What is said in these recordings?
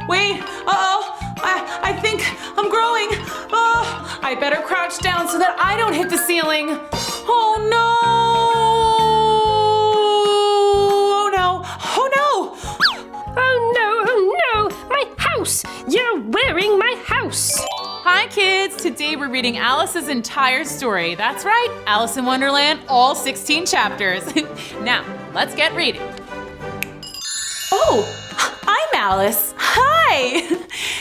Wait, I think I'm growing. Oh, I better crouch down so that I don't hit the ceiling. Oh no! Oh no! Oh no! Oh no, my house! You're wearing my house! Hi kids! Today we're reading Alice's entire story. That's right, Alice in Wonderland, all 16 chapters. Now, let's get reading. Oh, I'm Alice. Hi!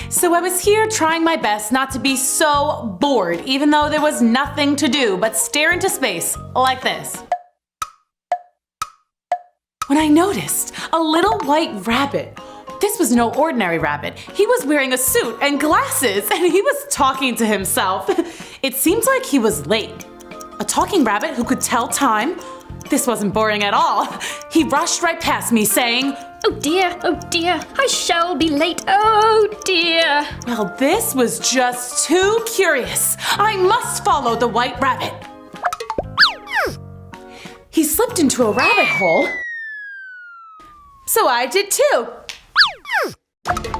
So I was here trying my best not to be so bored, even though there was nothing to do but stare into space like this. When I noticed a little white rabbit. This was no ordinary rabbit. He was wearing a suit and glasses, and he was talking to himself. It seemed like he was late. A talking rabbit who could tell time? This wasn't boring at all. He rushed right past me saying, Oh dear, I shall be late, oh dear. Well, this was just too curious. I must follow the white rabbit. He slipped into a rabbit hole. So I did too.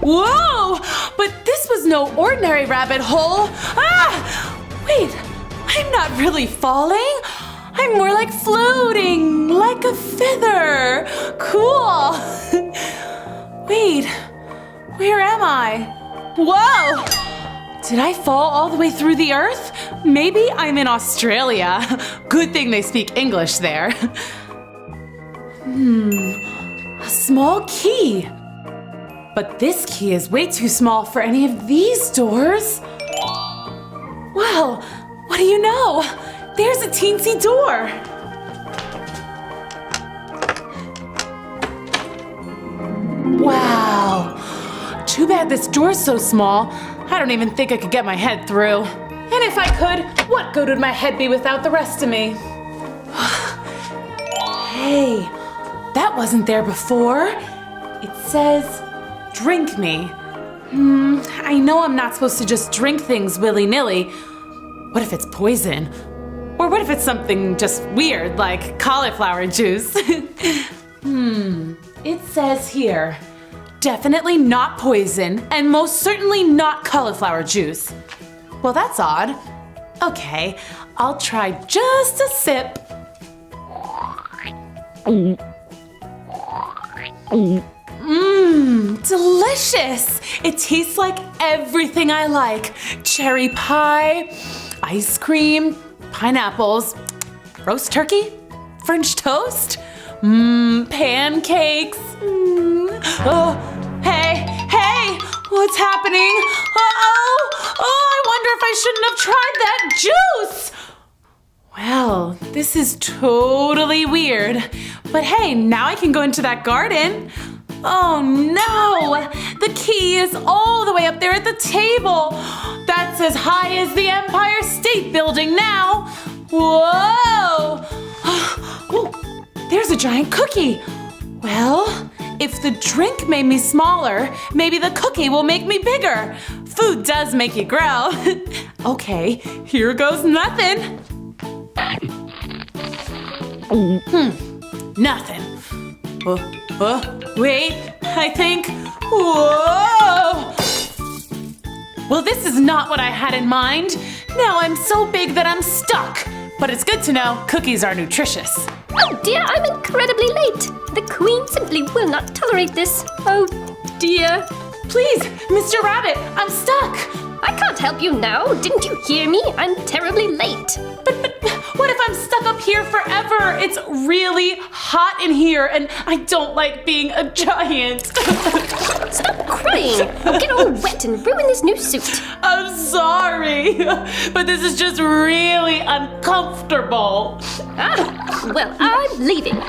Whoa! But this was no ordinary rabbit hole. Ah! Wait, I'm not really falling. I'm more like floating, like a feather. Cool. Wait, where am I? Whoa! Did I fall all the way through the earth? Maybe I'm in Australia. Good thing they speak English there. A small key. But this key is way too small for any of these doors. Well, what do you know? There's a teensy door. Wow. Too bad this door's so small. I don't even think I could get my head through. And if I could, what good would my head be without the rest of me? Hey, that wasn't there before. It says, drink me. I know I'm not supposed to just drink things willy-nilly. What if it's poison? Or what if it's something just weird, like cauliflower juice? It says here, definitely not poison, and most certainly not cauliflower juice. Well, that's odd. Okay, I'll try just a sip. Delicious! It tastes like everything I like. Cherry pie, ice cream, pineapples, roast turkey, French toast, pancakes. Oh, hey, what's happening? I wonder if I shouldn't have tried that juice. Well, this is totally weird. But hey, now I can go into that garden. Oh no! The key is all the way up there at the table. That's as high as the Empire State Building now. Whoa! Oh, there's a giant cookie. Well, if the drink made me smaller, maybe the cookie will make me bigger. Food does make you grow. Okay, here goes nothing. Nothing. Wait, I think. Whoa! Well, this is not what I had in mind. Now I'm so big that I'm stuck. But it's good to know cookies are nutritious. Oh dear, I'm incredibly late. The Queen simply will not tolerate this. Oh dear. Please, Mr. Rabbit, I'm stuck. I can't help you now. Didn't you hear me? I'm terribly late. But what if I'm stuck up here forever? It's really hot in here and I don't like being a giant. Stop crying. I'll get all wet and ruin this new suit. I'm sorry, but this is just really uncomfortable. Well, I'm leaving.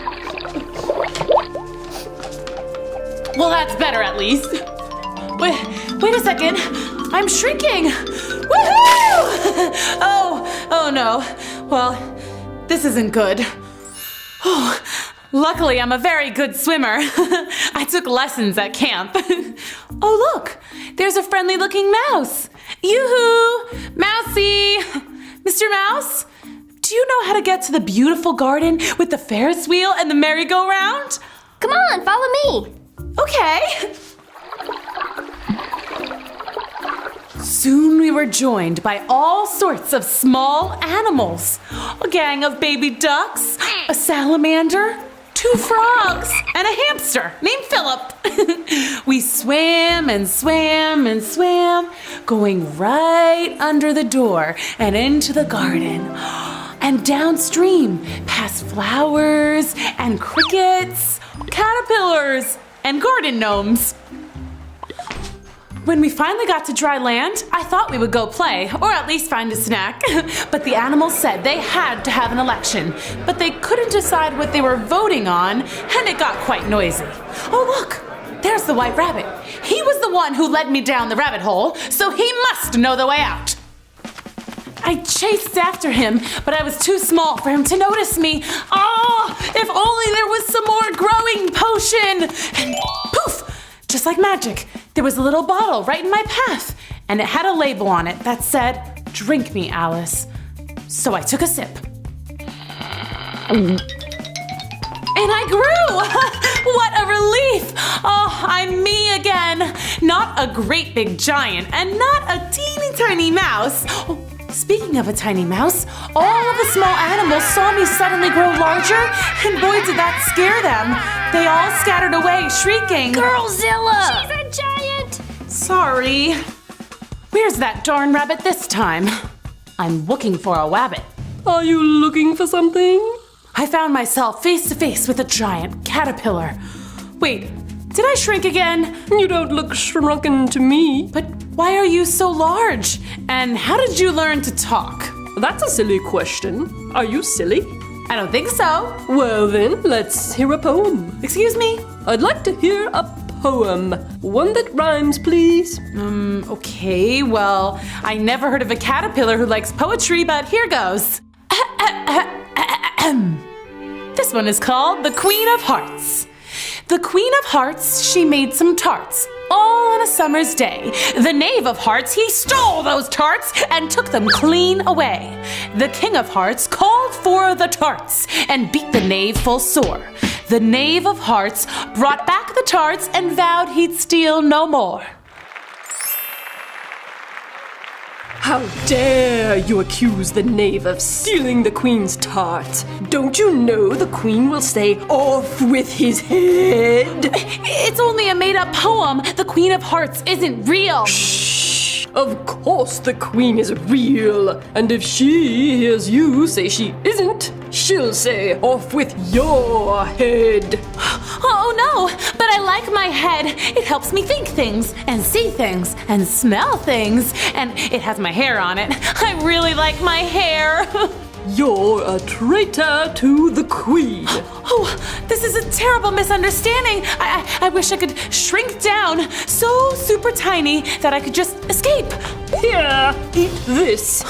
Well, that's better at least. Wait a second. I'm shrinking! Woohoo! Oh no. Well, this isn't good. Oh, luckily I'm a very good swimmer. I took lessons at camp. Oh look, there's a friendly looking mouse. Yoo-hoo! Mousy! Mr. Mouse, do you know how to get to the beautiful garden with the Ferris wheel and the merry-go-round? Come on, follow me. Okay. were joined by all sorts of small animals. A gang of baby ducks, a salamander, 2 frogs, and a hamster named Philip. We swam and swam and swam, going right under the door and into the garden. And downstream, past flowers and crickets, caterpillars, and garden gnomes. When we finally got to dry land, I thought we would go play, or at least find a snack. But the animals said they had to have an election, but they couldn't decide what they were voting on, and it got quite noisy. Oh look, there's the white rabbit. He was the one who led me down the rabbit hole, so he must know the way out. I chased after him, but I was too small for him to notice me. Oh, if only there was some more growing potion! And poof! Just like magic, there was a little bottle right in my path, and it had a label on it that said, "Drink me, Alice." So I took a sip. And I grew! What a relief! Oh, I'm me again. Not a great big giant, and not a teeny tiny mouse. Oh, speaking of a tiny mouse, all of the small animals saw me suddenly grow larger, and boy did that scare them. They all scattered away, shrieking, Girlzilla! She's a giant! Sorry. Where's that darn rabbit this time? I'm looking for a wabbit. Are you looking for something? I found myself face to face with a giant caterpillar. Wait, did I shrink again? You don't look shrunken to me. But why are you so large? And how did you learn to talk? That's a silly question. Are you silly? I don't think so. Well then, let's hear a poem. Excuse me? I'd like to hear a poem. One that rhymes, please. Okay, well, I never heard of a caterpillar who likes poetry, but here goes. This one is called The Queen of Hearts. The Queen of Hearts, she made some tarts, all on a summer's day. The Knave of Hearts, he stole those tarts and took them clean away. The King of Hearts called for the tarts and beat the knave full sore. The Knave of Hearts brought back the tarts and vowed he'd steal no more. How dare you accuse the knave of stealing the queen's tart? Don't you know the queen will say, "Off with his head"? It's only a made-up poem. The Queen of Hearts isn't real. Shh! Of course the queen is real. And if she hears you say she isn't, she'll say, "Off with your head." Oh no, but I like my head. It helps me think things and see things and smell things. And it has my hair on it. I really like my hair. You're a traitor to the queen. Oh, this is a terrible misunderstanding. I wish I could shrink down so super tiny that I could just escape. Here, eat this.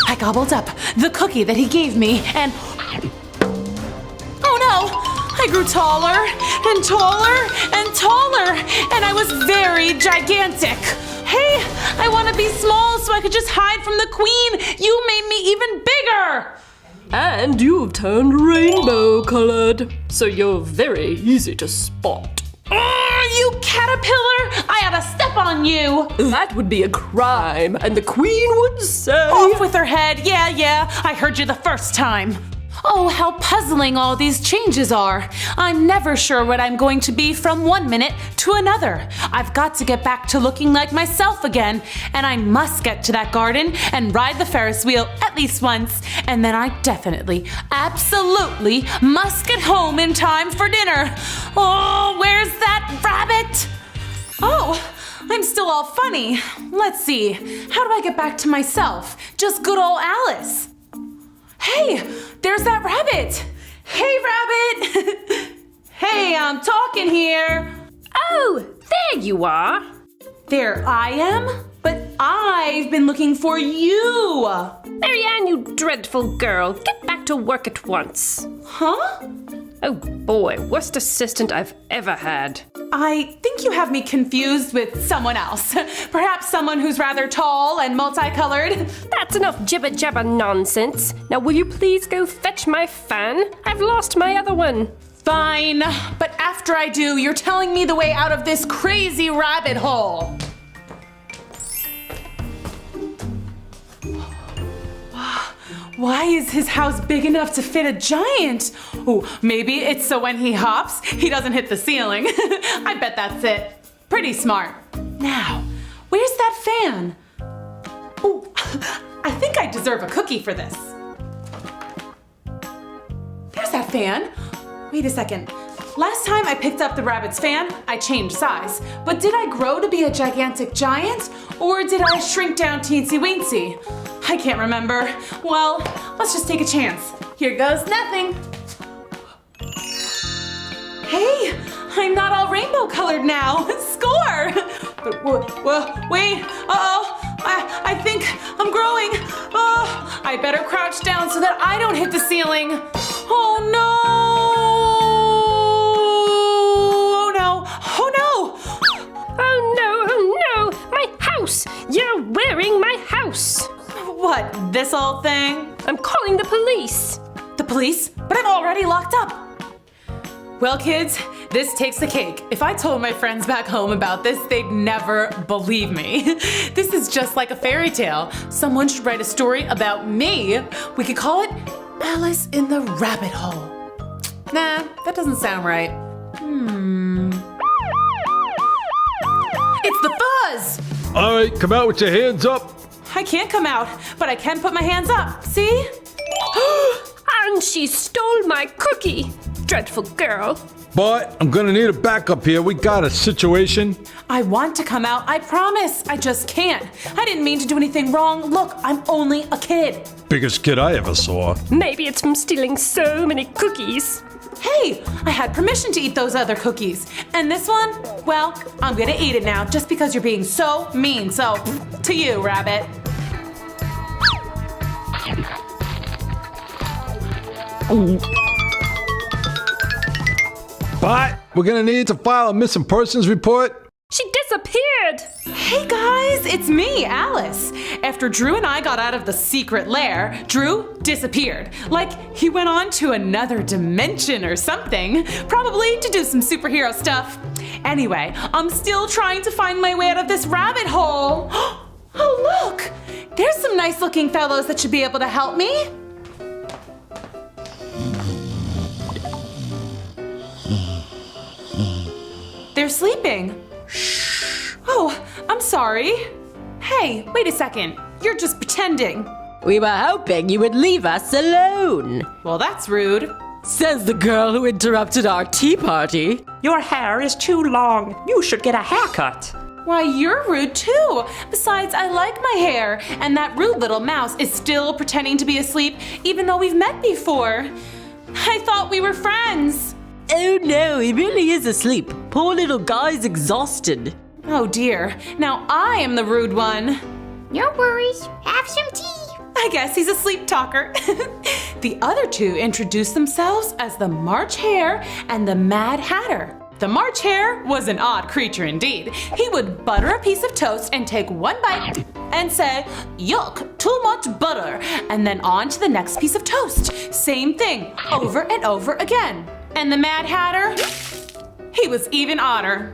I gobbled up the cookie that he gave me and... Oh no! I grew taller and taller and taller, and I was very gigantic. Hey, I want to be small so I could just hide from the queen. You made me even bigger. And you've turned rainbow-colored, so you're very easy to spot. You caterpillar! I ought to step on you. That would be a crime, and the queen would say... Off with her head. Yeah, I heard you the first time. Oh, how puzzling all these changes are. I'm never sure what I'm going to be from one minute to another. I've got to get back to looking like myself again, and I must get to that garden and ride the Ferris wheel at least once, and then I definitely, absolutely must get home in time for dinner. Oh, where's that rabbit? Oh, I'm still all funny. Let's see, how do I get back to myself? Just good old Alice. Hey, there's that rabbit! Hey, rabbit! Hey, I'm talking here! Oh, there you are! There I am? But I've been looking for you! Marianne, you dreadful girl, get back to work at once. Huh? Oh boy, worst assistant I've ever had. I think you have me confused with someone else. Perhaps someone who's rather tall and multicolored. That's enough jibber-jabber nonsense. Now will you please go fetch my fan? I've lost my other one. Fine, but after I do, you're telling me the way out of this crazy rabbit hole. Why is his house big enough to fit a giant? Oh, maybe it's so when he hops, he doesn't hit the ceiling. I bet that's it. Pretty smart. Now, where's that fan? Oh, I think I deserve a cookie for this. There's that fan. Wait a second. Last time I picked up the rabbit's fan, I changed size. But did I grow to be a gigantic giant? Or did I shrink down teensy weensy? I can't remember. Well, let's just take a chance. Here goes nothing. Hey, I'm not all rainbow colored now. Score! But wait, I think I'm growing. Oh, I better crouch down so that I don't hit the ceiling. Oh no! Oh no! Oh no! Oh no, my house! You're wearing my house! What, this old thing? I'm calling the police! The police? But I'm already locked up. Well, kids, this takes the cake. If I told my friends back home about this, they'd never believe me. This is just like a fairy tale. Someone should write a story about me. We could call it Alice in the Rabbit Hole. Nah, that doesn't sound right. It's the fuzz! All right, come out with your hands up. I can't come out, but I can put my hands up. See? And she stole my cookie! Dreadful girl. But I'm gonna need a backup here. We got a situation. I want to come out, I promise. I just can't. I didn't mean to do anything wrong. Look, I'm only a kid. Biggest kid I ever saw. Maybe it's from stealing so many cookies. Hey, I had permission to eat those other cookies. And this one? Well, I'm gonna eat it now just because you're being so mean. So, to you, Rabbit. But we're gonna need to file a missing persons report. She disappeared! Hey guys, it's me, Alice. After Drew and I got out of the secret lair, Drew disappeared. Like he went on to another dimension or something. Probably to do some superhero stuff. Anyway, I'm still trying to find my way out of this rabbit hole. Oh look, there's some nice looking fellows that should be able to help me. They're sleeping. Shh. Oh, I'm sorry. Hey, wait a second. You're just pretending. We were hoping you would leave us alone, Well, that's rude. says the girl who interrupted our tea party. Your hair is too long. You should get a haircut. Why, you're rude too. Besides, I like my hair. And that rude little mouse is still pretending to be asleep, even though we've met before. I thought we were friends. Oh no, he really is asleep. Poor little guy's exhausted. Oh dear. Now I am the rude one. No worries. Have some tea. I guess he's a sleep talker. The other two introduced themselves as the March Hare and the Mad Hatter. The March Hare was an odd creature indeed. He would butter a piece of toast and take one bite and say, "Yuck, too much butter," and then on to the next piece of toast. Same thing, over and over again. And the Mad Hatter? He was even odder.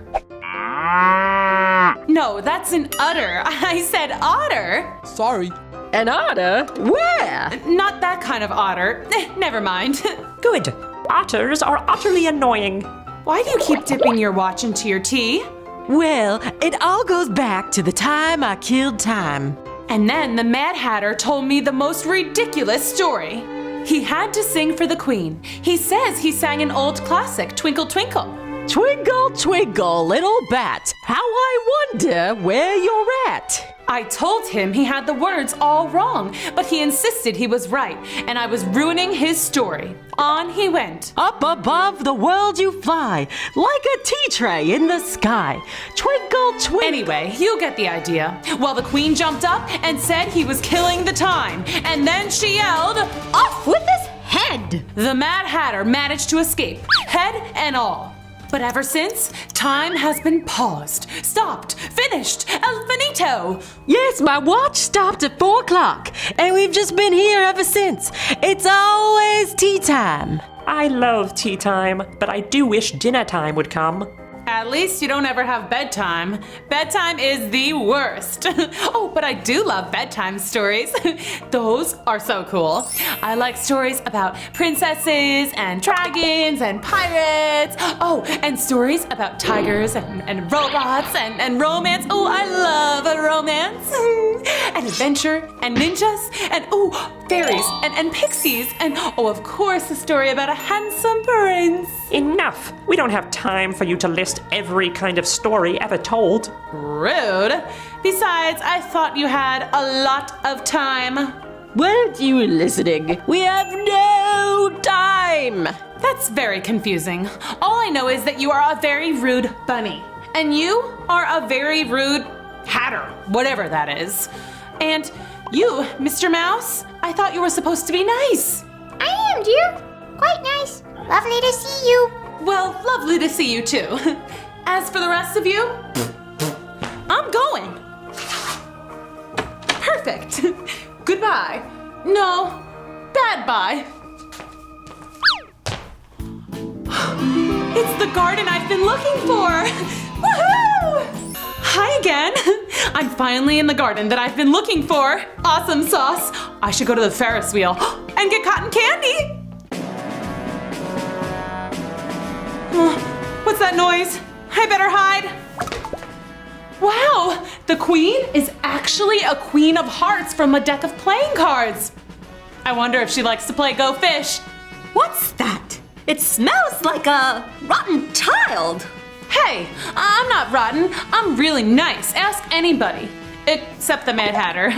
No, that's an udder. I said otter. Sorry. An otter? Where? Not that kind of otter. Never mind. Good. Otters are utterly annoying. Why do you keep dipping your watch into your tea? Well, it all goes back to the time I killed time. And then the Mad Hatter told me the most ridiculous story. He had to sing for the Queen. He says he sang an old classic, Twinkle Twinkle. Twinkle, twinkle, little bat, how I wonder where you're at. I told him he had the words all wrong, but he insisted he was right, and I was ruining his story. On he went. Up above the world you fly, like a tea tray in the sky. Twinkle, twinkle. Anyway, you get the idea. Well, the Queen jumped up and said he was killing the time, and then she yelled, Off with his head. The Mad Hatter managed to escape, head and all. But ever since, time has been paused, stopped, finished, el finito. Yes, my watch stopped at 4 o'clock, and we've just been here ever since. It's always tea time. I love tea time, but I do wish dinner time would come. At least you don't ever have bedtime. Bedtime is the worst. Oh, but I do love bedtime stories. Those are so cool. I like stories about princesses and dragons and pirates. Oh, and stories about tigers and robots and romance. Oh, I love a romance. And adventure and ninjas and fairies and pixies. And of course, a story about a handsome prince. Enough! We don't have time for you to list every kind of story ever told. Rude. Besides, I thought you had a lot of time. Weren't you listening? We have no time! That's very confusing. All I know is that you are a very rude bunny. And you are a very rude hatter, whatever that is. And you, Mr. Mouse, I thought you were supposed to be nice. I am, dear. Quite nice. Lovely to see you. Well, lovely to see you too. As for the rest of you, I'm going. Perfect. Goodbye. No, bad bye. It's the garden I've been looking for. Woohoo! Hi again. I'm finally in the garden that I've been looking for. Awesome sauce. I should go to the Ferris wheel and get cotton candy. What's that noise? I better hide. Wow, the queen is actually a queen of hearts from a deck of playing cards. I wonder if she likes to play Go Fish. What's that? It smells like a rotten child. Hey, I'm not rotten. I'm really nice. Ask anybody. Except the Mad Hatter.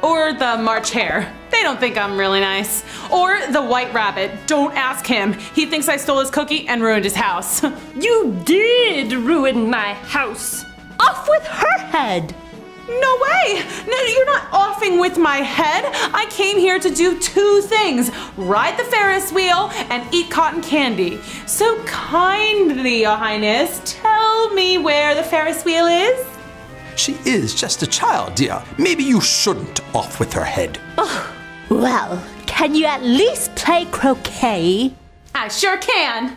Or the March Hare. They don't think I'm really nice. Or the White Rabbit. Don't ask him. He thinks I stole his cookie and ruined his house. You did ruin my house. Off with her head. No way! No, you're not offing with my head. I came here to do two things. Ride the Ferris wheel and eat cotton candy. So kindly, Your Highness, tell me where the Ferris wheel is? She is just a child, dear. Maybe you shouldn't off with her head. Well, can you at least play croquet? I sure can.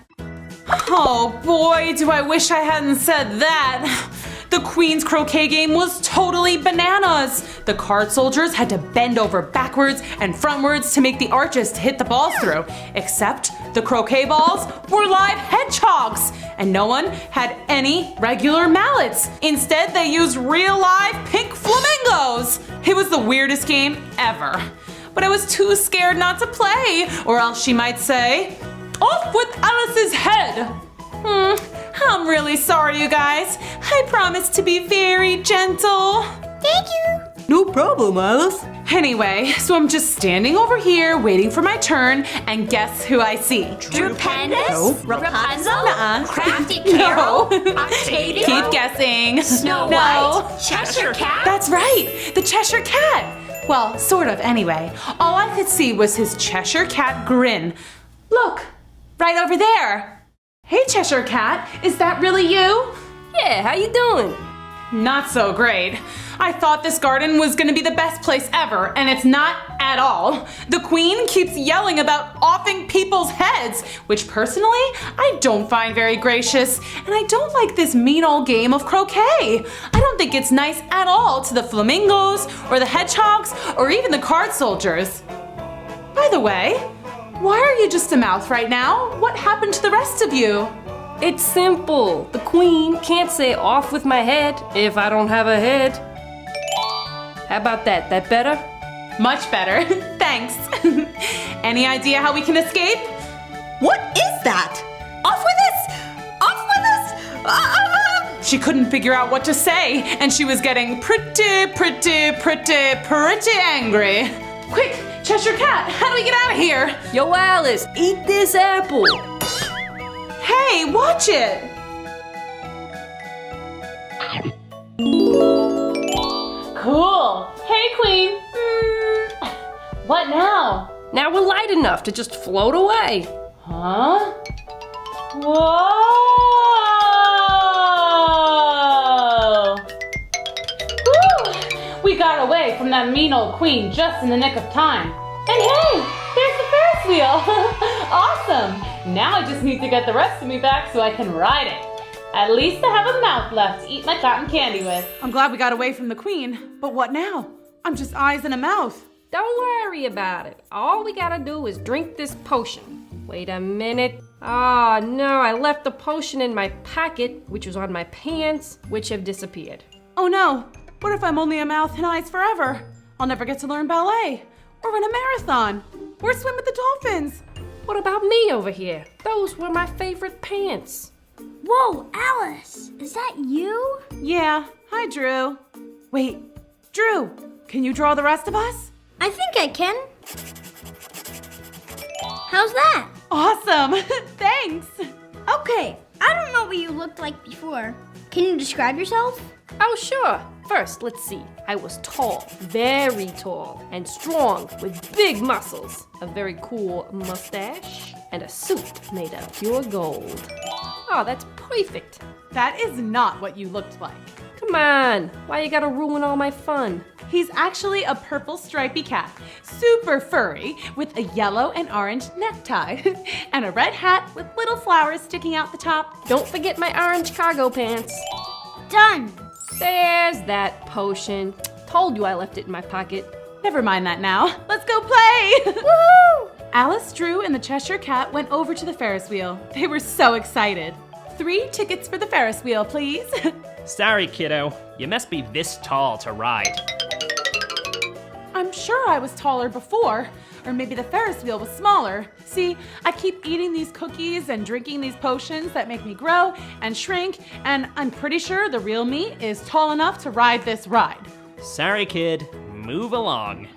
Oh boy, do I wish I hadn't said that. The Queen's croquet game was totally bananas. The card soldiers had to bend over backwards and frontwards to make the arches to hit the balls through. Except the croquet balls were live hedgehogs, and no one had any regular mallets. Instead, they used real live pink flamingos. It was the weirdest game ever. But I was too scared not to play, or else she might say, "Off with Alice's head!" I'm really sorry, you guys. I promise to be very gentle. Thank you. No problem, Alice. Anyway, so I'm just standing over here waiting for my turn, and guess who I see? Stupendous? Rapunzel? Nuh-uh. Crafty Carol? No. Octavia? Keep guessing. Snow No. White? Cheshire Cat? That's right, the Cheshire Cat. Well, sort of anyway. All I could see was his Cheshire Cat grin. Look, right over there. Hey, Cheshire Cat, is that really you? Yeah, how you doing? Not so great. I thought this garden was gonna be the best place ever, and it's not at all. The Queen keeps yelling about offing people's heads, which personally, I don't find very gracious, and I don't like this mean old game of croquet. I don't think it's nice at all to the flamingos, or the hedgehogs, or even the card soldiers. By the way, why are you just a mouth right now? What happened to the rest of you? It's simple. The Queen can't say off with my head if I don't have a head. How about that? That better? Much better, thanks. Any idea how we can escape? What is that? Off with us! Off with us! She couldn't figure out what to say, and she was getting pretty angry. Quick, Cheshire Cat, how do we get out of here? Yo, Alice, eat this apple. Hey, watch it! Cool. Hey, Queen. What now? Now we're light enough to just float away. Huh? Whoa! Woo! We got away from that mean old Queen just in the nick of time. And hey, there's the Ferris wheel. Awesome. Now I just need to get the rest of me back so I can ride it. At least I have a mouth left to eat my cotton candy with. I'm glad we got away from the queen, but what now? I'm just eyes and a mouth. Don't worry about it. All we gotta do is drink this potion. Wait a minute. Oh no, I left the potion in my pocket, which was on my pants, which have disappeared. Oh no, what if I'm only a mouth and eyes forever? I'll never get to learn ballet, or run a marathon, or swim with the dolphins. What about me over here? Those were my favorite pants. Whoa, Alice, is that you? Yeah, hi Drew. Wait, Drew, can you draw the rest of us? I think I can. How's that? Awesome, thanks. Okay, I don't know what you looked like before. Can you describe yourself? Oh, sure. First, let's see. I was tall, very tall, and strong with big muscles, a very cool mustache, and a suit made of pure gold. Oh, that's perfect. That is not what you looked like. Come on, why you gotta ruin all my fun? He's actually a purple stripy cat, super furry, with a yellow and orange necktie, and a red hat with little flowers sticking out the top. Don't forget my orange cargo pants. Done. There's that potion. Told you I left it in my pocket. Never mind that now. Let's go play! Woohoo! Alice, Drew, and the Cheshire Cat went over to the Ferris wheel. They were so excited. 3 tickets for the Ferris wheel, please. Sorry, kiddo. You must be this tall to ride. I'm sure I was taller before, or maybe the Ferris wheel was smaller. See, I keep eating these cookies and drinking these potions that make me grow and shrink, and I'm pretty sure the real me is tall enough to ride this ride. Sorry, kid. Move along.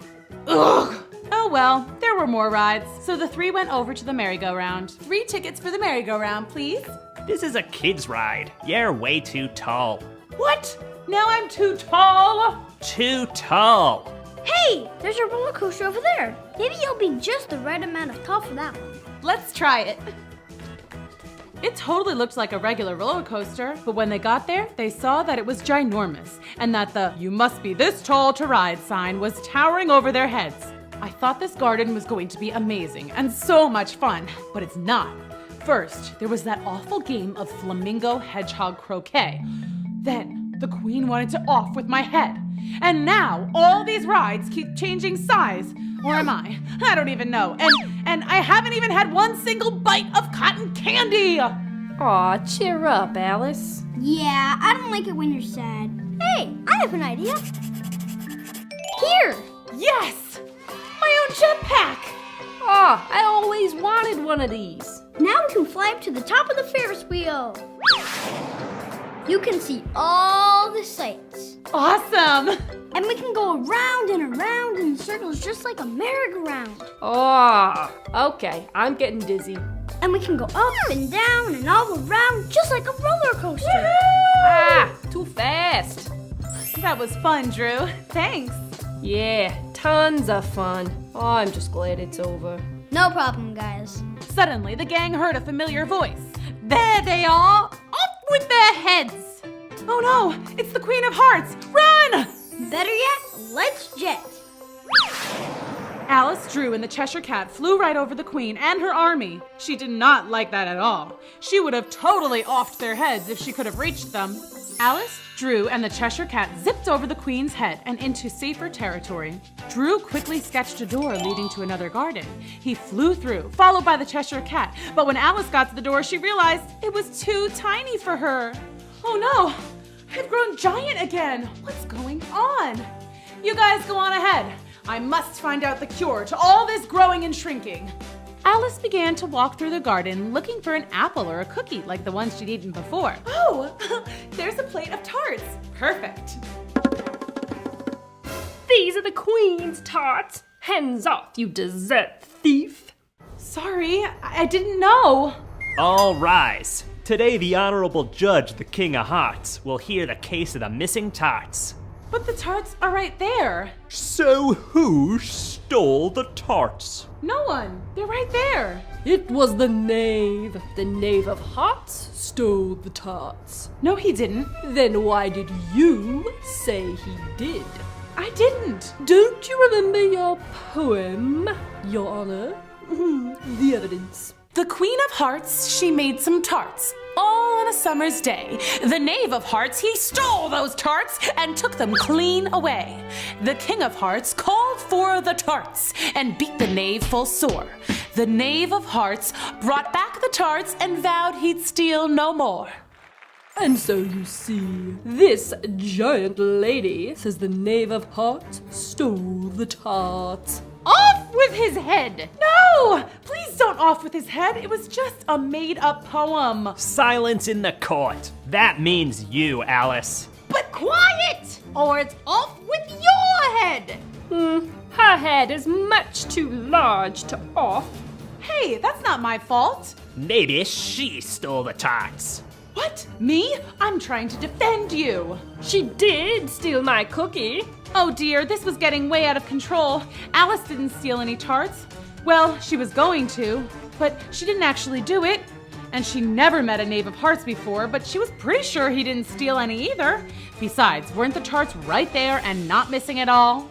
Ugh! Oh well, there were more rides, so the 3 went over to the merry-go-round. 3 tickets for the merry-go-round, please. This is a kid's ride. You're way too tall. What? Now I'm too tall? Too tall. Hey, there's a roller coaster over there. Maybe you'll be just the right amount of tall for that one. Let's try it. It totally looked like a regular roller coaster, but when they got there, they saw that it was ginormous, and that the "you must be this tall to ride" sign was towering over their heads. I thought this garden was going to be amazing and so much fun, but it's not. First, there was that awful game of flamingo hedgehog croquet. Then, the queen wanted to off with my head. And now, all these rides keep changing size. Or am I? I don't even know. And I haven't even had one single bite of cotton candy! Aw, cheer up, Alice. Yeah, I don't like it when you're sad. Hey, I have an idea. Here! Yes! My own jetpack! Aw, I always wanted one of these. Now we can fly up to the top of the Ferris wheel. You can see all the sights. Awesome! And we can go around and around in circles just like a merry-go-round. Aw, okay, I'm getting dizzy. And we can go up and down and all around just like a roller coaster. Ah, too fast. That was fun, Drew. Thanks. Yeah, tons of fun. Oh, I'm just glad it's over. No problem, guys. Suddenly, the gang heard a familiar voice. There they are! Off with their heads! Oh no, it's the Queen of Hearts! Run! Better yet, let's jet. Alice, Drew, and the Cheshire Cat flew right over the Queen and her army. She did not like that at all. She would have totally offed their heads if she could have reached them. Alice, Drew, and the Cheshire Cat zipped over the Queen's head and into safer territory. Drew quickly sketched a door leading to another garden. He flew through, followed by the Cheshire Cat, but when Alice got to the door, she realized it was too tiny for her. Oh no, I've grown giant again. What's going on? You guys go on ahead. I must find out the cure to all this growing and shrinking. Alice began to walk through the garden looking for an apple or a cookie like the ones she'd eaten before. Oh, there's a plate of tarts. Perfect. These are the Queen's tarts. Hands off, you dessert thief. Sorry, I didn't know. All rise. Today, the Honorable Judge, the King of Hearts, will hear the case of the missing tarts. But the tarts are right there. So who stole the tarts? No one. They're right there. It was the knave. The knave of hearts stole the tarts. No, he didn't. Then why did you say he did? I didn't. Don't you remember your poem, Your Honor? The evidence. The Queen of Hearts, she made some tarts, all in a summer's day, the Knave of Hearts, he stole those tarts and took them clean away. The King of Hearts called for the tarts and beat the Knave full sore. The Knave of Hearts brought back the tarts and vowed he'd steal no more. And so you see, this giant lady says the Knave of Hearts stole the tarts. Off with his head! No! Please don't off with his head. It was just a made-up poem. Silence in the court. That means you, Alice. But quiet! Or it's off with your head! Her head is much too large to off. Hey, that's not my fault. Maybe she stole the tarts. What? Me? I'm trying to defend you. She did steal my cookie. Oh dear, this was getting way out of control. Alice didn't steal any tarts. Well, she was going to, but she didn't actually do it. And she never met a Knave of Hearts before, but she was pretty sure he didn't steal any either. Besides, weren't the tarts right there and not missing at all?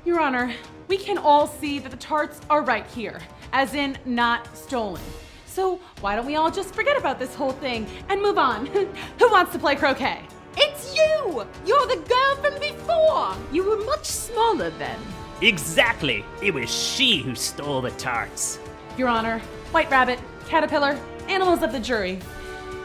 Your Honor, we can all see that the tarts are right here, as in not stolen. So why don't we all just forget about this whole thing and move on? Who wants to play croquet? It's you! You're the girl from before! You were much smaller then. Exactly. It was she who stole the tarts. Your Honor, White Rabbit, Caterpillar, animals of the jury.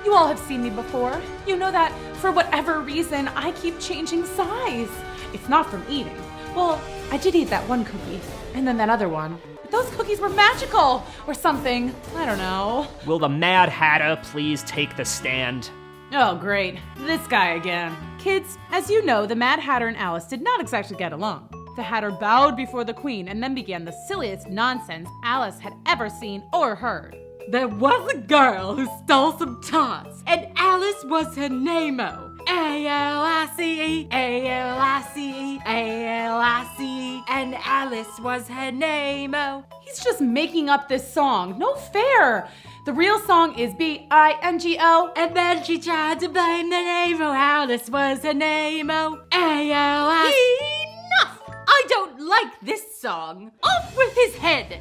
You all have seen me before. You know that for whatever reason, I keep changing size. It's not from eating. Well, I did eat that one cookie, and then that other one. But those cookies were magical, or something. I don't know. Will the Mad Hatter please take the stand? Oh, great. This guy again. Kids, as you know, the Mad Hatter and Alice did not exactly get along. The Hatter bowed before the Queen and then began the silliest nonsense Alice had ever seen or heard. There was a girl who stole some tarts, and Alice was her name-o. A-L-I-C-E, A-L-I-C-E, A-L-I-C-E, and Alice was her name-o. He's just making up this song. No fair. The real song is B-I-N-G-O. And then she tried to blame the name-o. Alice was her name-o. A-L-I-C-E. Enough! I don't like this song. Off with his head!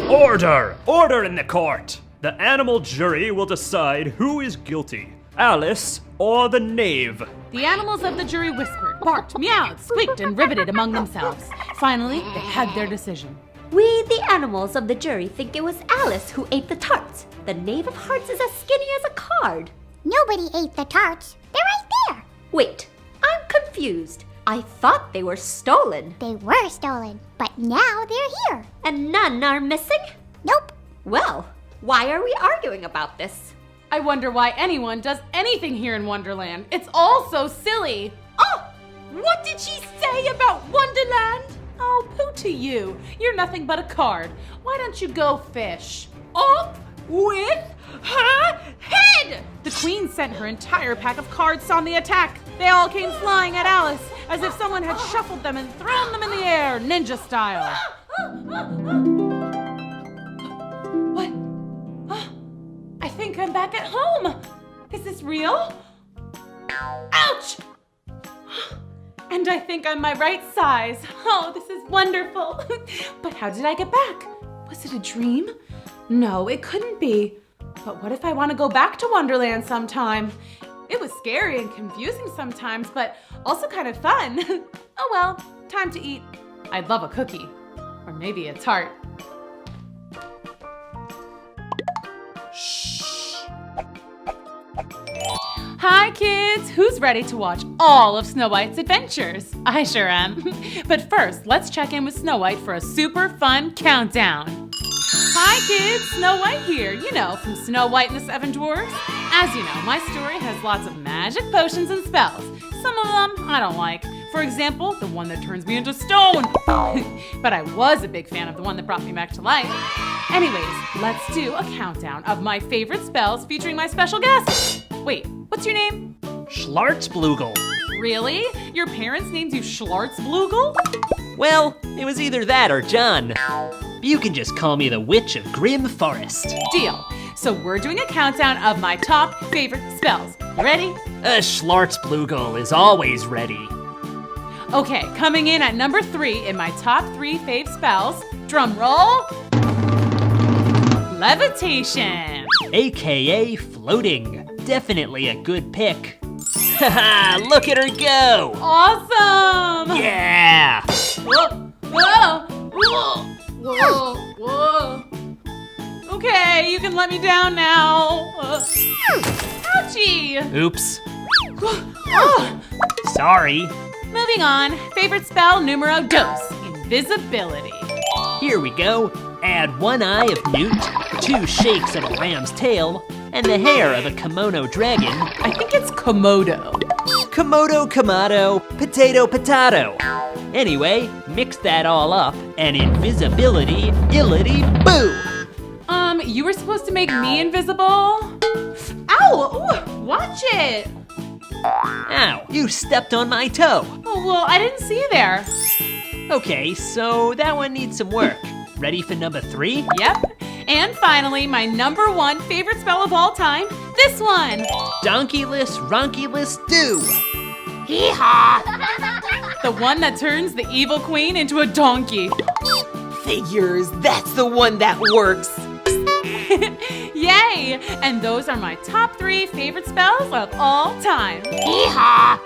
Order! Order in the court! The animal jury will decide who is guilty, Alice or the Knave. The animals of the jury whispered, barked, meowed, squeaked, and riveted among themselves. Finally, they had their decision. We, the animals of the jury, think it was Alice who ate the tarts. The Knave of Hearts is as skinny as a card. Nobody ate the tarts. They're right there. Wait, I'm confused. I thought they were stolen. They were stolen, but now they're here. And none are missing? Nope. Well, why are we arguing about this? I wonder why anyone does anything here in Wonderland. It's all so silly. Oh! What did she say about Wonderland? Oh, pooh to you. You're nothing but a card. Why don't you go fish? Off with her head! The Queen sent her entire pack of cards on the attack. They all came flying at Alice, as if someone had shuffled them and thrown them in the air, ninja style. What? I think I'm back at home. Is this real? Ouch! And I think I'm my right size. Oh, this is wonderful. But how did I get back? Was it a dream? No, it couldn't be. But what if I want to go back to Wonderland sometime? It was scary and confusing sometimes, but also kind of fun. Oh well, time to eat. I'd love a cookie. Or maybe a tart. Hi kids! Who's ready to watch all of Snow White's adventures? I sure am. But first, let's check in with Snow White for a super fun countdown. Hi kids, Snow White here, you know, from Snow White and the Seven Dwarfs. As you know, my story has lots of magic potions and spells. Some of them I don't like. For example, the one that turns me into stone. But I was a big fan of the one that brought me back to life. Anyways, let's do a countdown of my favorite spells featuring my special guest. Wait, what's your name? Schlartzblugel. Really? Your parents named you Schlartzblugel? Well, it was either that or John. You can just call me the Witch of Grim Forest. Deal. So we're doing a countdown of my top favorite spells. You ready? Schlartzblugel is always ready. Okay, coming in at number 3 in my top 3 fave spells. Drum roll. Levitation. aka floating. Definitely a good pick. Haha, look at her go! Awesome! Yeah! Whoa, whoa, whoa, whoa, whoa. Okay, you can let me down now. Ouchie! Oops. Oh. Sorry. Moving on, favorite spell numero dos, invisibility. Here we go. Add 1 eye of newt, 2 shakes of a lamb's tail, and the hair of a kimono dragon. I think it's Komodo. Komodo, potato, potato. Anyway, mix that all up, and invisibility, illity-boo! You were supposed to make me invisible? Ow! Ooh, watch it! Ow, you stepped on my toe. Oh, well, I didn't see you there. Okay, so that one needs some work. Ready for number 3? Yep. And finally, my number 1 favorite spell of all time, this one. Donkeyless, ronkeyless, do. Hee-haw! The one that turns the evil queen into a donkey. Figures, that's the one that works. Yay! And those are my top 3 favorite spells of all time. Hee-haw!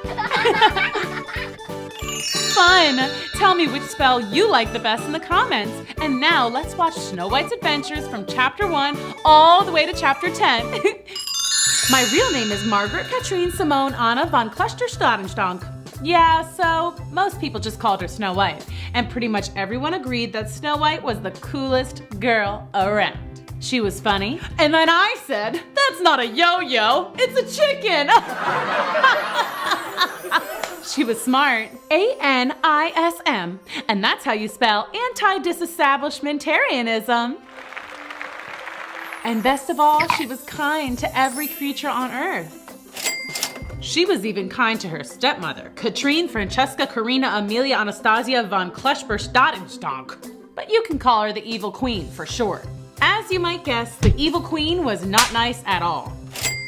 Fun! Tell me which spell you like the best in the comments. And now let's watch Snow White's adventures from chapter 1 all the way to chapter 10. My real name is Margaret Katrine Simone Anna von Kluster-Stadenstank. Yeah, so most people just called her Snow White. And pretty much everyone agreed that Snow White was the coolest girl around. She was funny. And then I said, that's not a yo-yo, it's a chicken. She was smart, A-N-I-S-M, and that's how you spell anti-disestablishmentarianism. And best of all, she was kind to every creature on Earth. She was even kind to her stepmother, Katrine Francesca Karina Amelia Anastasia von Kluster-Stadenstank. But you can call her the Evil Queen for short. As you might guess, the Evil Queen was not nice at all.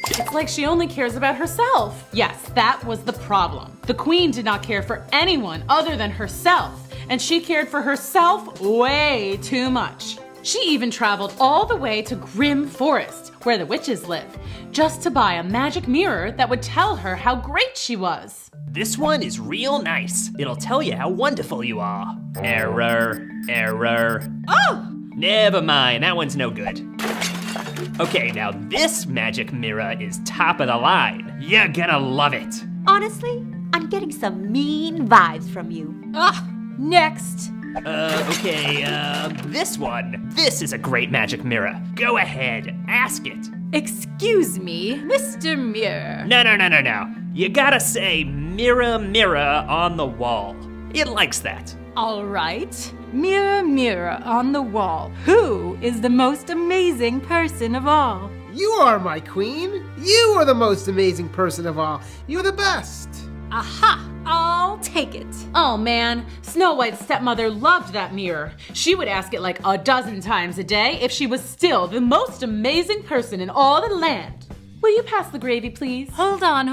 It's like she only cares about herself. Yes, that was the problem. The queen did not care for anyone other than herself, and she cared for herself way too much. She even traveled all the way to Grim Forest, where the witches lived, just to buy a magic mirror that would tell her how great she was. This one is real nice. It'll tell you how wonderful you are. Error, error. Oh! Never mind, that one's no good. Okay, now this magic mirror is top of the line. You're gonna love it. Honestly, I'm getting some mean vibes from you. Next. This one. This is a great magic mirror. Go ahead, ask it. Excuse me, Mr. Mirror. No. You gotta say mirror, mirror on the wall. It likes that. All right. Mirror, mirror on the wall, who is the most amazing person of all? You are my queen. You are the most amazing person of all. You're the best. Aha! I'll take it. Oh man, Snow White's stepmother loved that mirror. She would ask it like a dozen times a day if she was still the most amazing person in all the land. Will you pass the gravy, please? Hold on.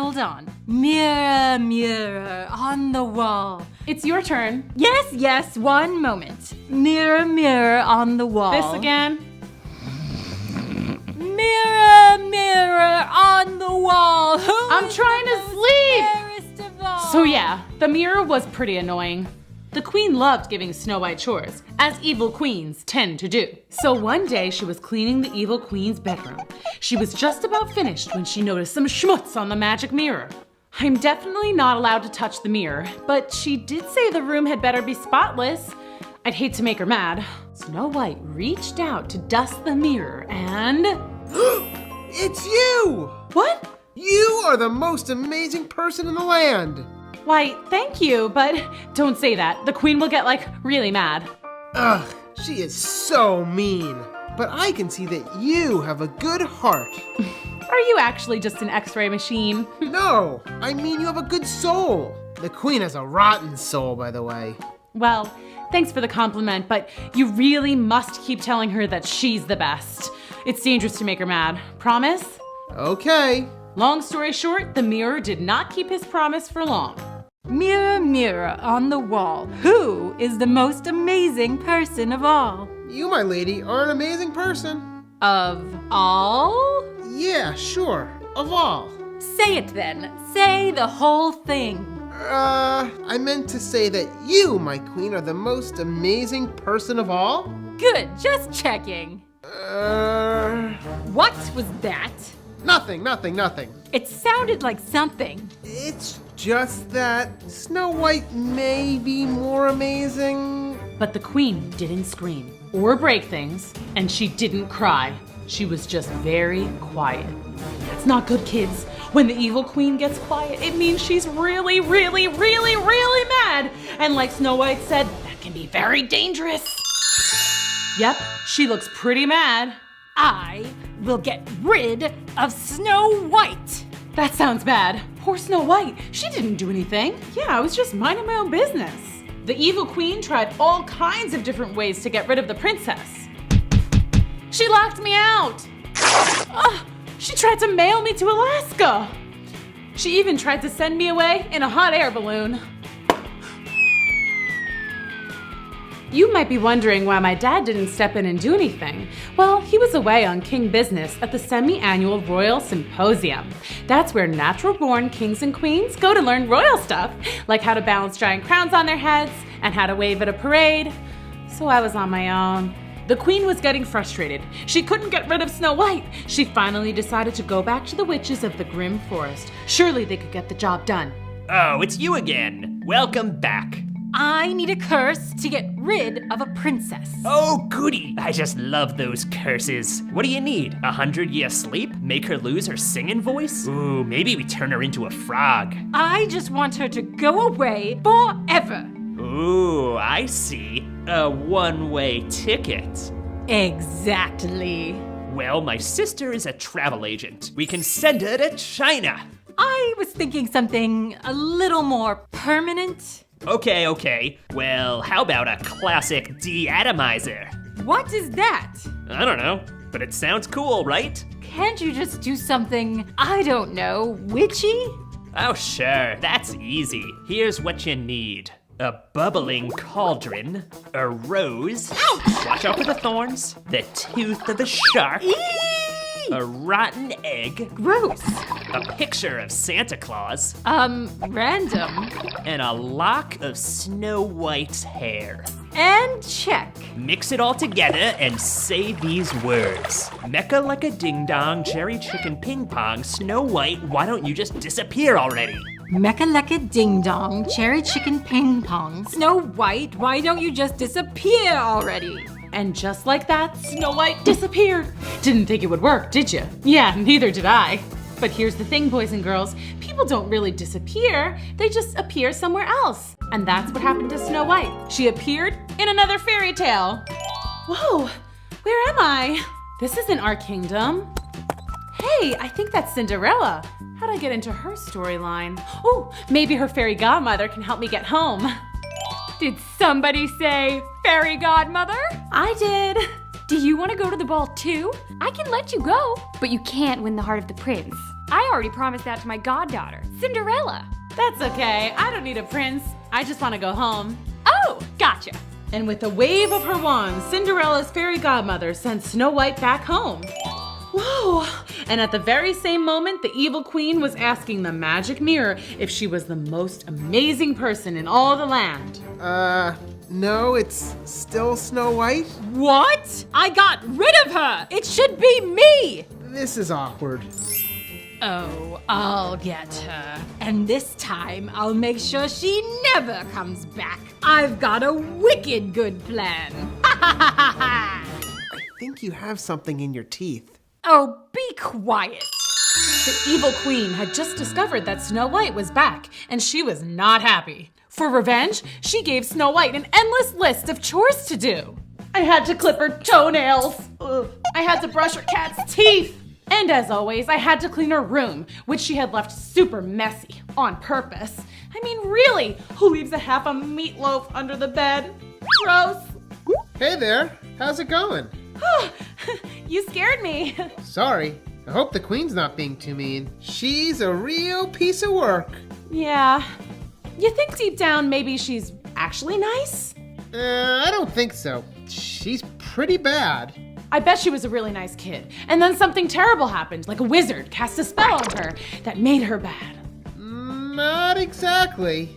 Mirror, mirror on the wall. It's your turn. Yes, one moment. Mirror, mirror on the wall. This again. Mirror, mirror on the wall. I'm trying to sleep. Fairest of all? So yeah, the mirror was pretty annoying. The queen loved giving Snow White chores, as evil queens tend to do. So one day she was cleaning the evil queen's bedroom. She was just about finished when she noticed some schmutz on the magic mirror. I'm definitely not allowed to touch the mirror, but she did say the room had better be spotless. I'd hate to make her mad. Snow White reached out to dust the mirror and... It's you! What? You are the most amazing person in the land. Why, thank you, but don't say that. The queen will get, really mad. Ugh, she is so mean. But I can see that you have a good heart. Are you actually just an X-ray machine? No, I mean you have a good soul. The queen has a rotten soul, by the way. Well, thanks for the compliment, but you really must keep telling her that she's the best. It's dangerous to make her mad. Promise? Okay. Long story short, the mirror did not keep his promise for long. Mirror, mirror on the wall, who is the most amazing person of all? You, my lady, are an amazing person. Of all? Yeah, sure. Of all. Say it then. Say the whole thing. I meant to say that you, my queen, are the most amazing person of all? Good, just checking. What was that? Nothing. It sounded like something. It's just that Snow White may be more amazing. But the queen didn't scream or break things, and she didn't cry. She was just very quiet. That's not good, kids. When the evil queen gets quiet, it means she's really, really, really, really mad. And like Snow White said, that can be very dangerous. Yep, she looks pretty mad. I will get rid of Snow White. That sounds bad. Poor Snow White. She didn't do anything. Yeah, I was just minding my own business. The evil queen tried all kinds of different ways to get rid of the princess. She locked me out. She tried to mail me to Alaska. She even tried to send me away in a hot air balloon. You might be wondering why my dad didn't step in and do anything. Well, he was away on king business at the semi-annual Royal Symposium. That's where natural-born kings and queens go to learn royal stuff, like how to balance giant crowns on their heads and how to wave at a parade. So I was on my own. The queen was getting frustrated. She couldn't get rid of Snow White. She finally decided to go back to the witches of the Grim Forest. Surely they could get the job done. Oh, it's you again. Welcome back. I need a curse to get rid of a princess. Oh, goody. I just love those curses. What do you need? 100-year sleep? Make her lose her singing voice? Ooh, maybe we turn her into a frog. I just want her to go away forever. Ooh, I see. A one-way ticket. Exactly. Well, my sister is a travel agent. We can send her to China. I was thinking something a little more permanent. Okay. Well, how about a classic deatomizer? What is that? I don't know, but it sounds cool, right? Can't you just do something, I don't know, witchy? Oh, sure, that's easy. Here's what you need. A bubbling cauldron, a rose, ouch! Watch out for the thorns, the tooth of a shark, a rotten egg, gross, a picture of Santa Claus, random, and a lock of Snow White's hair. And check. Mix it all together and say these words. Mecca like a ding-dong, cherry chicken ping pong, Snow White, why don't you just disappear already? Mecca-lecca ding-dong, cherry chicken ping pong. Snow White, why don't you just disappear already? And just like that, Snow White disappeared. Didn't think it would work, did you? Yeah, neither did I. But here's the thing, boys and girls. People don't really disappear. They just appear somewhere else. And that's what happened to Snow White. She appeared in another fairy tale. Whoa, where am I? This isn't our kingdom. Hey, I think that's Cinderella. How'd I get into her storyline? Oh, maybe her fairy godmother can help me get home. Did somebody say fairy godmother? I did. Do you want to go to the ball too? I can let you go, but you can't win the heart of the prince. I already promised that to my goddaughter, Cinderella. That's okay. I don't need a prince. I just want to go home. Oh, gotcha. And with a wave of her wand, Cinderella's fairy godmother sent Snow White back home. Whoa! And at the very same moment, the evil queen was asking the magic mirror if she was the most amazing person in all the land. No, it's still Snow White? What? I got rid of her! It should be me! This is awkward. Oh, I'll get her. And this time, I'll make sure she never comes back. I've got a wicked good plan. I think you have something in your teeth. Oh, be quiet. The evil queen had just discovered that Snow White was back, and she was not happy. For revenge, she gave Snow White an endless list of chores to do. I had to clip her toenails. Ugh. I had to brush her cat's teeth. And as always, I had to clean her room, which she had left super messy on purpose. I mean, really, who leaves a half a meatloaf under the bed? Gross. Hey there, how's it going? You scared me. Sorry, I hope the queen's not being too mean. She's a real piece of work. Yeah. You think deep down maybe she's actually nice? I don't think so. She's pretty bad. I bet she was a really nice kid. And then something terrible happened, like a wizard cast a spell on her that made her bad. Not exactly.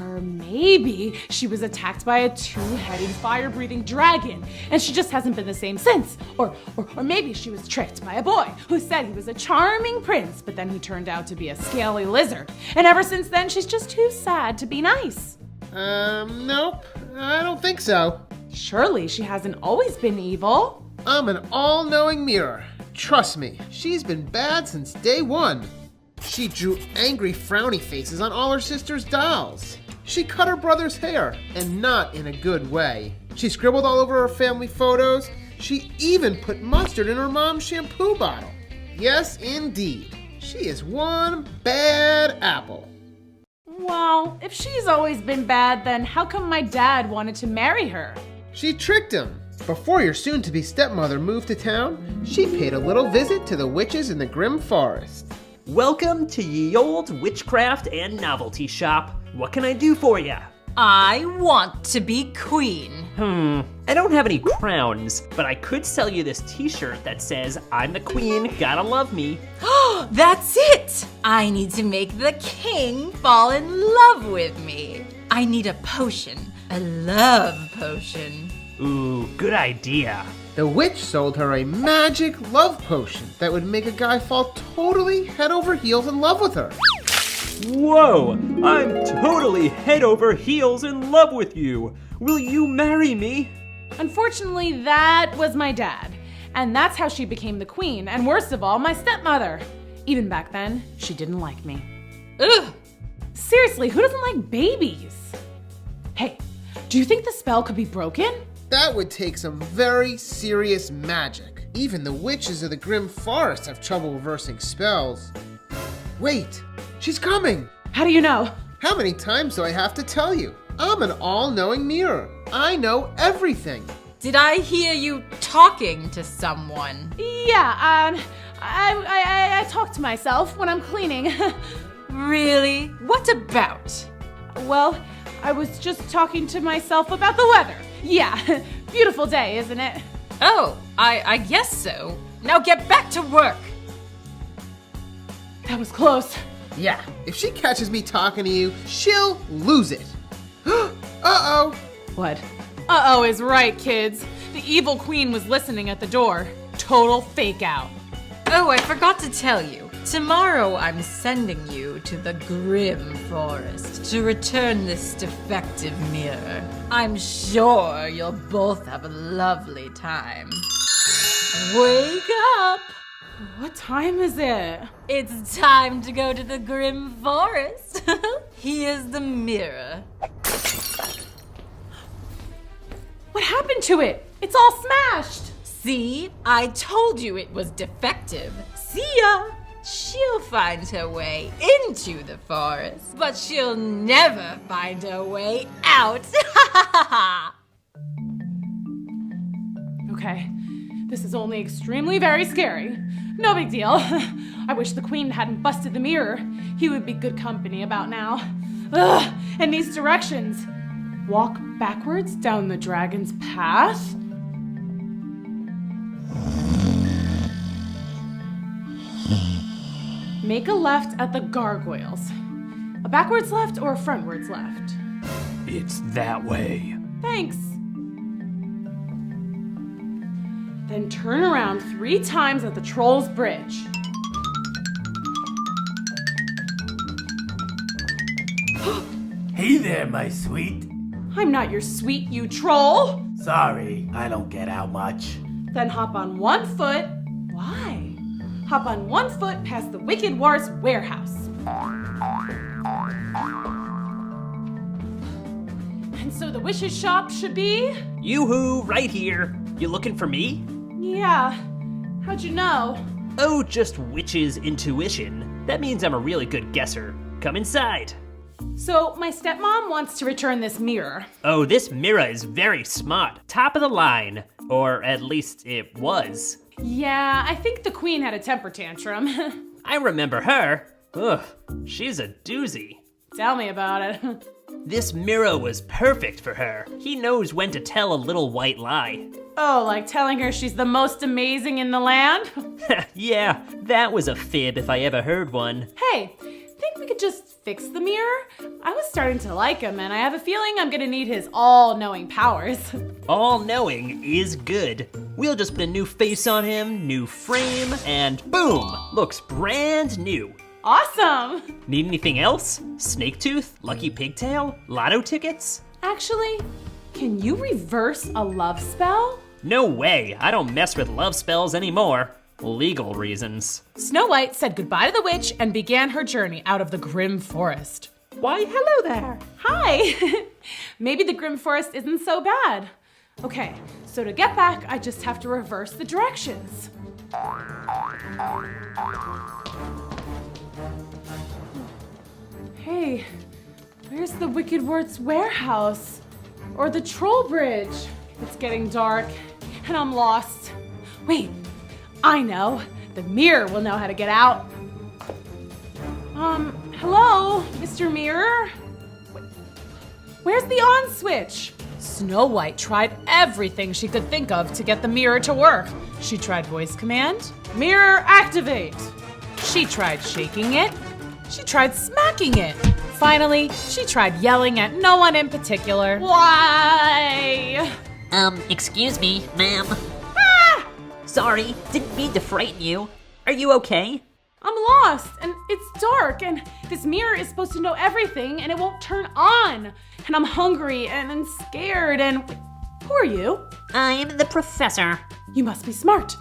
Or maybe she was attacked by a two-headed fire-breathing dragon, and she just hasn't been the same since. Or maybe she was tricked by a boy who said he was a charming prince, but then he turned out to be a scaly lizard. And ever since then, she's just too sad to be nice. Nope. I don't think so. Surely she hasn't always been evil. I'm an all-knowing mirror. Trust me, she's been bad since day one. She drew angry frowny faces on all her sister's dolls. She cut her brother's hair, and not in a good way. She scribbled all over her family photos. She even put mustard in her mom's shampoo bottle. Yes, indeed. She is one bad apple. Well, if she's always been bad, then how come my dad wanted to marry her? She tricked him. Before your soon-to-be stepmother moved to town, she paid a little visit to the witches in the grim forest. Welcome to ye old witchcraft and novelty shop. What can I do for ya? I want to be queen. I don't have any crowns, but I could sell you this t-shirt that says, I'm the queen, gotta love me. That's it! I need to make the king fall in love with me. I need a potion, a love potion. Ooh, good idea. The witch sold her a magic love potion that would make a guy fall totally head over heels in love with her. Whoa! I'm totally head over heels in love with you. Will you marry me? Unfortunately, that was my dad. And that's how she became the queen, and worst of all, my stepmother. Even back then, she didn't like me. Ugh! Seriously, who doesn't like babies? Hey, do you think the spell could be broken? That would take some very serious magic. Even the witches of the grim forest have trouble reversing spells. Wait, she's coming! How do you know? How many times do I have to tell you? I'm an all-knowing mirror. I know everything. Did I hear you talking to someone? Yeah, I talk to myself when I'm cleaning. Really? What about? Well, I was just talking to myself about the weather. Yeah, beautiful day, isn't it? Oh, I guess so. Now get back to work. That was close. Yeah, if she catches me talking to you, she'll lose it. Uh-oh. What? Uh-oh is right, kids. The evil queen was listening at the door. Total fake out. Oh, I forgot to tell you. Tomorrow I'm sending you to the grim forest to return this defective mirror. I'm sure you'll both have a lovely time. Wake up! What time is it? It's time to go to the grim forest. Here's the mirror. What happened to it? It's all smashed. See? I told you it was defective. See ya! She'll find her way into the forest, but she'll never find her way out. Okay, this is only extremely very scary. No big deal. I wish the queen hadn't busted the mirror. He would be good company about now. Ugh, and these directions. Walk backwards down the dragon's path. Make a left at the gargoyles. A backwards left or a frontwards left? It's that way. Thanks. Then turn around 3 times at the Troll's Bridge. Hey there, my sweet. I'm not your sweet, you troll. Sorry, I don't get out much. Then hop on 1 foot. Why? Hop on 1 foot past the Wicked War's warehouse. And so the wish's shop should be? Yoo-hoo, right here. You looking for me? Yeah. How'd you know? Oh, just witch's intuition. That means I'm a really good guesser. Come inside. So my stepmom wants to return this mirror. Oh, this mirror is very smart. Top of the line. Or at least it was. Yeah, I think the queen had a temper tantrum. I remember her. Ugh, she's a doozy. Tell me about it. This mirror was perfect for her. He knows when to tell a little white lie. Oh, like telling her she's the most amazing in the land? Yeah, that was a fib if I ever heard one. Hey, think we could just fix the mirror? I was starting to like him, and I have a feeling I'm gonna need his all-knowing powers. All-knowing is good. We'll just put a new face on him, new frame, and boom! Looks brand new. Awesome! Need anything else? Snake tooth? Lucky pigtail? Lotto tickets? Actually, can you reverse a love spell? No way, I don't mess with love spells anymore. Legal reasons. Snow White said goodbye to the witch and began her journey out of the grim forest. Why, hello there. Hi! Maybe the grim forest isn't so bad. Okay, so to get back, I just have to reverse the directions. Hey, where's the Wicked Word's warehouse? Or the troll bridge? It's getting dark, and I'm lost. Wait, I know. The mirror will know how to get out. Hello, Mr. Mirror? Where's the on switch? Snow White tried everything she could think of to get the mirror to work. She tried voice command, mirror activate. She tried shaking it. She tried smacking it. Finally, she tried yelling at no one in particular. Why? Excuse me, ma'am. Ah! Sorry, didn't mean to frighten you. Are you okay? I'm lost, and it's dark, and this mirror is supposed to know everything, and it won't turn on. And I'm hungry, and I'm scared, and... Who are you? I'm the professor. You must be smart.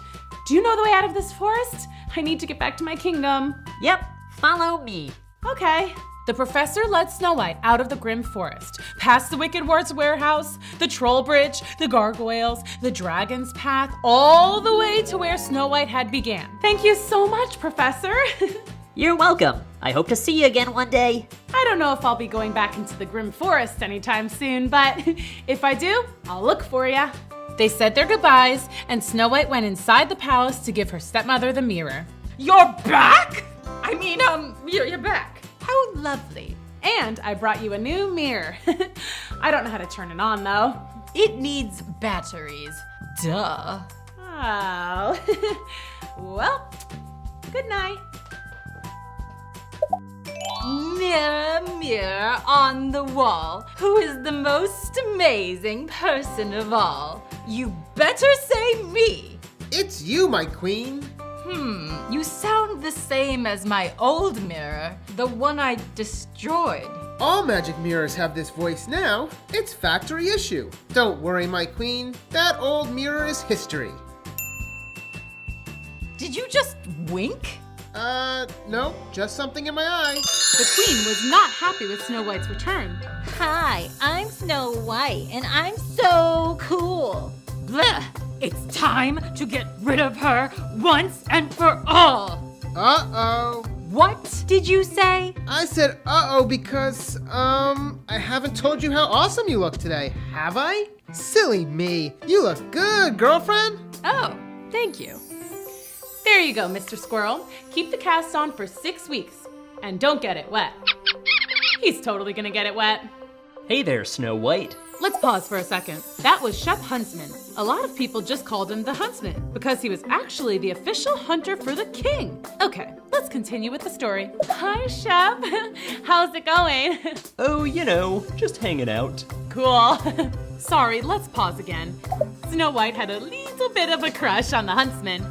Do you know the way out of this forest? I need to get back to my kingdom. Yep, follow me. Okay. The professor led Snow White out of the grim forest, past the Wicked Word's warehouse, the troll bridge, the gargoyles, the dragon's path, all the way to where Snow White had began. Thank you so much, Professor. You're welcome. I hope to see you again one day. I don't know if I'll be going back into the grim forest anytime soon, but if I do, I'll look for ya. They said their goodbyes, and Snow White went inside the palace to give her stepmother the mirror. You're back? I mean, you're back. How lovely. And I brought you a new mirror. I don't know how to turn it on, though. It needs batteries. Duh. Oh. Well, good night. Mirror, mirror on the wall, who is the most amazing person of all? You better say me. It's you, my queen. You sound the same as my old mirror, the one I destroyed. All magic mirrors have this voice now. It's factory issue. Don't worry, my queen. That old mirror is history. Did you just wink? No, just something in my eye. The queen was not happy with Snow White's return. Hi, I'm Snow White, and I'm so cool. Blech! It's time to get rid of her once and for all. Uh-oh. What did you say? I said uh-oh because, I haven't told you how awesome you look today, have I? Silly me. You look good, girlfriend. Oh, thank you. There you go, Mr. Squirrel. Keep the cast on for 6 weeks. And don't get it wet. He's totally gonna get it wet. Hey there, Snow White. Let's pause for a second. That was Shep Huntsman. A lot of people just called him the Huntsman because he was actually the official hunter for the king. Okay, let's continue with the story. Hi, Shep. How's it going? Oh, you know, just hanging out. Cool. Sorry, let's pause again. Snow White had a little bit of a crush on the Huntsman.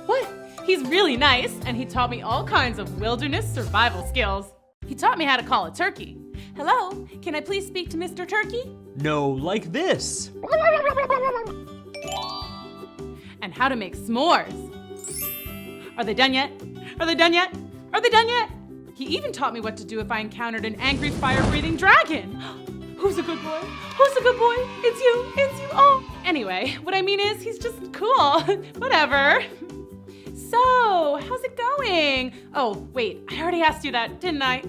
What? He's really nice, and he taught me all kinds of wilderness survival skills. He taught me how to call a turkey. Hello, can I please speak to Mr. Turkey? No, like this. And how to make s'mores. Are they done yet? Are they done yet? Are they done yet? He even taught me what to do if I encountered an angry fire-breathing dragon. Who's a good boy? Who's a good boy? It's you, it's you, oh. Anyway, what I mean is he's just cool. Whatever. So, how's it going? Oh, wait, I already asked you that, didn't I?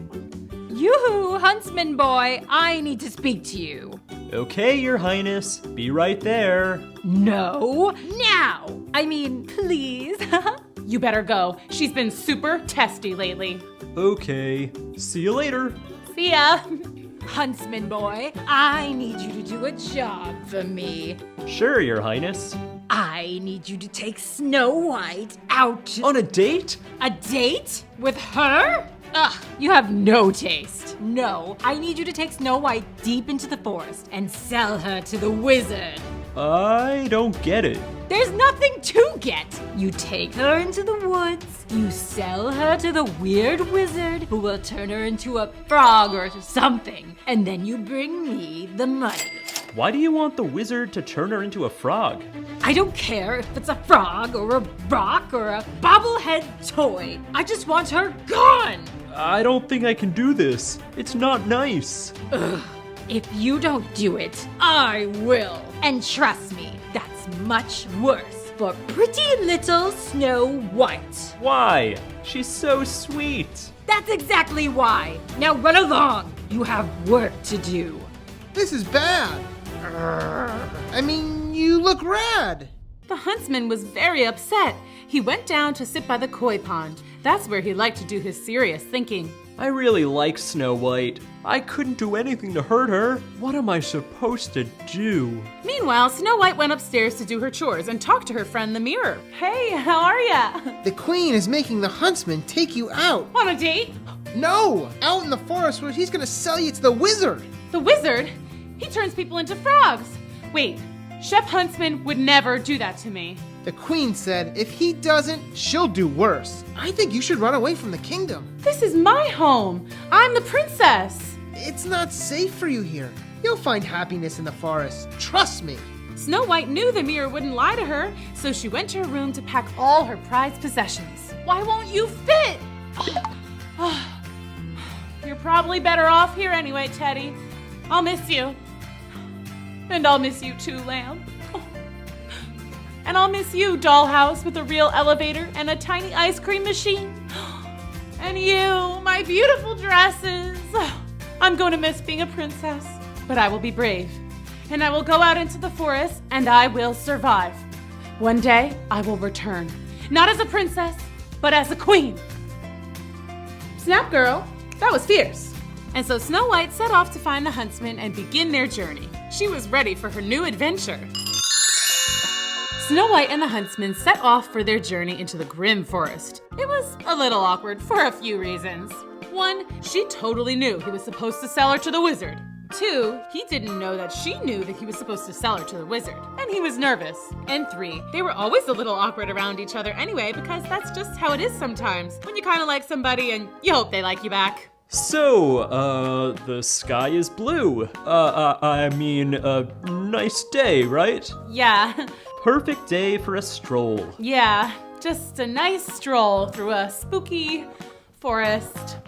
Yoo-hoo, Huntsman boy, I need to speak to you. Okay, Your Highness, be right there. No, now. I mean, please. You better go. She's been super testy lately. Okay, see you later. See ya. Huntsman boy, I need you to do a job for me. Sure, Your Highness. I need you to take Snow White out. On a date? A date? With her? Ugh, you have no taste. No, I need you to take Snow White deep into the forest and sell her to the wizard. I don't get it. There's nothing to get. You take her into the woods, you sell her to the weird wizard who will turn her into a frog or something, and then you bring me the money. Why do you want the wizard to turn her into a frog? I don't care if it's a frog or a rock or a bobblehead toy. I just want her gone. I don't think I can do this. It's not nice. Ugh. If you don't do it, I will. And trust me, that's much worse for pretty little Snow White. Why? She's so sweet. That's exactly why. Now run along. You have work to do. This is bad. I mean, you look rad. The huntsman was very upset. He went down to sit by the koi pond. That's where he liked to do his serious thinking. I really like Snow White. I couldn't do anything to hurt her. What am I supposed to do? Meanwhile, Snow White went upstairs to do her chores and talk to her friend the mirror. Hey, how are ya? The queen is making the huntsman take you out. On a date? No! Out in the forest where he's gonna sell you to the wizard. The wizard? He turns people into frogs. Wait, Chef Huntsman would never do that to me. The queen said if he doesn't, she'll do worse. I think you should run away from the kingdom. This is my home. I'm the princess. It's not safe for you here. You'll find happiness in the forest. Trust me. Snow White knew the mirror wouldn't lie to her, so she went to her room to pack all her prized possessions. Why won't you fit? You're probably better off here anyway, Teddy. I'll miss you. And I'll miss you too, Lamb. And I'll miss you, dollhouse with a real elevator and a tiny ice cream machine. And you, my beautiful dresses. I'm going to miss being a princess, but I will be brave. And I will go out into the forest and I will survive. One day, I will return. Not as a princess, but as a queen. Snap, girl. That was fierce. And so Snow White set off to find the huntsman and begin their journey. She was ready for her new adventure. Snow White and the huntsman set off for their journey into the grim forest. It was a little awkward for a few reasons. 1, she totally knew he was supposed to sell her to the wizard. 2, he didn't know that she knew that he was supposed to sell her to the wizard, and he was nervous. And 3, they were always a little awkward around each other anyway, because that's just how it is sometimes, when you kind of like somebody and you hope they like you back. So, the sky is blue. Nice day, right? Yeah. Perfect day for a stroll. Yeah, just a nice stroll through a spooky forest.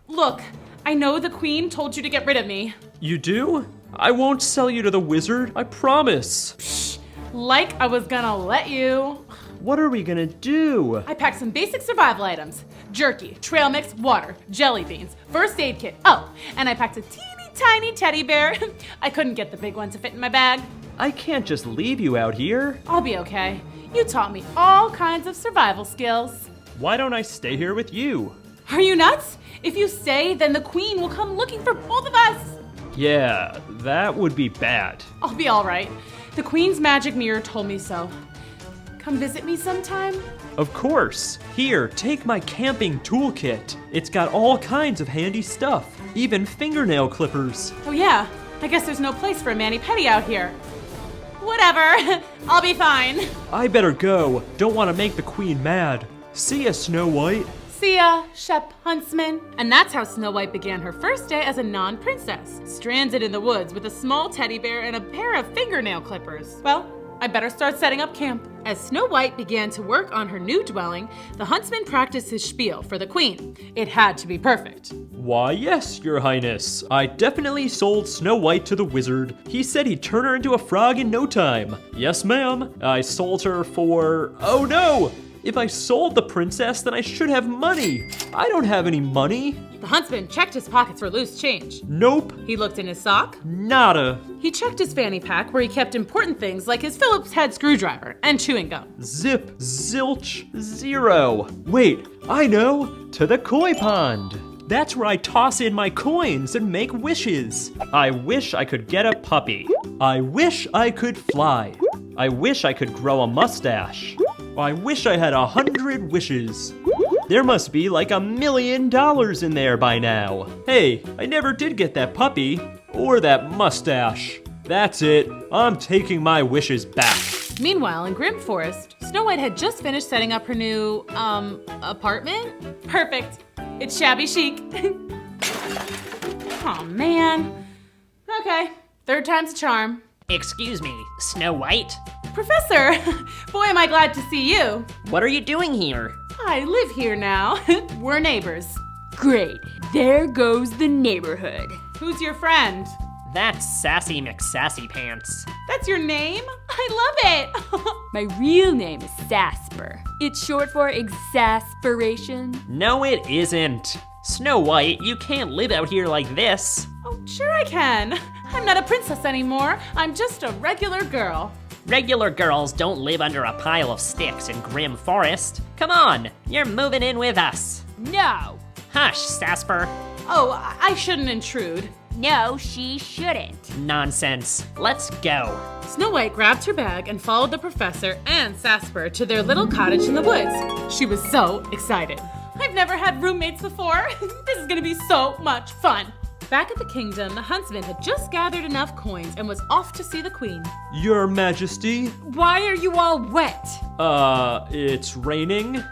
Look, I know the queen told you to get rid of me. You do? I won't sell you to the wizard, I promise. Psh, like I was gonna let you. What are we gonna do? I packed some basic survival items. Jerky, trail mix, water, jelly beans, first aid kit. Oh, and I packed a teeny tiny teddy bear. I couldn't get the big one to fit in my bag. I can't just leave you out here. I'll be okay. You taught me all kinds of survival skills. Why don't I stay here with you? Are you nuts? If you stay, then the queen will come looking for both of us. Yeah, that would be bad. I'll be all right. The queen's magic mirror told me so. Come visit me sometime? Of course. Here, take my camping toolkit. It's got all kinds of handy stuff, even fingernail clippers. Oh yeah, I guess there's no place for a mani-pedi out here. Whatever, I'll be fine. I better go. Don't want to make the queen mad. See ya, Snow White. See ya, Shep Huntsman. And that's how Snow White began her first day as a non-princess, stranded in the woods with a small teddy bear and a pair of fingernail clippers. Well, I better start setting up camp. As Snow White began to work on her new dwelling, the huntsman practiced his spiel for the queen. It had to be perfect. Why, yes, Your Highness. I definitely sold Snow White to the wizard. He said he'd turn her into a frog in no time. Yes, ma'am. I sold her for... Oh, no! If I sold the princess, then I should have money. I don't have any money. The huntsman checked his pockets for loose change. Nope. He looked in his sock. Nada. He checked his fanny pack where he kept important things like his Phillips head screwdriver and chewing gum. Zip, zilch, zero. Wait, I know. To the koi pond. That's where I toss in my coins and make wishes. I wish I could get a puppy. I wish I could fly. I wish I could grow a mustache. I wish I had 100 wishes. There must be like $1 million in there by now. Hey, I never did get that puppy or that mustache. That's it. I'm taking my wishes back. Meanwhile, in Grim Forest, Snow White had just finished setting up her new, apartment. Perfect. It's shabby chic. Oh man. Okay, third time's a charm. Excuse me, Snow White? Professor, boy am I glad to see you. What are you doing here? I live here now. We're neighbors. Great. There goes the neighborhood. Who's your friend? That's Sassy McSassy Pants. That's your name? I love it. My real name is Sasper. It's short for exasperation. No, it isn't. Snow White, you can't live out here like this. Oh, sure I can. I'm not a princess anymore. I'm just a regular girl. Regular girls don't live under a pile of sticks in Grim Forest. Come on, you're moving in with us. No. Hush, Sasper. Oh, I shouldn't intrude. No, she shouldn't. Nonsense. Let's go. Snow White grabbed her bag and followed the professor and Sasper to their little cottage in the woods. She was so excited. I've never had roommates before. This is gonna be so much fun. Back at the kingdom, the huntsman had just gathered enough coins and was off to see the queen. Your Majesty? Why are you all wet? It's raining?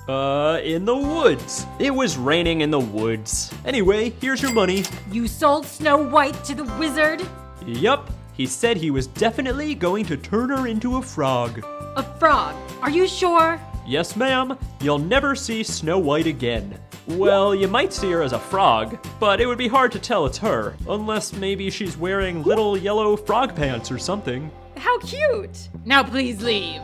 In the woods. It was raining in the woods. Anyway, here's your money. You sold Snow White to the wizard? Yup, he said he was definitely going to turn her into a frog. A frog? Are you sure? Yes, ma'am. You'll never see Snow White again. Well, you might see her as a frog, but it would be hard to tell it's her, unless maybe she's wearing little yellow frog pants or something. How cute! Now please leave.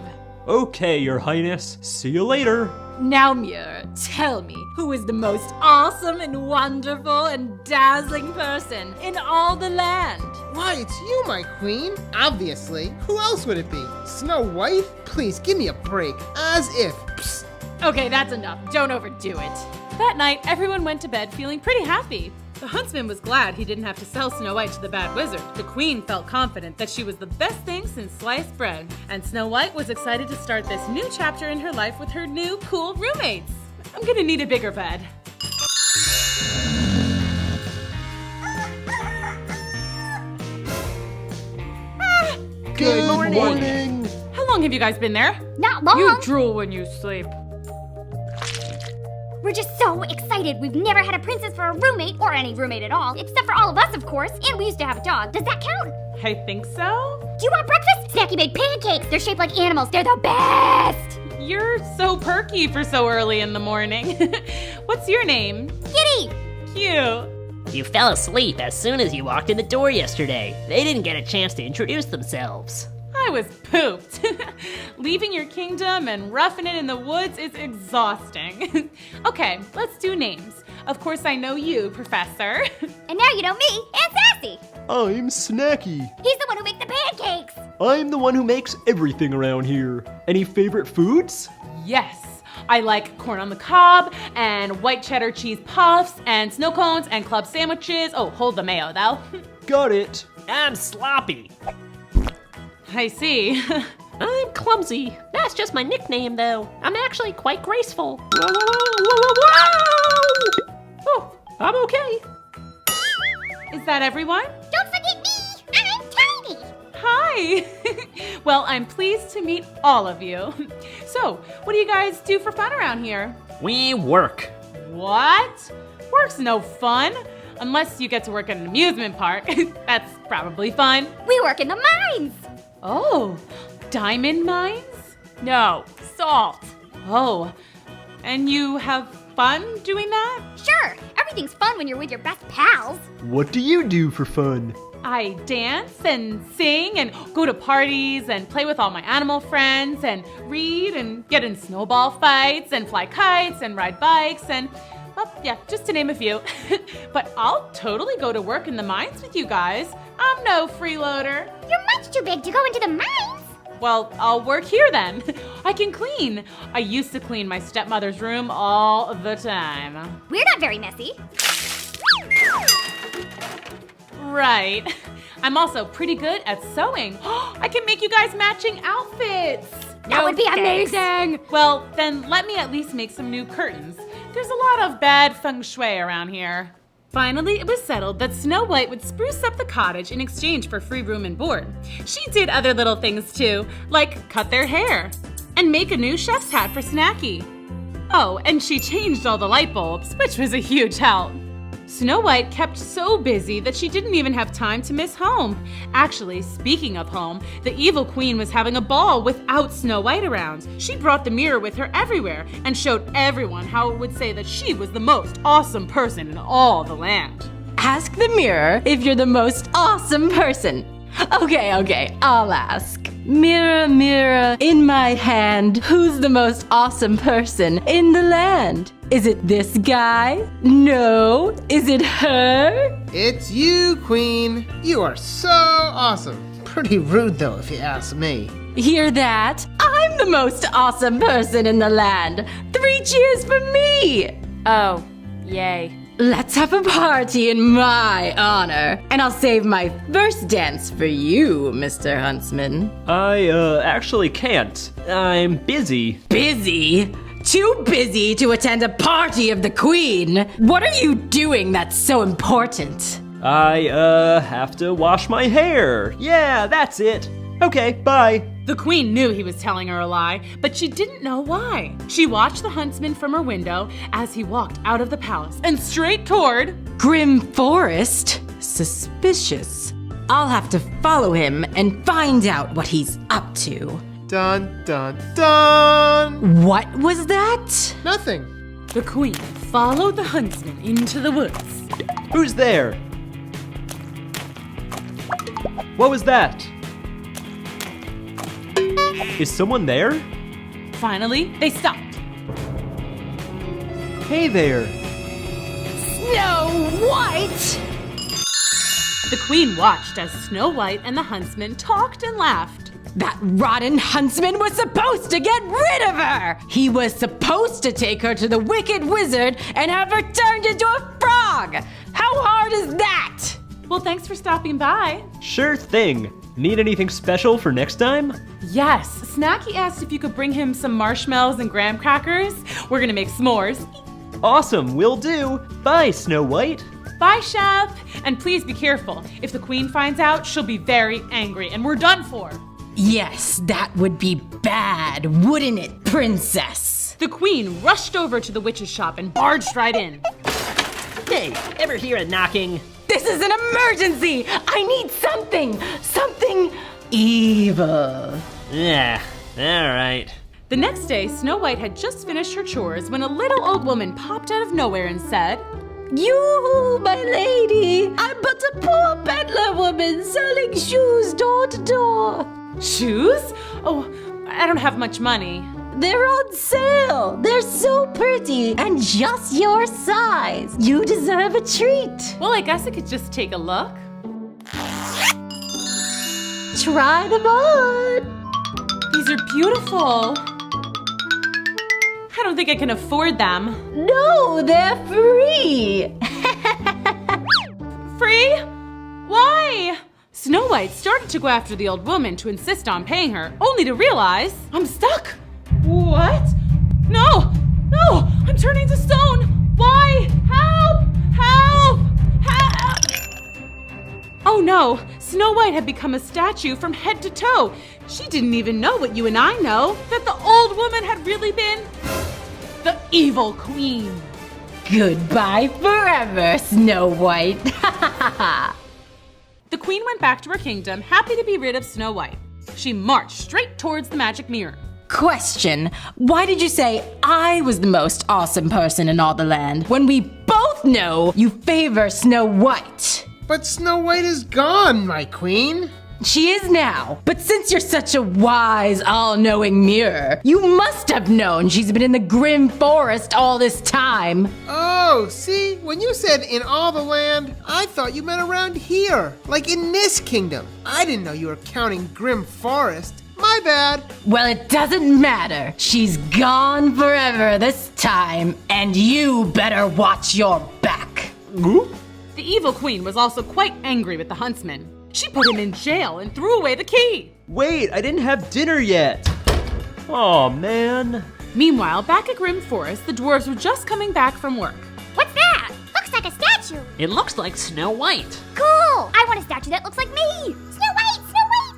Okay, Your Highness. See you later. Now, Muir, tell me, who is the most awesome and wonderful and dazzling person in all the land? Why, it's you, my queen. Obviously. Who else would it be? Snow White? Please, give me a break. As if. Psst. Okay, that's enough. Don't overdo it. That night, everyone went to bed feeling pretty happy. The huntsman was glad he didn't have to sell Snow White to the bad wizard. The queen felt confident that she was the best thing since sliced bread. And Snow White was excited to start this new chapter in her life with her new cool roommates. I'm gonna need a bigger bed. Good morning. How long have you guys been there? Not long. You drool when you sleep. We're just so excited. We've never had a princess for a roommate, or any roommate at all, except for all of us, of course. And we used to have a dog. Does that count? I think so. Do you want breakfast? Snacky made pancakes. They're shaped like animals. They're the best. You're so perky for so early in the morning. What's your name? Kitty. Cute. You fell asleep as soon as you walked in the door yesterday. They didn't get a chance to introduce themselves. I was pooped. Leaving your kingdom and roughing it in the woods is exhausting. Okay, let's do names. Of course I know you, Professor. And now you know me and Sassy. I'm Snacky. He's the one who makes the pancakes. I'm the one who makes everything around here. Any favorite foods? Yes, I like corn on the cob and white cheddar cheese puffs and snow cones and club sandwiches. Oh, hold the mayo though. Got it. I'm sloppy. I see. I'm clumsy. That's just my nickname, though. I'm actually quite graceful. Oh, I'm okay. Is that everyone? Don't forget me. I'm tiny. Hi. Well, I'm pleased to meet all of you. So, what do you guys do for fun around here? We work. What? Work's no fun. Unless you get to work at an amusement park. That's probably fun. We work in the mines. Oh, diamond mines? No, salt. Oh, and you have fun doing that? Sure. Everything's fun when you're with your best pals. What do you do for fun? I dance and sing and go to parties and play with all my animal friends and read and get in snowball fights and fly kites and ride bikes and, well, yeah, just to name a few. But I'll totally go to work in the mines with you guys. I'm no freeloader. You're much too big to go into the mines. Well, I'll work here then. I can clean. I used to clean my stepmother's room all the time. We're not very messy. Right. I'm also pretty good at sewing. I can make you guys matching outfits. That would be amazing. Well, then let me at least make some new curtains. There's a lot of bad feng shui around here. Finally, it was settled that Snow White would spruce up the cottage in exchange for free room and board. She did other little things too, like cut their hair and make a new chef's hat for Snacky. Oh, and she changed all the light bulbs, which was a huge help. Snow White kept so busy that she didn't even have time to miss home. Actually, speaking of home, the evil queen was having a ball without Snow White around. She brought the mirror with her everywhere and showed everyone how it would say that she was the most awesome person in all the land. Ask the mirror if you're the most awesome person. Okay, I'll ask. Mirror, mirror, in my hand, who's the most awesome person in the land? Is it this guy? No. Is it her? It's you, Queen. You are so awesome. Pretty rude, though, if you ask me. Hear that? I'm the most awesome person in the land. 3 cheers for me! Oh, yay. Let's have a party in my honor, and I'll save my first dance for you, Mr. Huntsman. I, actually can't. I'm busy. Busy? Too busy to attend a party of the Queen. What are you doing that's so important? I, have to wash my hair. Yeah, that's it. Okay, bye. The queen knew he was telling her a lie, but she didn't know why. She watched the huntsman from her window as he walked out of the palace and straight toward Grim Forest? Suspicious. I'll have to follow him and find out what he's up to. Dun, dun, dun! What was that? Nothing. The queen followed the huntsman into the woods. Who's there? What was that? Is someone there? Finally, they stopped. Hey there. Snow White! The queen watched as Snow White and the huntsman talked and laughed. That rotten huntsman was supposed to get rid of her! He was supposed to take her to the wicked wizard and have her turned into a frog! How hard is that? Well, thanks for stopping by. Sure thing. Need anything special for next time? Yes, Snacky asked if you could bring him some marshmallows and graham crackers. We're gonna make s'mores. Awesome, will do. Bye, Snow White. Bye, Chef. And please be careful. If the queen finds out, she'll be very angry and we're done for. Yes, that would be bad, wouldn't it, princess? The queen rushed over to the witch's shop and barged right in. Hey, ever hear a knocking? This is an emergency! I need something evil. Yeah, all right. The next day, Snow White had just finished her chores when a little old woman popped out of nowhere and said, You, my lady, I'm but a poor peddler woman selling shoes door to door. Shoes? Oh, I don't have much money. They're on sale. They're so pretty and just your size. You deserve a treat. Well, I guess I could just take a look. Try them on. These are beautiful. I don't think I can afford them. No, they're free. Free? Why? Snow White started to go after the old woman to insist on paying her, only to realize I'm stuck. What? No! No! I'm turning to stone! Why? Help! Help! Help! Oh no! Snow White had become a statue from head to toe. She didn't even know what you and I know, that the old woman had really been the evil queen. Goodbye forever, Snow White. The queen went back to her kingdom, happy to be rid of Snow White. She marched straight towards the magic mirror. Question, why did you say I was the most awesome person in all the land when we both know you favor Snow White? But Snow White is gone, my queen. She is now, but since you're such a wise, all-knowing mirror, you must have known she's been in the Grim Forest all this time. Oh, see, when you said in all the land, I thought you meant around here, like in this kingdom. I didn't know you were counting Grim Forest. My bad. Well, it doesn't matter. She's gone forever this time, and you better watch your back. The evil queen was also quite angry with the huntsman. She put him in jail and threw away the key. Wait, I didn't have dinner yet. Oh man. Meanwhile, back at Grim Forest, the dwarves were just coming back from work. What's that? Looks like a statue. It looks like Snow White. Cool! I want a statue that looks like me. Snow White,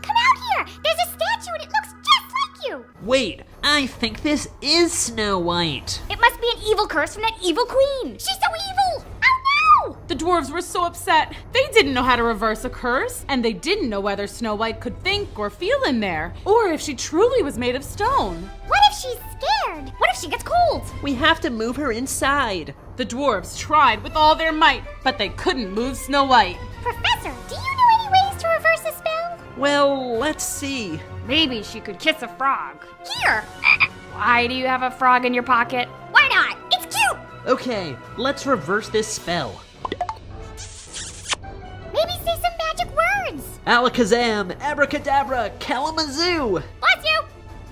come out here. There's a statue and it looks just like you. Wait, I think this is Snow White. It must be an evil curse from that evil queen. She's so evil. Oh no! The dwarves were so upset. They didn't know how to reverse a curse, and they didn't know whether Snow White could think or feel in there, or if she truly was made of stone. What if she's scared? What if she gets cold? We have to move her inside. The dwarves tried with all their might, but they couldn't move Snow White. Professor, do you know any ways to reverse the spell? Well, let's see. Maybe she could kiss a frog. Here. Why do you have a frog in your pocket? Why not? It's cute. Okay, let's reverse this spell. Maybe say some magic words. Alakazam, abracadabra, kalamazoo. Bless you.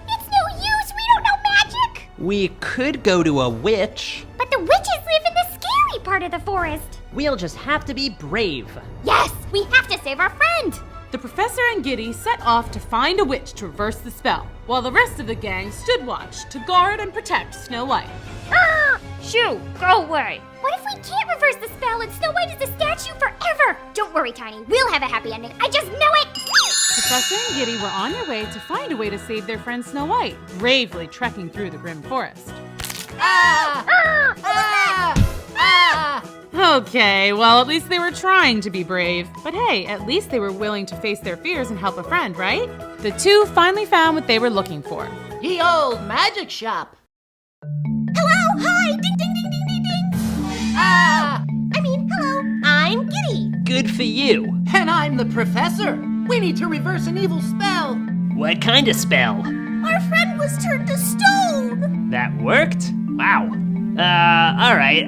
It's no use. We don't know magic. We could go to a witch. But the witches live in the scary part of the forest. We'll just have to be brave. Yes, we have to save our friend. The professor and Giddy set off to find a witch to reverse the spell, while the rest of the gang stood watch to guard and protect Snow White. Shoo, go away. What if we can't reverse the spell and Snow White is a statue forever? Don't worry, Tiny. We'll have a happy ending. I just know it. Professor and Giddy were on their way to find a way to save their friend Snow White, bravely trekking through the grim forest. Okay, well, at least they were trying to be brave. But hey, at least they were willing to face their fears and help a friend, right? The two finally found what they were looking for. Ye old magic shop. Hello, hi, ding, ding, ding, ding, ding, ding. Hello, I'm Giddy. Good for you. And I'm the professor. We need to reverse an evil spell. What kind of spell? Our friend was turned to stone. That worked? Wow. Alright,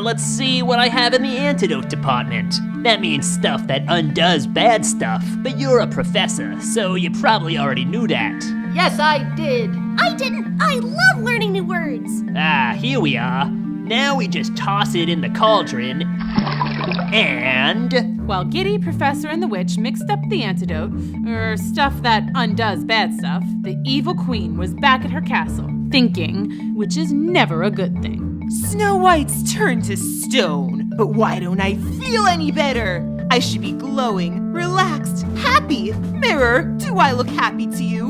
let's see what I have in the antidote department. That means stuff that undoes bad stuff, but you're a professor, so you probably already knew that. Yes, I did. I didn't. I love learning new words. Here we are. Now we just toss it in the cauldron, and... While Giddy, Professor, and the witch mixed up the antidote, or stuff that undoes bad stuff, the evil queen was back at her castle, thinking, which is never a good thing. Snow White's turned to stone, but why don't I feel any better? I should be glowing, relaxed, happy. Mirror, do I look happy to you?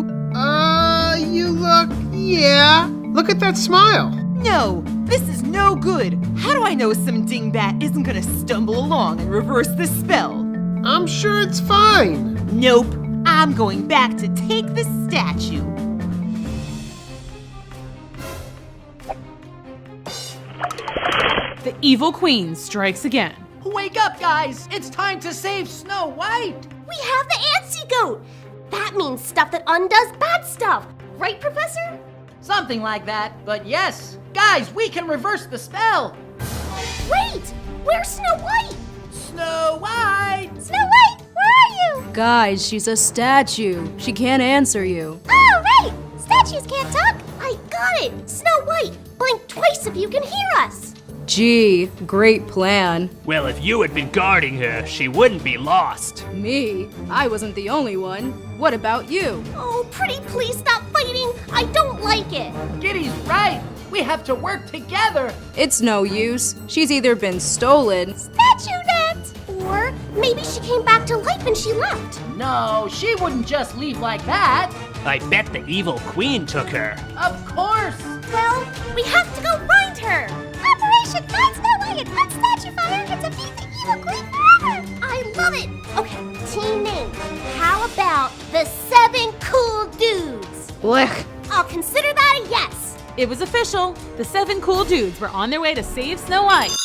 You look, yeah. Look at that smile. No, this is no good. How do I know some dingbat isn't gonna stumble along and reverse this spell? I'm sure it's fine. Nope, I'm going back to take the statue. The evil queen strikes again. Wake up, guys! It's time to save Snow White! We have the antidote. That means stuff that undoes bad stuff. Right, Professor? Something like that, but yes. Guys, we can reverse the spell. Wait! Where's Snow White? Snow White! Snow White, where are you? Guys, she's a statue. She can't answer you. Oh, right! Statues can't talk. I got it. Snow White, blink twice if you can hear us. Gee, great plan. Well, if you had been guarding her, she wouldn't be lost. Me? I wasn't the only one. What about you? Oh, pretty please stop fighting. I don't like it. Giddy's right. We have to work together. It's no use. She's either been stolen. Statue that! Or maybe she came back to life and she left. No, she wouldn't just leave like that. I bet the evil queen took her. Of course. Well, we have to go find her. Operation Find Snow White and Put Statue Fire and defeat the evil queen forever. I love it. Okay, team name. How about the 7 Cool Dudes? Blech. I'll consider that a yes. It was official. The 7 cool dudes were on their way to save Snow White.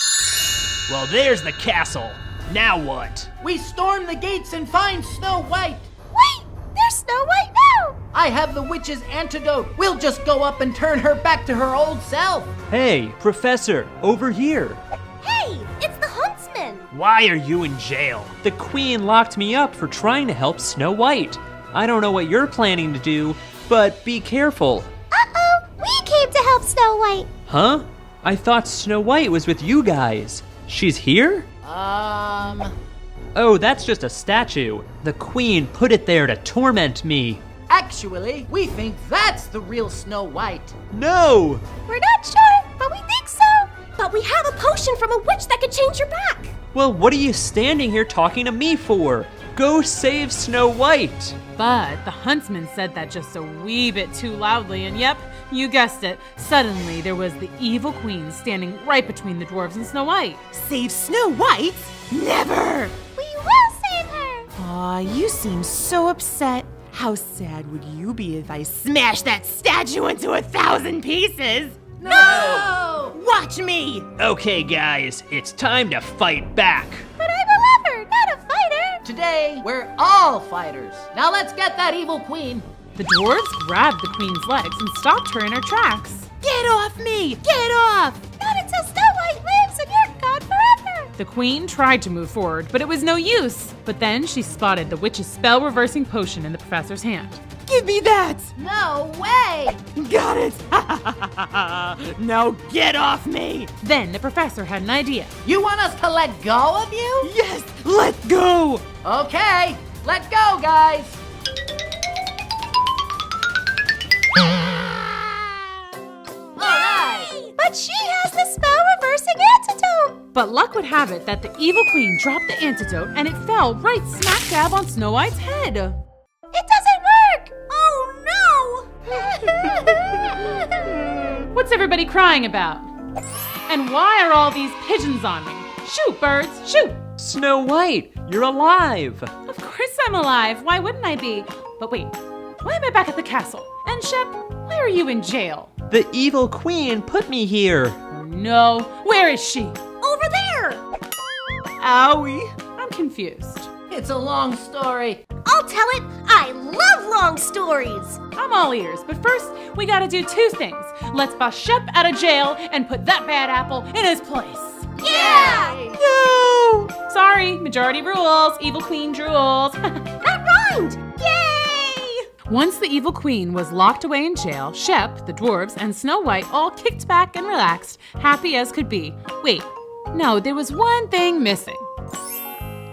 Well, there's the castle. Now what? We storm the gates and find Snow White. Wait, there's Snow White now. I have the witch's antidote. We'll just go up and turn her back to her old self. Hey, Professor, over here. Hey, it's the huntsman. Why are you in jail? The queen locked me up for trying to help Snow White. I don't know what you're planning to do, but be careful. Uh-oh, we came to help Snow White. Huh? I thought Snow White was with you guys. She's here? Oh, that's just a statue. The queen put it there to torment me. Actually, we think that's the real Snow White. No! We're not sure, but we think so. But we have a potion from a witch that could change your back. Well, what are you standing here talking to me for? Go save Snow White. But the huntsman said that just a wee bit too loudly, and yep, you guessed it. Suddenly, there was the evil queen standing right between the dwarves and Snow White. Save Snow White? Never! We will save her. Aw, you seem so upset. How sad would you be if I smashed that statue into 1,000 pieces? No! Watch me! Okay, guys, it's time to fight back. But I'm a lover, not a fighter. Today, we're all fighters. Now let's get that evil queen. The dwarves grabbed the queen's legs and stopped her in her tracks. Get off me! Get off! Not until Snow White lives and you're gone forever. The queen tried to move forward, but it was no use. But then she spotted the witch's spell-reversing potion in the professor's hand. Give me that! No way! Got it! Now get off me! Then the professor had an idea. You want us to let go of you? Yes, let go! Okay, let go, guys. Alright! But she has the spell-reversing antidote! But luck would have it that the evil queen dropped the antidote and it fell right smack dab on Snow White's head. It doesn't work! Oh no! What's everybody crying about? And why are all these pigeons on me? Shoot, birds, shoot! Snow White, you're alive. Of course I'm alive. Why wouldn't I be? But wait, why am I back at the castle? And Shep, why are you in jail? The evil queen put me here. Oh no, where is she? Over there! Owie! I'm confused. It's a long story. I'll tell it. I love long stories. I'm all ears, but first we gotta do two things. Let's bust Shep out of jail and put that bad apple in his place. Yeah! No! Sorry, majority rules, evil queen drools. That rhymed! Yay! Once the evil queen was locked away in jail, Shep, the dwarves, and Snow White all kicked back and relaxed, happy as could be. Wait, no, there was one thing missing.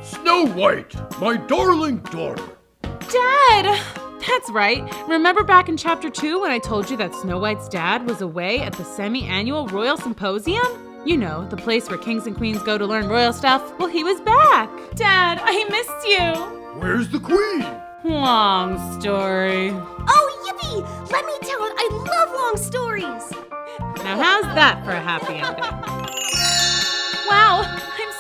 Snow White, my darling daughter. Dad! That's right. Remember back in chapter 2 when I told you that Snow White's dad was away at the semi-annual Royal Symposium? You know, the place where kings and queens go to learn royal stuff. Well, he was back. Dad, I missed you. Where's the queen? Long story. Oh, yippee! Let me tell it. I love long stories. Now how's that for a happy ending? Wow, I'm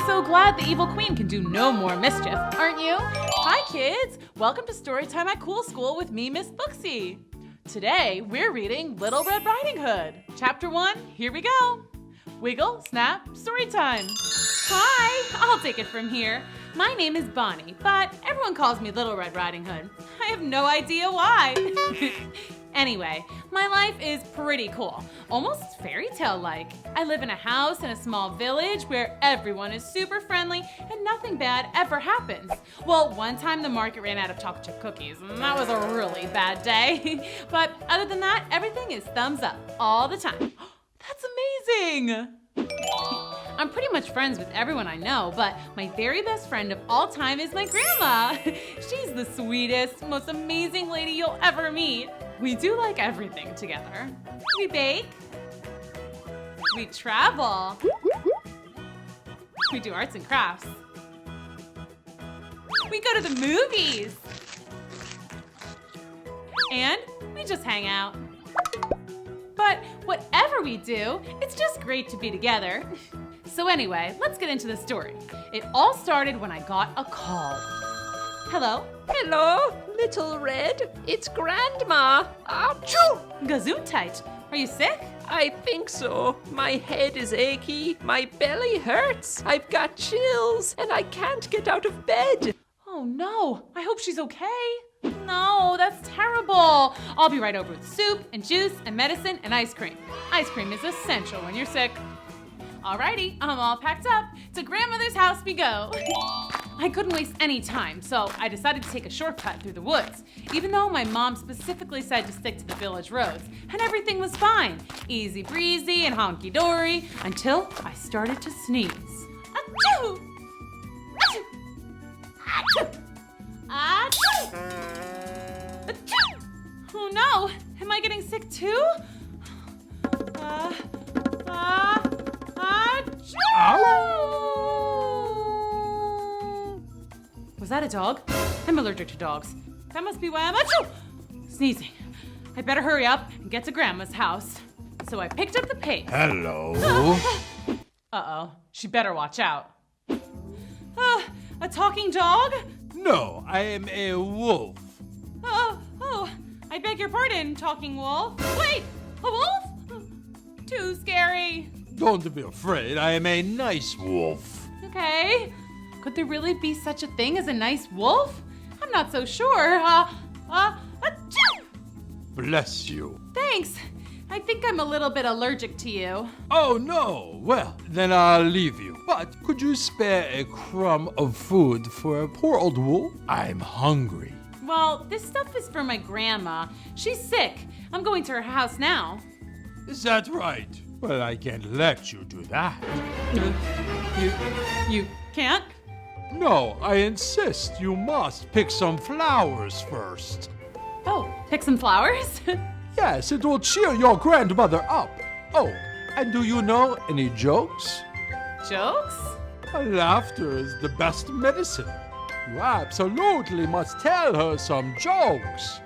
so glad the evil queen can do no more mischief, aren't you? Hi kids, welcome to Storytime at Cool School with me, Miss Booksy. Today, we're reading Little Red Riding Hood. Chapter 1, here we go. Wiggle, snap, story time. Hi, I'll take it from here. My name is Bonnie, but everyone calls me Little Red Riding Hood. I have no idea why. Anyway, my life is pretty cool, almost fairy tale-like. I live in a house in a small village where everyone is super friendly and nothing bad ever happens. Well, one time the market ran out of chocolate chip cookies, and that was a really bad day. But other than that, everything is thumbs up all the time. That's amazing! I'm pretty much friends with everyone I know, but my very best friend of all time is my grandma. She's the sweetest, most amazing lady you'll ever meet. We do like everything together. We bake. We travel. We do arts and crafts. We go to the movies. And we just hang out. But whatever we do, it's just great to be together. So anyway, let's get into the story. It all started when I got a call. Hello? Hello, Little Red. It's Grandma. Achoo! Gesundheit. Are you sick? I think so. My head is achy, my belly hurts, I've got chills, and I can't get out of bed. Oh no, I hope she's okay. No, that's terrible. I'll be right over with soup and juice and medicine and ice cream. Ice cream is essential when you're sick. Alrighty, I'm all packed up. To grandmother's house we go. I couldn't waste any time, so I decided to take a shortcut through the woods, even though my mom specifically said to stick to the village roads, and everything was fine. Easy breezy and honky-dory, until I started to sneeze. Achoo! Achoo! Achoo! Achoo! Oh no! Am I getting sick too? Was that a dog? I'm allergic to dogs. That must be why I'm sneezing. I better hurry up and get to Grandma's house. So I picked up the pace. Hello. Uh-oh. She better watch out. A talking dog? No, I am a wolf. Oh, I beg your pardon, talking wolf. Wait, a wolf? Too scary. Don't be afraid, I am a nice wolf. Okay. Could there really be such a thing as a nice wolf? I'm not so sure. Bless you. Thanks. I think I'm a little bit allergic to you. Oh no, well, then I'll leave you. But could you spare a crumb of food for a poor old wolf? I'm hungry. Well, this stuff is for my grandma. She's sick. I'm going to her house now. Is that right? Well, I can't let you do that. You can't? No, I insist. You must pick some flowers first. Oh, pick some flowers? Yes, it will cheer your grandmother up. Oh, and do you know any jokes? Jokes? Laughter is the best medicine. You absolutely must tell her some jokes.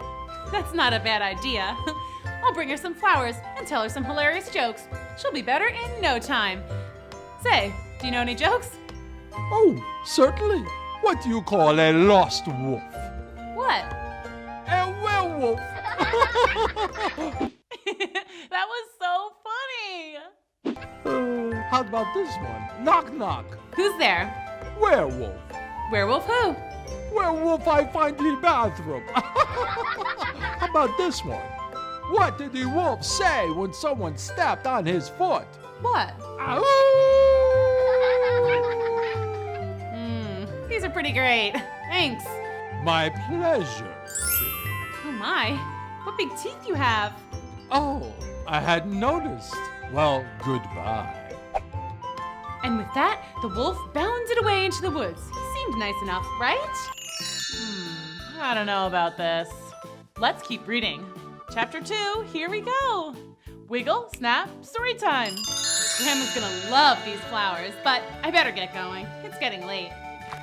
That's not a bad idea. I'll bring her some flowers and tell her some hilarious jokes. She'll be better in no time. Say, do you know any jokes? Oh, certainly. What do you call a lost wolf? What? A werewolf. That was so funny. How about this one? Knock, knock. Who's there? Werewolf. Werewolf who? Werewolf I find in the bathroom. How about this one? What did the wolf say when someone stepped on his foot? What? These are pretty great. Thanks. My pleasure. Oh my, what big teeth you have. Oh, I hadn't noticed. Well, goodbye. And with that, the wolf bounded away into the woods. He seemed nice enough, right? I don't know about this. Let's keep reading. Chapter 2, here we go. Wiggle, snap, story time. Grandma's gonna love these flowers, but I better get going. It's getting late.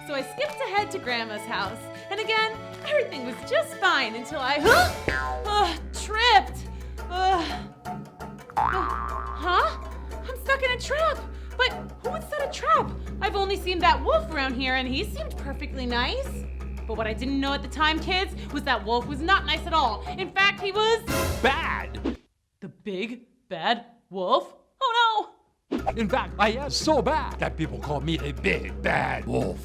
So I skipped ahead to Grandma's house, and again, everything was just fine until I tripped. Huh? I'm stuck in a trap. But who would set a trap? I've only seen that wolf around here, and he seemed perfectly nice. But what I didn't know at the time, kids, was that wolf was not nice at all. In fact, he was bad. The big, bad wolf? Oh no! In fact, I am so bad that people call me a big, bad wolf.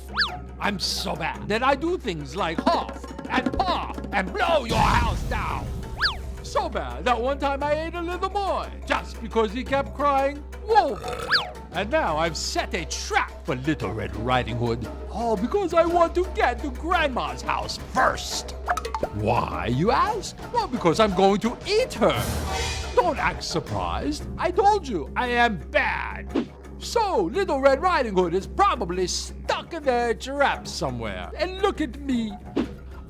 I'm so bad that I do things like huff and puff and blow your house down. So bad that one time I ate a little boy just because he kept crying, wolf. And now I've set a trap for Little Red Riding Hood, all because I want to get to Grandma's house first. Why, you ask? Well, because I'm going to eat her. Don't act surprised. I told you, I am bad. So, Little Red Riding Hood is probably stuck in a trap somewhere. And look at me.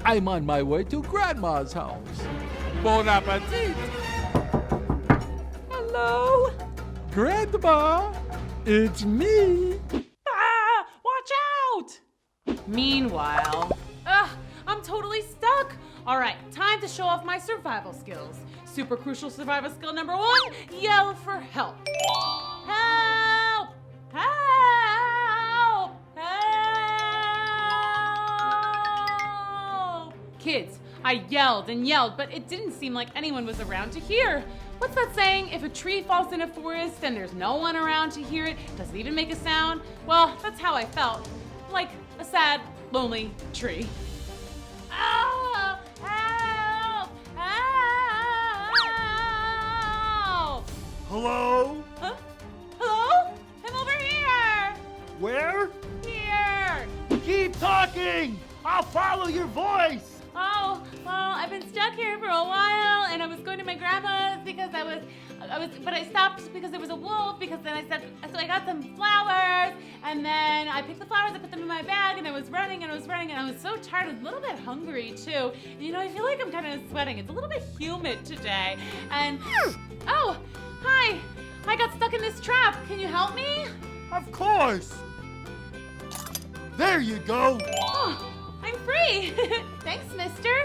I'm on my way to Grandma's house. Bon appetit. Hello? Grandma, it's me. Watch out! Meanwhile, I'm totally stuck. All right, time to show off my survival skills. Super crucial survival skill number 1, yell for help. Help! Help! Help! Kids, I yelled and yelled, but it didn't seem like anyone was around to hear. What's that saying? If a tree falls in a forest and there's no one around to hear it, does it even make a sound? Well, that's how I felt. Like a sad, lonely tree. Oh, help! Help! Hello? Huh? Hello? I'm over here! Where? Here! Keep talking! I'll follow your voice! Oh, well, I've been stuck here for a while, and I was going to my grandma's because but I stopped because there was a wolf, because then so I got some flowers, and then I picked the flowers, I put them in my bag, and I was running, and I was so tired, I was a little bit hungry, too. And, I feel like I'm kind of sweating. It's a little bit humid today, and, oh, hi, I got stuck in this trap. Can you help me? Of course! There you go! Oh, I'm free. Thanks, mister.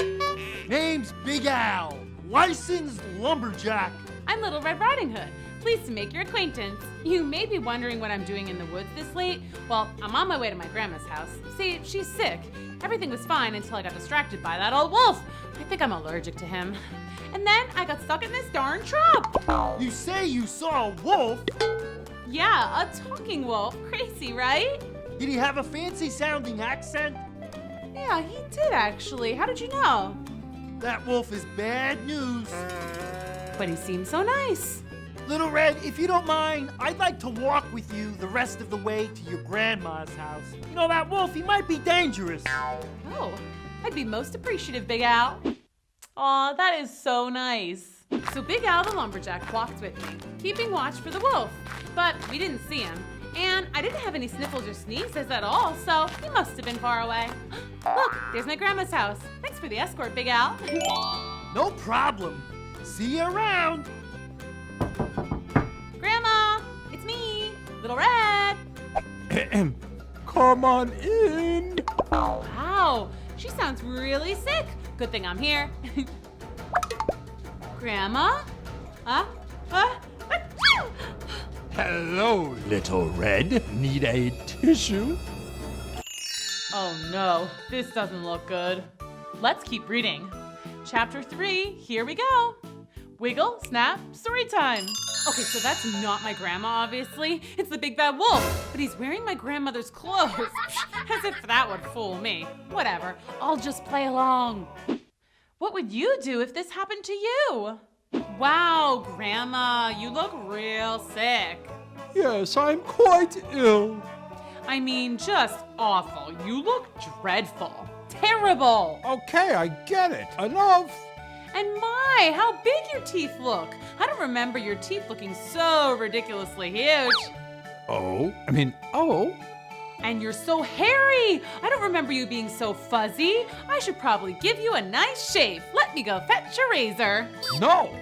Name's Big Al, licensed lumberjack. I'm Little Red Riding Hood. Pleased to make your acquaintance. You may be wondering what I'm doing in the woods this late. Well, I'm on my way to my grandma's house. See, she's sick. Everything was fine until I got distracted by that old wolf. I think I'm allergic to him. And then I got stuck in this darn trap. You say you saw a wolf? Yeah, a talking wolf. Crazy, right? Did he have a fancy sounding accent? Yeah, he did actually. How did you know? That wolf is bad news. But he seemed so nice. Little Red, if you don't mind, I'd like to walk with you the rest of the way to your grandma's house. That wolf, he might be dangerous. Oh, I'd be most appreciative, Big Al. Aw, that is so nice. So Big Al the lumberjack walked with me, keeping watch for the wolf. But we didn't see him, and I didn't have any sniffles or sneezes at all, so he must have been far away. Look, there's my grandma's house. Thanks for the escort, Big Al. No problem. See you around. Grandma, it's me, Little Red. Come on in. Wow, she sounds really sick. Good thing I'm here. Grandma? Hello, Little Red. Need a tissue? Oh no, this doesn't look good. Let's keep reading. Chapter 3, here we go. Wiggle, snap, story time. Okay, so that's not my grandma, obviously. It's the big bad wolf, but he's wearing my grandmother's clothes. As if that would fool me. Whatever, I'll just play along. What would you do if this happened to you? Wow, Grandma, you look real sick. Yes, I'm quite ill. I mean, just awful. You look dreadful. Terrible. Okay, I get it. Enough. And my, how big your teeth look. I don't remember your teeth looking so ridiculously huge. Oh. And you're so hairy. I don't remember you being so fuzzy. I should probably give you a nice shave. Let me go fetch a razor. No.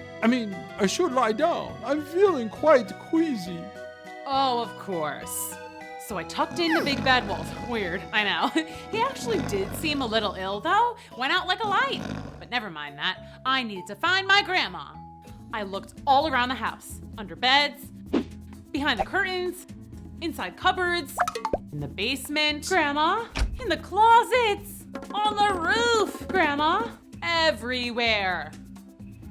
I should lie down. I'm feeling quite queasy. Oh, of course. So I tucked in the big bad wolf. Weird, I know. He actually did seem a little ill though. Went out like a light. But never mind that. I needed to find my grandma. I looked all around the house. Under beds, behind the curtains, inside cupboards, in the basement. Grandma, in the closets, on the roof. Grandma, everywhere.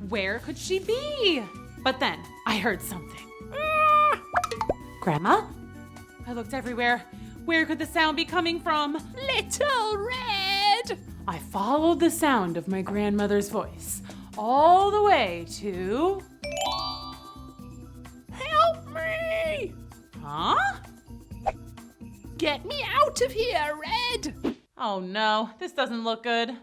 Where could she be? But then I heard something. Grandma? I looked everywhere. Where could the sound be coming from? Little Red! I followed the sound of my grandmother's voice all the way to... Help me! Huh? Get me out of here, Red! Oh no, this doesn't look good.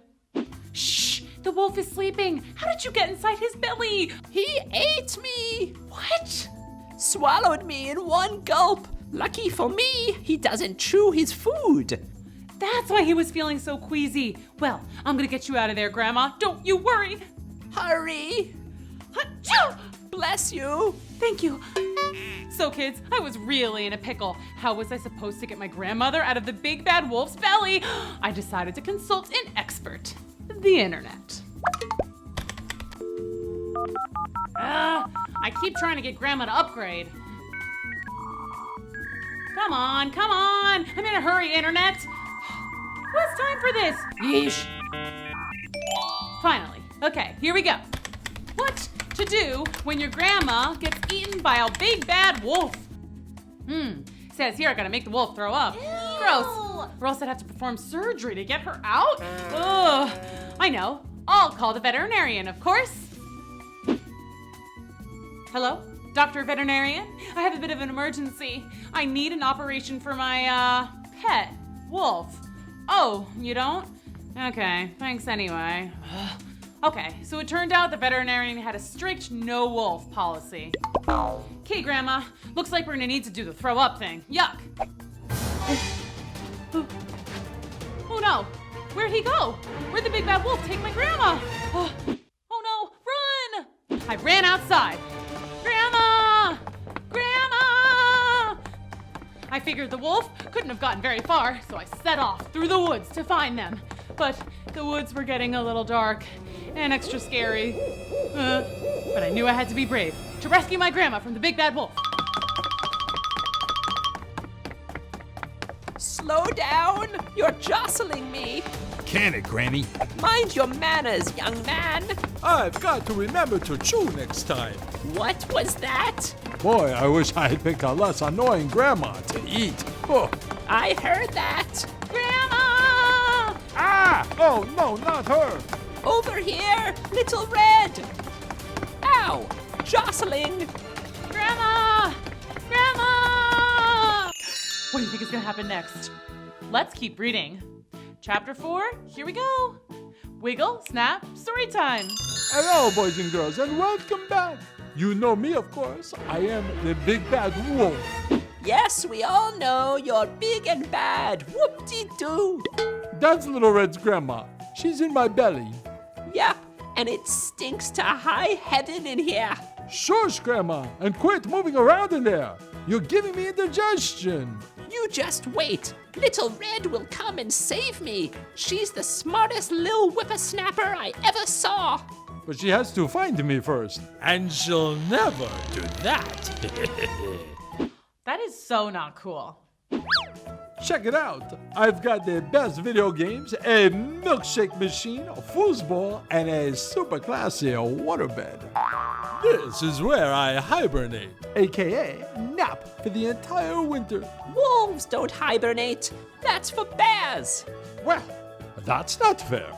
Shh! The wolf is sleeping. How did you get inside his belly? He ate me! What? Swallowed me in one gulp. Lucky for me, he doesn't chew his food. That's why he was feeling so queasy. Well, I'm gonna get you out of there, Grandma. Don't you worry. Hurry! Achoo! Bless you! Thank you. So kids, I was really in a pickle. How was I supposed to get my grandmother out of the big bad wolf's belly? I decided to consult an expert. The internet. I keep trying to get Grandma to upgrade. Come on, come on! I'm in a hurry, internet! What's time for this? Yeesh. Finally. Okay, here we go. What to do when your grandma gets eaten by a big bad wolf? Says here I gotta make the wolf throw up. Ew. Gross. Or else I'd have to perform surgery to get her out? Ugh. I know. I'll call the veterinarian, of course. Hello? Dr. Veterinarian? I have a bit of an emergency. I need an operation for my, pet, wolf. Oh, you don't? Okay, thanks anyway. Okay, so it turned out the veterinarian had a strict no wolf policy. Okay, Grandma, looks like we're gonna need to do the throw up thing. Yuck. Oh no, where'd he go? Where'd the big bad wolf take my grandma? Oh no, run! I ran outside. Grandma! Grandma! I figured the wolf couldn't have gotten very far, so I set off through the woods to find them. But the woods were getting a little dark and extra scary. But I knew I had to be brave to rescue my grandma from the big bad wolf. Slow down! You're jostling me! Can it, Granny? Mind your manners, young man! I've got to remember to chew next time. What was that? Boy, I wish I had picked a less annoying grandma to eat. Oh. I heard that! Grandma! Ah! Oh, no, not her! Over here, little red! Ow! Jostling! Grandma! Grandma! What do you think is gonna happen next? Let's keep reading. Chapter 4, here we go. Wiggle, snap, story time. Hello, boys and girls, and welcome back. You know me, of course. I am the big bad wolf. Yes, we all know you're big and bad. Whoop-de-doo. That's Little Red's grandma. She's in my belly. Yep, and it stinks to high heaven in here. Shush, Grandma, and quit moving around in there. You're giving me indigestion. You just wait. Little Red will come and save me. She's the smartest little whippersnapper I ever saw. But she has to find me first, and she'll never do that. That is so not cool. Check it out. I've got the best video games, a milkshake machine, a foosball, and a super classy waterbed. This is where I hibernate, aka nap, for the entire winter. Wolves don't hibernate. That's for bears. Well, that's not fair.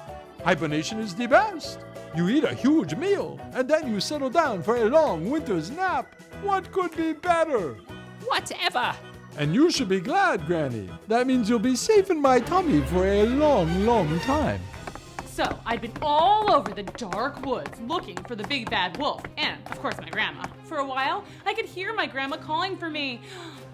Hibernation is the best. You eat a huge meal, and then you settle down for a long winter's nap. What could be better? Whatever. And you should be glad, Granny. That means you'll be safe in my tummy for a long, long time. So, I'd been all over the dark woods looking for the big bad wolf, and, of course, my grandma. For a while, I could hear my grandma calling for me,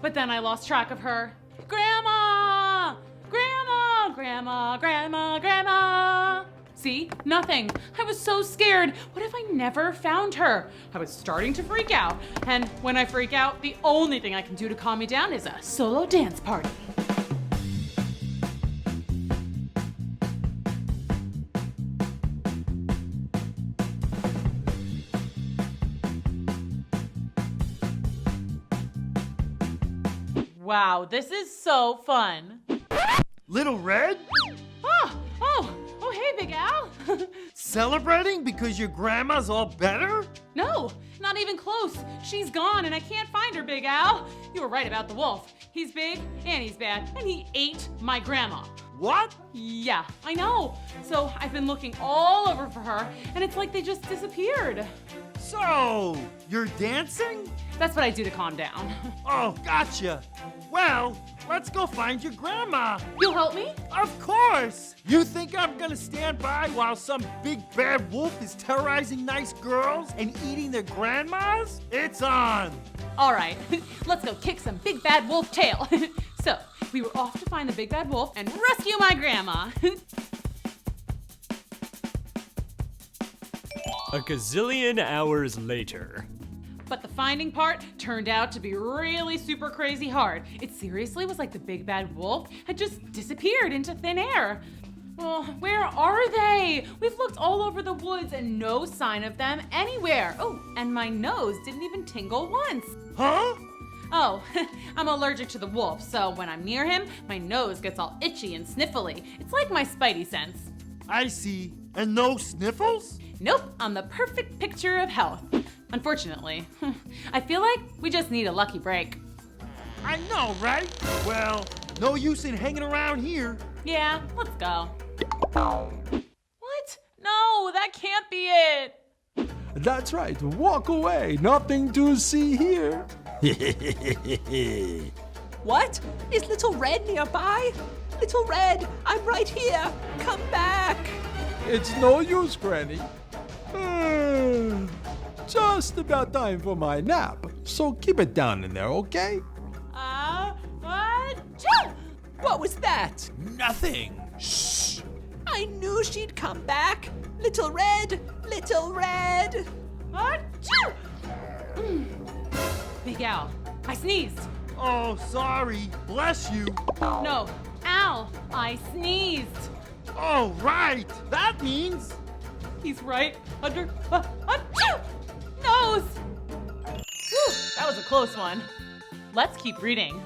but then I lost track of her. Grandma! Grandma! Grandma! Grandma! Grandma! See? Nothing. I was so scared. What if I never found her? I was starting to freak out. And when I freak out, the only thing I can do to calm me down is a solo dance party. Wow, this is so fun. Little Red? Oh, hey, Big Al. Celebrating because your grandma's all better? No, not even close. She's gone and I can't find her, Big Al. You were right about the wolf. He's big and he's bad and he ate my grandma. What? Yeah, I know. So I've been looking all over for her and it's like they just disappeared. So, you're dancing? That's what I do to calm down. Oh, gotcha. Well, let's go find your grandma. You'll help me? Of course. You think I'm gonna stand by while some big bad wolf is terrorizing nice girls and eating their grandmas? It's on. All right, let's go kick some big bad wolf tail. So, we were off to find the big bad wolf and rescue my grandma. A gazillion hours later. But the finding part turned out to be really super crazy hard. It seriously was like the big bad wolf had just disappeared into thin air. Well, where are they? We've looked all over the woods and no sign of them anywhere. Oh, and my nose didn't even tingle once. Huh? Oh, I'm allergic to the wolf, so when I'm near him, my nose gets all itchy and sniffly. It's like my spidey sense. I see. And no sniffles? Nope, I'm the perfect picture of health. Unfortunately, I feel like we just need a lucky break. I know, right? Well, no use in hanging around here. Yeah, let's go. What? No, that can't be it. That's right. Walk away. Nothing to see here. What? Is Little Red nearby? Little Red, I'm right here. Come back. It's no use, Granny. Just about time for my nap. So keep it down in there, okay? What was that? Nothing. Shh! I knew she'd come back. Little Red, Little Red. Big Al, I sneezed. Oh, sorry. Bless you. No, Al, I sneezed. Oh, right. That means... He's right under nose. Whew, that was a close one. Let's keep reading.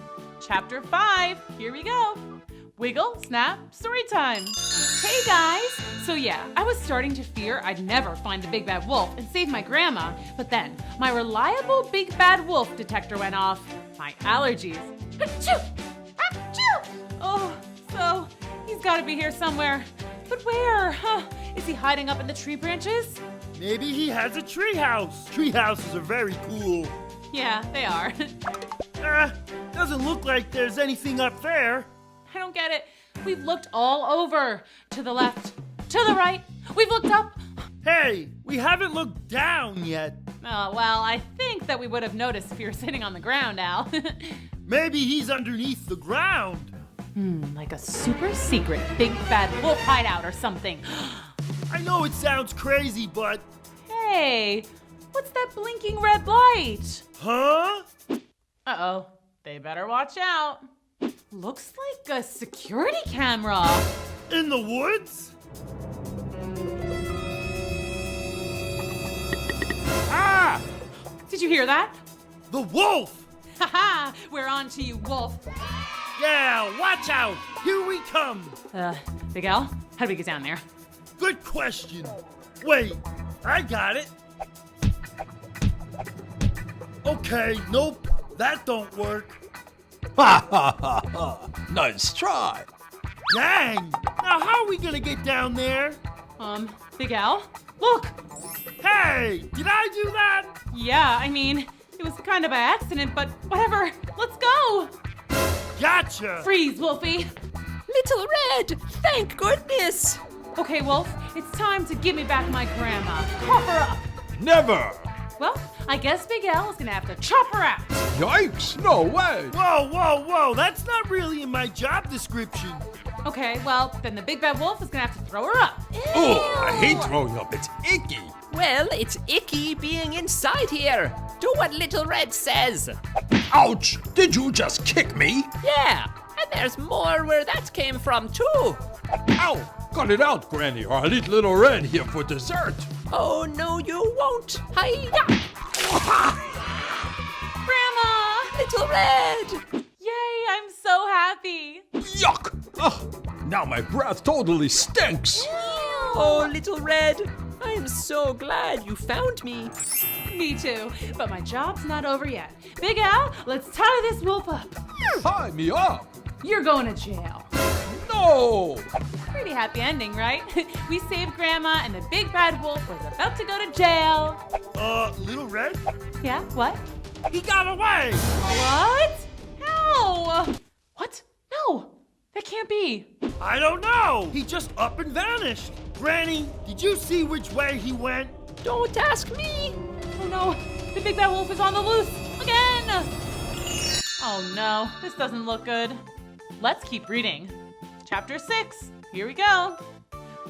Chapter 5, here we go. Wiggle, snap, story time. Hey guys! So yeah, I was starting to fear I'd never find the big bad wolf and save my grandma, but then my reliable big bad wolf detector went off. My allergies. Achoo! Achoo! Oh, so he's gotta be here somewhere. But where? Huh? Is he hiding up in the tree branches? Maybe he has a treehouse. Treehouses are very cool. Yeah, they are. Doesn't look like there's anything up there. I don't get it. We've looked all over. To the left, to the right. We've looked up. Hey, we haven't looked down yet. Oh, well, I think that we would have noticed if you were sitting on the ground, Al. Maybe he's underneath the ground. Like a super secret big bad wolf hideout or something. I know it sounds crazy, but... Hey, what's that blinking red light? Huh? Uh-oh, they better watch out. Looks like a security camera. In the woods? Ah! Did you hear that? The wolf! Haha, we're on to you, wolf. Yeah, watch out! Here we come! Big Al, how do we get down there? Good question. Wait, I got it. Okay, nope, that don't work. Ha ha ha ha! Nice try. Dang! Now how are we gonna get down there? Big Al, look! Hey, did I do that? Yeah, I mean, it was kind of by accident, but whatever. Let's go! Gotcha! Freeze, Wolfie! Little Red, thank goodness! Okay, Wolf, it's time to give me back my grandma. Cough her up! Never! Well, I guess Big Al is gonna have to chop her out. Yikes, no way! Whoa, whoa, whoa, that's not really in my job description. Okay, well, then the big bad wolf is gonna have to throw her up. Oh, I hate throwing up. It's icky. Well, it's icky being inside here. Do what Little Red says. Ouch! Did you just kick me? Yeah, and there's more where that came from too. Ow! Cut it out, Granny, or I'll eat Little Red here for dessert. Oh, no, you won't. Hi-ya! Grandma! Little Red! Yay, I'm so happy. Yuck! Ugh, now my breath totally stinks. Oh, Little Red, I am so glad you found me. Me too, but my job's not over yet. Big Al, let's tie this wolf up. Tie me up? You're going to jail. No! Pretty happy ending, right? We saved Grandma and the big bad wolf was about to go to jail. Little Red? Yeah, what? He got away! What? How? What? No, that can't be. I don't know! He just up and vanished. Granny, did you see which way he went? Don't ask me. Oh no, the big bad wolf is on the loose again. Oh no, this doesn't look good. Let's keep reading. Chapter 6, here we go.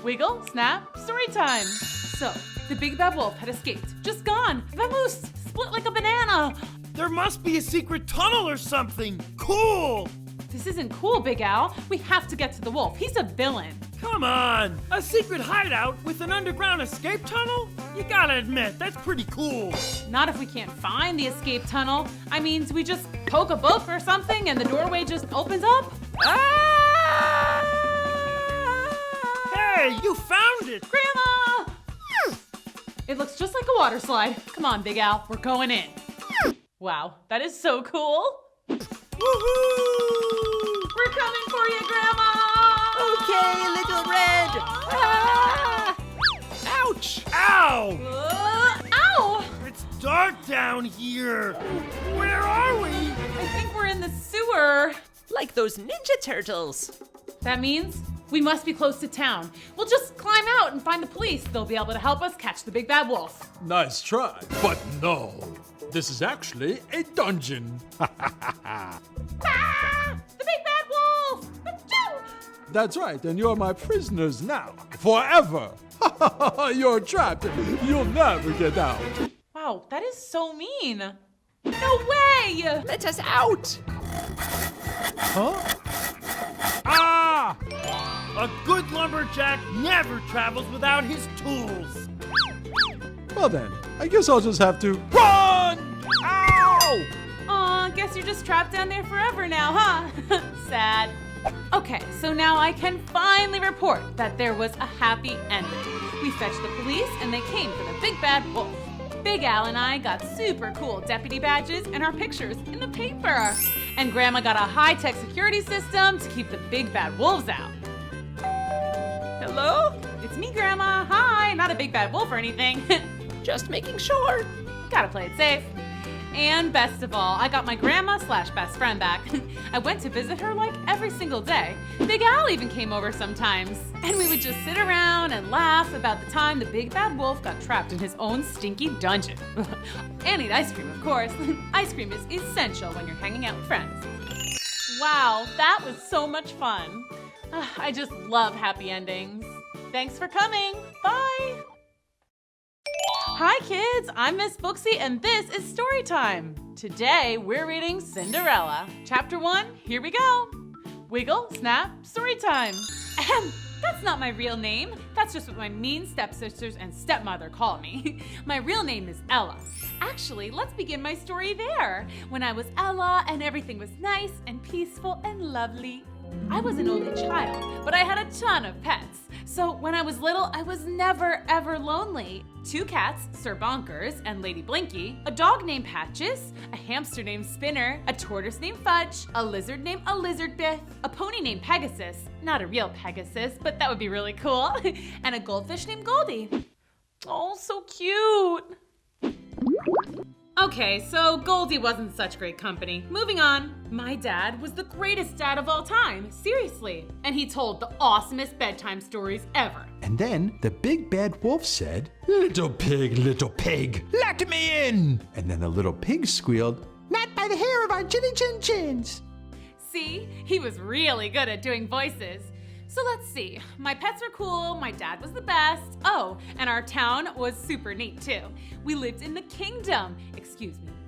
Wiggle, snap, story time. So, the big bad wolf had escaped, just gone, vamoose, split like a banana. There must be a secret tunnel or something. Cool! This isn't cool, Big Al. We have to get to the wolf. He's a villain. Come on! A secret hideout with an underground escape tunnel? You gotta admit, that's pretty cool. Not if we can't find the escape tunnel. I mean, do we just poke a book or something and the doorway just opens up? Ah! Hey, you found it! Grandma! It looks just like a water slide. Come on, Big Al, we're going in. Wow, that is so cool. Woohoo! We're coming for you, Grandma! Okay, Little Red. Ah! Ouch! Ow! Ow! It's dark down here. Where are we? I think we're in the sewer. or... Like those Ninja Turtles. That means we must be close to town. We'll just climb out and find the police. They'll be able to help us catch the big bad wolf. Nice try, but no. This is actually a dungeon. Ah! The big bad wolf! Achoo! That's right, and you're my prisoners now. Forever. You're trapped. You'll never get out. Wow, that is so mean. No way! Let us out! Huh? Ah! A good lumberjack never travels without his tools. Well then, I guess I'll just have to run! Ow! Aw, guess you're just trapped down there forever now, huh? Sad. Okay, so now I can finally report that there was a happy ending. We fetched the police and they came for the big bad wolf. Big Al and I got super cool deputy badges and our pictures in the paper. And Grandma got a high-tech security system to keep the big bad wolves out. Hello? It's me, Grandma. Hi, not a big bad wolf or anything. Just making sure. Gotta play it safe. And best of all, I got my grandma/best friend back. I went to visit her like every single day. Big Al even came over sometimes. And we would just sit around and laugh about the time the big bad wolf got trapped in his own stinky dungeon. And eat ice cream, of course. Ice cream is essential when you're hanging out with friends. Wow, that was so much fun. I just love happy endings. Thanks for coming. Bye. Hi kids, I'm Miss Booksy and this is Storytime. Today we're reading Cinderella. Chapter 1, here we go. Wiggle, snap, Storytime. Ahem, that's not my real name. That's just what my mean stepsisters and stepmother call me. My real name is Ella. Actually, let's begin my story there. When I was Ella and everything was nice and peaceful and lovely. I was an only child, but I had a ton of pets. So when I was little, I was never, ever lonely. 2 cats, Sir Bonkers and Lady Blinky, a dog named Patches, a hamster named Spinner, a tortoise named Fudge, a lizard named a lizard Biff, a pony named Pegasus, not a real Pegasus, but that would be really cool, and a goldfish named Goldie. Oh, so cute. Okay, so Goldie wasn't such great company. Moving on. My dad was the greatest dad of all time, seriously. And he told the awesomest bedtime stories ever. And then the big bad wolf said, little pig, let me in. And then the little pig squealed, not by the hair of our chinny chin chins. See, he was really good at doing voices. So let's see, my pets were cool, my dad was the best. Oh, and our town was super neat too. We lived in the kingdom,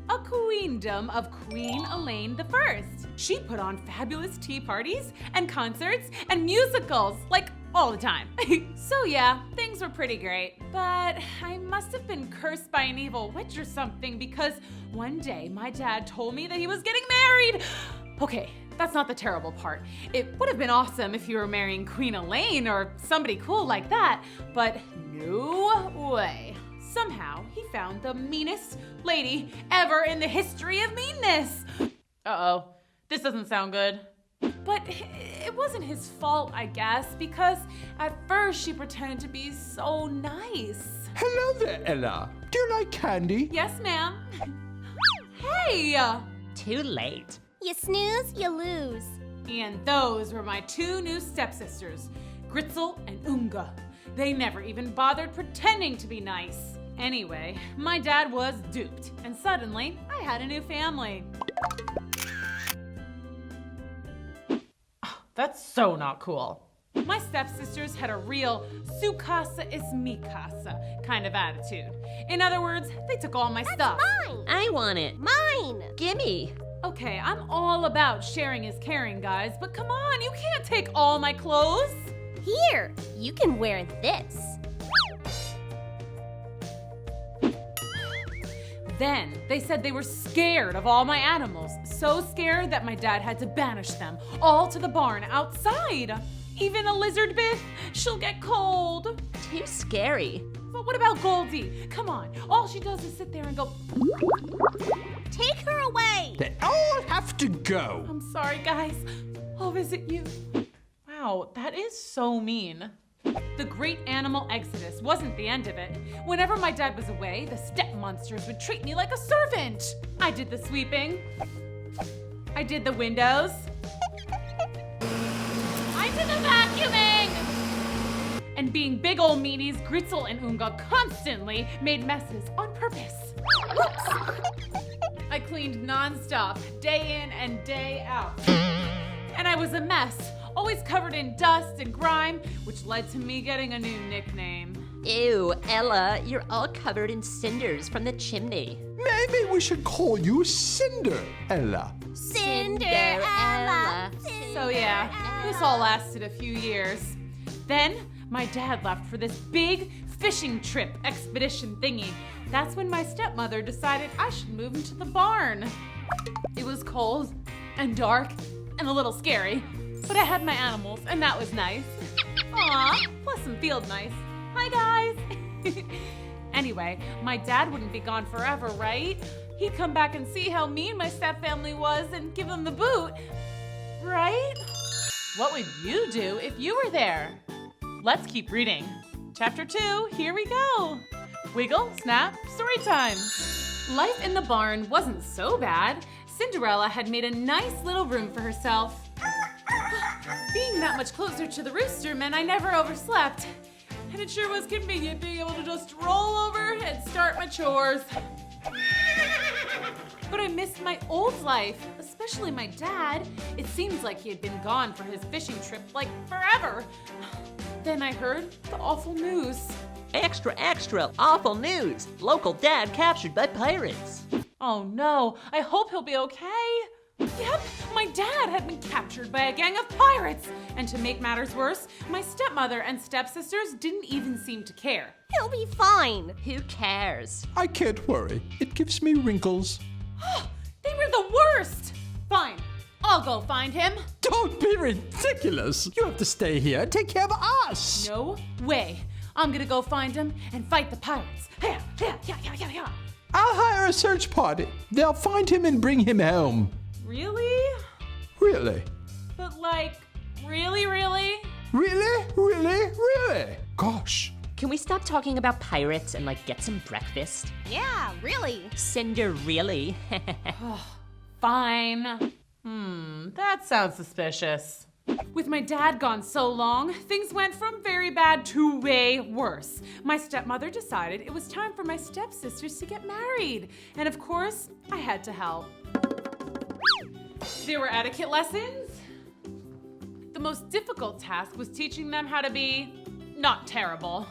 a queendom of Queen Elaine I. She put on fabulous tea parties and concerts and musicals, like all the time. So yeah, things were pretty great. But I must have been cursed by an evil witch or something because one day my dad told me that he was getting married. Okay, that's not the terrible part. It would have been awesome if you were marrying Queen Elaine or somebody cool like that, but no way. Somehow, he found the meanest lady ever in the history of meanness. Uh-oh, this doesn't sound good. But it wasn't his fault, I guess, because at first she pretended to be so nice. Hello there, Ella. Do you like candy? Yes, ma'am. Hey! Too late. You snooze, you lose. And those were my 2 new stepsisters, Gritzel and Unga. They never even bothered pretending to be nice. Anyway, my dad was duped, and suddenly I had a new family. Oh, that's so not cool. My stepsisters had a real su casa es mi casa kind of attitude. In other words, they took all my stuff. Mine. I want it. Mine. Gimme. Okay, I'm all about sharing is caring, guys, but come on, you can't take all my clothes. Here, you can wear this. Then they said they were scared of all my animals, so scared that my dad had to banish them all to the barn outside. Even a lizard Biff, she'll get cold. Too scary. But what about Goldie? Come on, all she does is sit there and go. Take her away. They all have to go. I'm sorry, guys. I'll visit you. Wow, that is so mean. The great animal exodus wasn't the end of it. Whenever my dad was away, the step monsters would treat me like a servant. I did the sweeping, I did the windows. I did the vacuuming! And being big ol' meanies, Gritzel and Unga constantly made messes on purpose. Whoops! I cleaned nonstop, day in and day out. And I was a mess, always covered in dust and grime, which led to me getting a new nickname. Ew, Ella, you're all covered in cinders from the chimney. Maybe we should call you Cinderella. Cinderella. So yeah, this all lasted a few years. Then my dad left for this big fishing trip expedition thingy. That's when my stepmother decided I should move into the barn. It was cold and dark and a little scary, but I had my animals and that was nice. Aw, plus some field mice. Hi guys. Anyway, my dad wouldn't be gone forever, right? He'd come back and see how mean my stepfamily was and give them the boot, right? What would you do if you were there? Let's keep reading. Chapter 2, here we go. Wiggle, snap, story time. Life in the barn wasn't so bad. Cinderella had made a nice little room for herself. Being that much closer to the rooster meant I never overslept. And it sure was convenient being able to just roll over and start my chores. But I missed my old life, especially my dad. It seems like he had been gone for his fishing trip like forever. Then I heard the awful news. Extra, extra, awful news. Local dad captured by pirates. Oh no, I hope he'll be okay. Yep, my dad had been captured by a gang of pirates. And to make matters worse, my stepmother and stepsisters didn't even seem to care. He'll be fine. Who cares? I can't worry. It gives me wrinkles. They were the worst. Fine, I'll go find him. Don't be ridiculous. You have to stay here and take care of us. No way. I'm gonna go find him and fight the pirates. Yeah. I'll hire a search party. They'll find him and bring him home. Really? Really? But like, really? Really? Gosh. Can we stop talking about pirates and get some breakfast? Yeah, really. Cinder, really? Fine. That sounds suspicious. With my dad gone so long, things went from very bad to way worse. My stepmother decided it was time for my stepsisters to get married. And of course, I had to help. There were etiquette lessons. The most difficult task was teaching them how to be not terrible.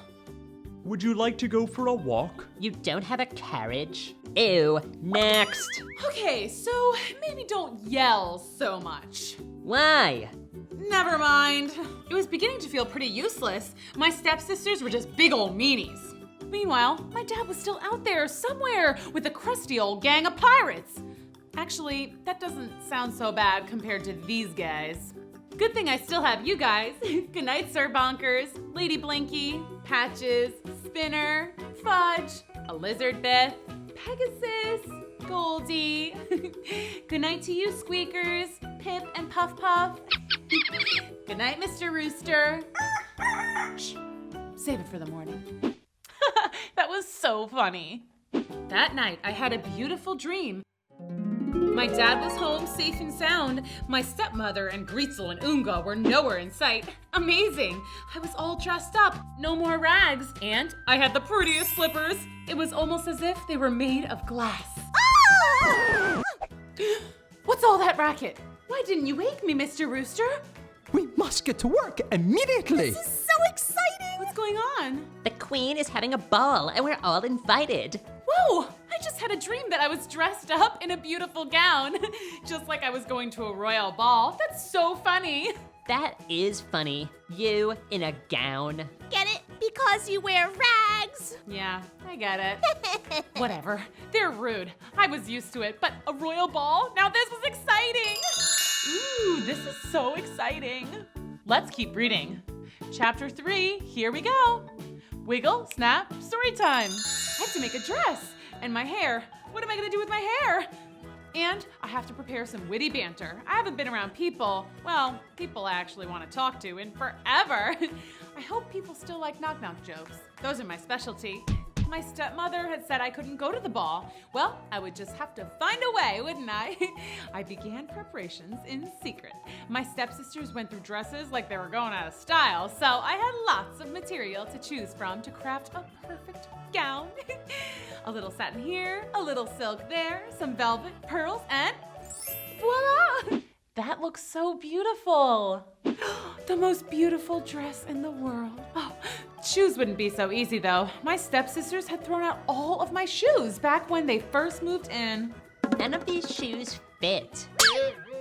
Would you like to go for a walk? You don't have a carriage? Ew, next. Okay, so maybe don't yell so much. Why? Never mind. It was beginning to feel pretty useless. My stepsisters were just big old meanies. Meanwhile, my dad was still out there somewhere with a crusty old gang of pirates. Actually, that doesn't sound so bad compared to these guys. Good thing I still have you guys. Good night, Sir Bonkers, Lady Blinky, Patches, Spinner, Fudge, a Lizard Beth, Pegasus, Goldie. Good night to you, Squeakers, Pip and Puff Puff. Good night, Mr. Rooster. Shh. Save it for the morning. That was so funny. That night, I had a beautiful dream. My dad was home safe and sound. My stepmother and Gritzel and Unga were nowhere in sight. Amazing. I was all dressed up, no more rags, and I had the prettiest slippers. It was almost as if they were made of glass. Ah! What's all that racket? Why didn't you wake me, Mr. Rooster? We must get to work immediately. This is so exciting. What's going on? The queen is having a ball and we're all invited. Whoa! I just had a dream that I was dressed up in a beautiful gown. Just like I was going to a royal ball. That's so funny. That is funny. You in a gown. Get it? Because you wear rags. Yeah, I get it. Whatever. They're rude. I was used to it, but a royal ball? Now this was exciting. Ooh, this is so exciting. Let's keep reading. Chapter 3, here we go. Wiggle, snap, story time. I have to make a dress. And my hair. What am I gonna do with my hair? And I have to prepare some witty banter. I haven't been around people I actually want to talk to in forever. I hope people still like knock-knock jokes. Those are my specialty. my stepmother had said I couldn't go to the ball. Well, I would just have to find a way, wouldn't I? I began preparations in secret. My stepsisters went through dresses like they were going out of style, so I had lots of material to choose from to craft a perfect gown. A little satin here, a little silk there, some velvet, pearls, and voila! That looks so beautiful. The most beautiful dress in the world. Oh, shoes wouldn't be so easy though. My stepsisters had thrown out all of my shoes back when they first moved in. None of these shoes fit.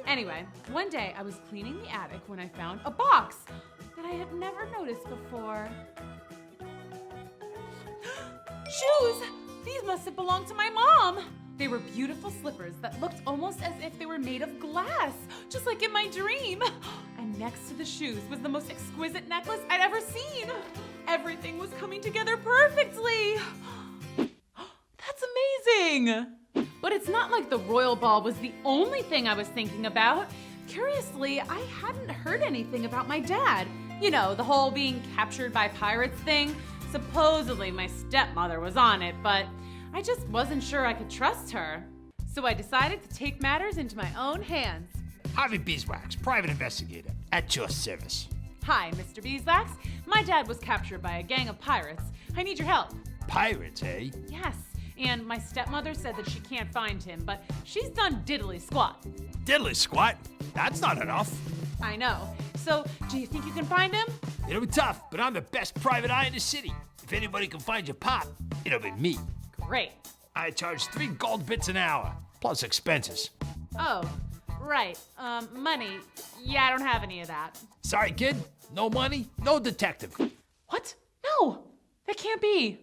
Anyway, one day I was cleaning the attic when I found a box that I had never noticed before. Shoes! These must have belonged to my mom. They were beautiful slippers that looked almost as if they were made of glass, just like in my dream. And next to the shoes was the most exquisite necklace I'd ever seen. Everything was coming together perfectly. That's amazing. But it's not like the royal ball was the only thing I was thinking about. Curiously, I hadn't heard anything about my dad. You know, the whole being captured by pirates thing. Supposedly my stepmother was on it, but I just wasn't sure I could trust her. So I decided to take matters into my own hands. Harvey Beeswax, private investigator, at your service. Hi, Mr. Beeswax. My dad was captured by a gang of pirates. I need your help. Pirates, eh? Yes, and my stepmother said that she can't find him, but she's done diddly squat. Diddly squat? That's not enough. I know. So, do you think you can find him? It'll be tough, but I'm the best private eye in the city. If anybody can find your pop, it'll be me. Great. I charge 3 gold bits an hour, plus expenses. Oh, right. Money. Yeah, I don't have any of that. Sorry, kid. No money, no detective. What? No, that can't be.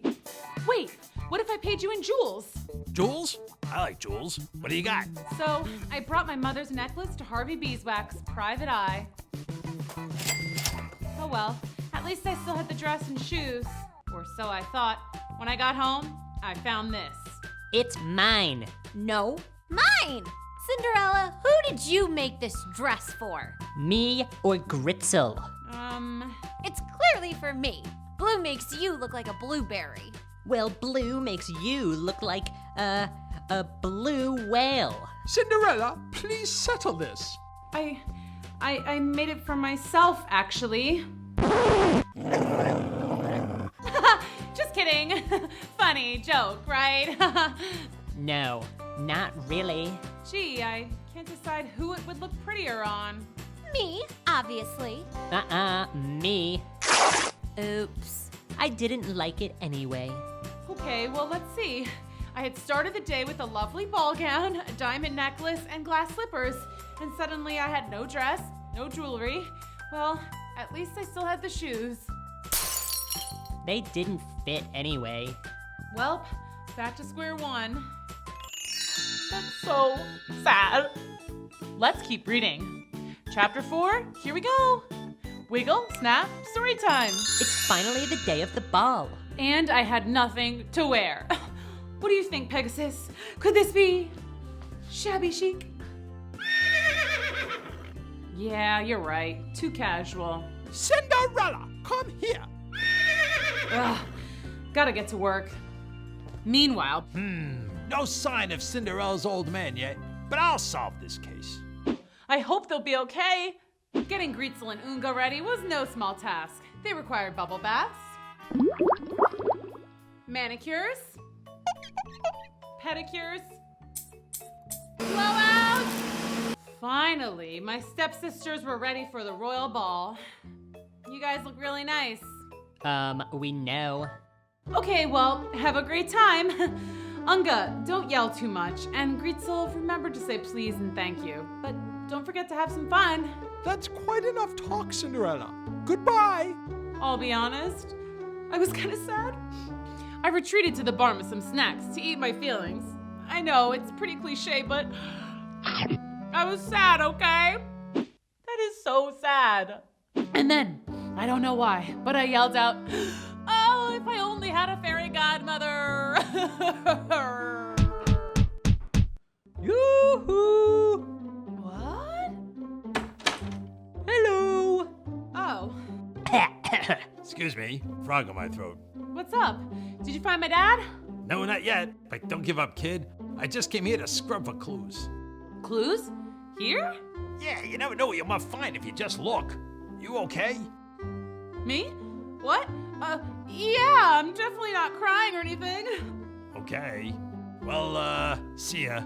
Wait, what if I paid you in jewels? Jewels? I like jewels. What do you got? So, I brought my mother's necklace to Harvey Beeswax, private eye. Oh well, at least I still had the dress and shoes. Or so I thought. When I got home, I found this. It's mine. No, mine! Cinderella, who did you make this dress for? Me or Gritzel? It's clearly for me. Blue makes you look like a blueberry. Well, blue makes you look like a blue whale. Cinderella, please settle this. I made it for myself, actually. Just kidding. Funny joke, right? No, not really. Gee, I can't decide who it would look prettier on. Me, obviously. Me. Oops. I didn't like it anyway. Okay, well, let's see. I had started the day with a lovely ball gown, a diamond necklace, and glass slippers. And suddenly I had no dress, no jewelry. Well, at least I still had the shoes. They didn't fit anyway. Well, back to square one. That's so sad. Let's keep reading. Chapter 4, here we go. Wiggle, snap, story time. It's finally the day of the ball. And I had nothing to wear. What do you think, Pegasus? Could this be shabby chic? Yeah, you're right. Too casual. Cinderella, come here. Ugh, gotta get to work. Meanwhile, No sign of Cinderella's old man yet, but I'll solve this case. I hope they'll be okay. Getting Gritzel and Unga ready was no small task. They required bubble baths, manicures, pedicures, blowouts. Finally, my stepsisters were ready for the royal ball. You guys look really nice. We know. Okay, well, have a great time. Unga, don't yell too much. And Gritzel, remember to say please and thank you. But don't forget to have some fun. That's quite enough talk, Cinderella. Goodbye. I'll be honest, I was kind of sad. I retreated to the barn with some snacks to eat my feelings. I know, it's pretty cliche, but I was sad, okay? That is so sad. And then, I don't know why, but I yelled out, "Oh, if I only had a fairy godmother!" Yoo-hoo! What? Hello! Oh. Excuse me, frog in my throat. What's up? Did you find my dad? No, not yet. But don't give up, kid. I just came here to scrub for clues. Clues? Here? Yeah, you never know what you might find if you just look. You okay? Me? What? Yeah, I'm definitely not crying or anything. Okay. Well, see ya.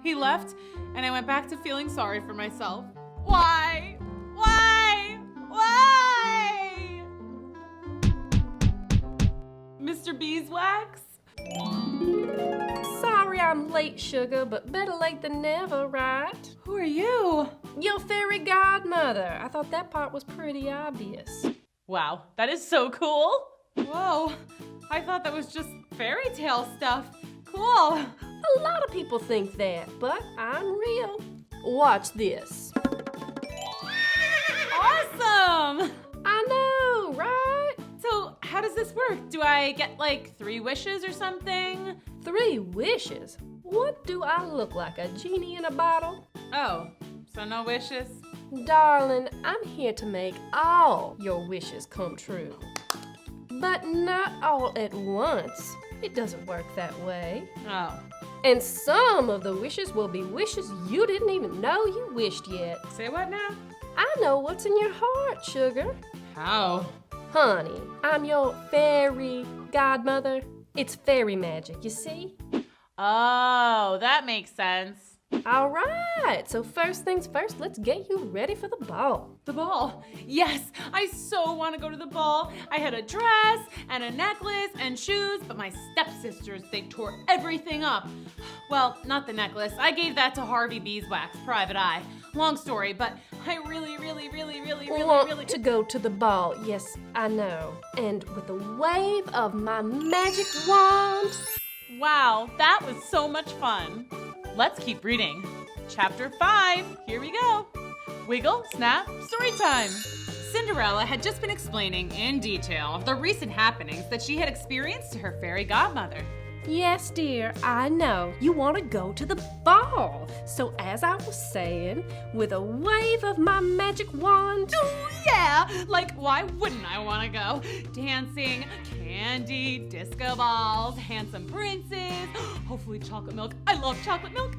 He left, and I went back to feeling sorry for myself. Why? Why? Why? Mr. Beeswax? Sorry I'm late, sugar, but better late than never, right? Who are you? Your fairy godmother. I thought that part was pretty obvious. Wow, that is so cool. Whoa, I thought that was just fairy tale stuff. Cool. A lot of people think that, but I'm real. Watch this. Awesome! I know, right? So, how does this work? Do I get like 3 wishes or something? 3 wishes? What do I look like, a genie in a bottle? Oh, so no wishes? Darling, I'm here to make all your wishes come true. But not all at once. It doesn't work that way. Oh. And some of the wishes will be wishes you didn't even know you wished yet. Say what now? I know what's in your heart, sugar. How? Honey, I'm your fairy godmother. It's fairy magic, you see? Oh, that makes sense. All right, so first things first, let's get you ready for the ball. The ball? Yes, I so want to go to the ball. I had a dress and a necklace and shoes, but my stepsisters, they tore everything up. Well, not the necklace. I gave that to Harvey Beeswax, private eye. Long story, but I really want to go to the ball. Yes, I know. And with a wave of my magic wand. Wow, that was so much fun. Let's keep reading. Chapter 5, here we go. Wiggle, snap, story time. Cinderella had just been explaining in detail the recent happenings that she had experienced to her fairy godmother. Yes, dear, I know. You want to go to the ball. So as I was saying, with a wave of my magic wand. Oh, yeah! Like, why wouldn't I want to go? Dancing, candy, disco balls, handsome princes, hopefully chocolate milk. I love chocolate milk.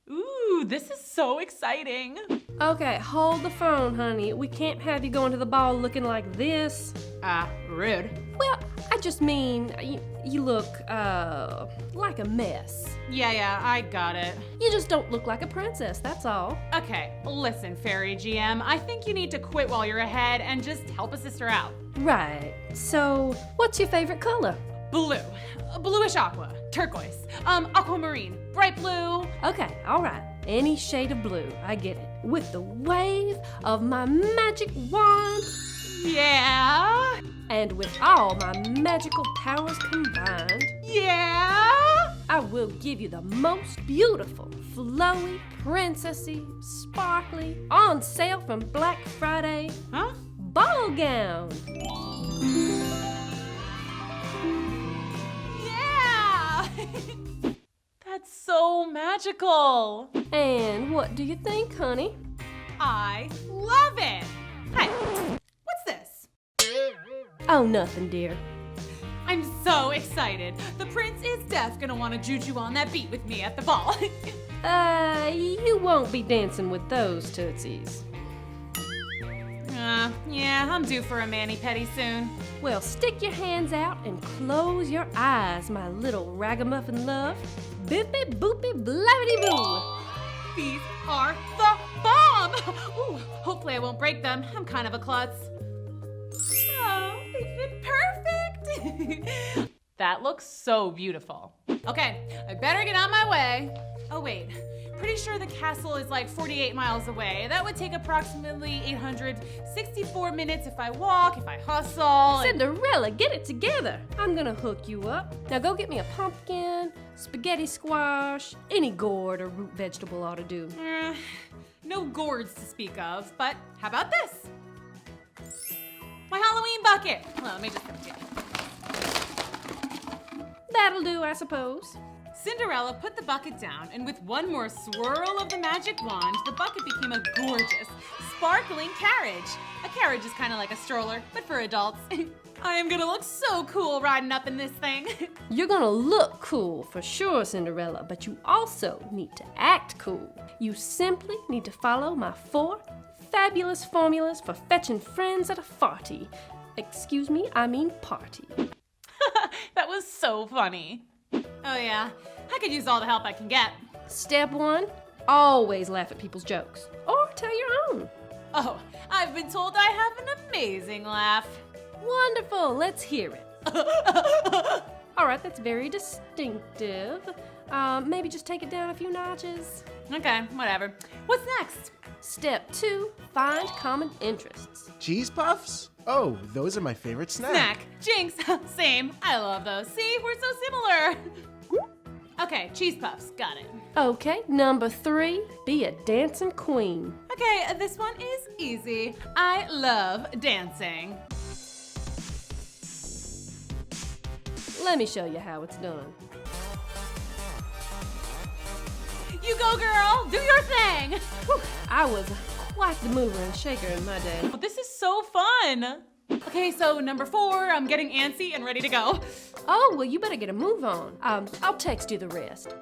Ooh, this is so exciting. Okay, hold the phone, honey. We can't have you going to the ball looking like this. Rude. Well, I just mean, you look, like a mess. Yeah, I got it. You just don't look like a princess, that's all. Okay, listen, Fairy GM, I think you need to quit while you're ahead and just help a sister out. Right. So, what's your favorite color? Blue. Bluish aqua. Turquoise. Aquamarine. Bright blue. Okay, all right. Any shade of blue, I get it. With the wave of my magic wand. Yeah. And with all my magical powers combined. Yeah. I will give you the most beautiful, flowy, princessy, sparkly, on sale from Black Friday. Huh? Ball gown. Yeah. That's so magical. And what do you think, honey? I love it. Hey, what's this? Oh, nothing, dear. I'm so excited. The prince is def gonna want to juju on that beat with me at the ball. You won't be dancing with those tootsies. Yeah, I'm due for a mani-pedi soon. Well, stick your hands out and close your eyes, my little ragamuffin love. Bippy boopy blabbity boo. These are the bomb! Ooh, hopefully I won't break them. I'm kind of a klutz. Oh, they fit perfect! That looks so beautiful. Okay, I better get on my way. Oh wait, pretty sure the castle is like 48 miles away. That would take approximately 864 minutes if I walk, if I hustle. Cinderella, get it together. I'm gonna hook you up. Now go get me a pumpkin, spaghetti squash, any gourd or root vegetable ought to do. No gourds to speak of, but how about this? My Halloween bucket. Well, let me just give it to you. That'll do, I suppose. Cinderella put the bucket down, and with one more swirl of the magic wand, the bucket became a gorgeous, sparkling carriage. A carriage is kind of like a stroller, but for adults. I am gonna look so cool riding up in this thing. You're gonna look cool for sure, Cinderella, but you also need to act cool. You simply need to follow my 4 fabulous formulas for fetching friends at a farty. Excuse me, I mean party. That was so funny. Oh yeah, I could use all the help I can get. Step 1, always laugh at people's jokes. Or tell your own. Oh, I've been told I have an amazing laugh. Wonderful, let's hear it. All right, that's very distinctive. Maybe just take it down a few notches. Okay, whatever. What's next? Step 2, find common interests. Cheese puffs? Oh, those are my favorite snack. Snack. Jinx. Same. I love those. See, we're so similar. Okay, cheese puffs. Got it. Okay, number 3, be a dancing queen. Okay, this one is easy. I love dancing. Let me show you how it's done. You go, girl. Do your thing. Whew, I was quite the mover and shaker in my day. Oh, this is so fun. Okay, so number 4, I'm getting antsy and ready to go. Oh, well, you better get a move on. I'll text you the rest.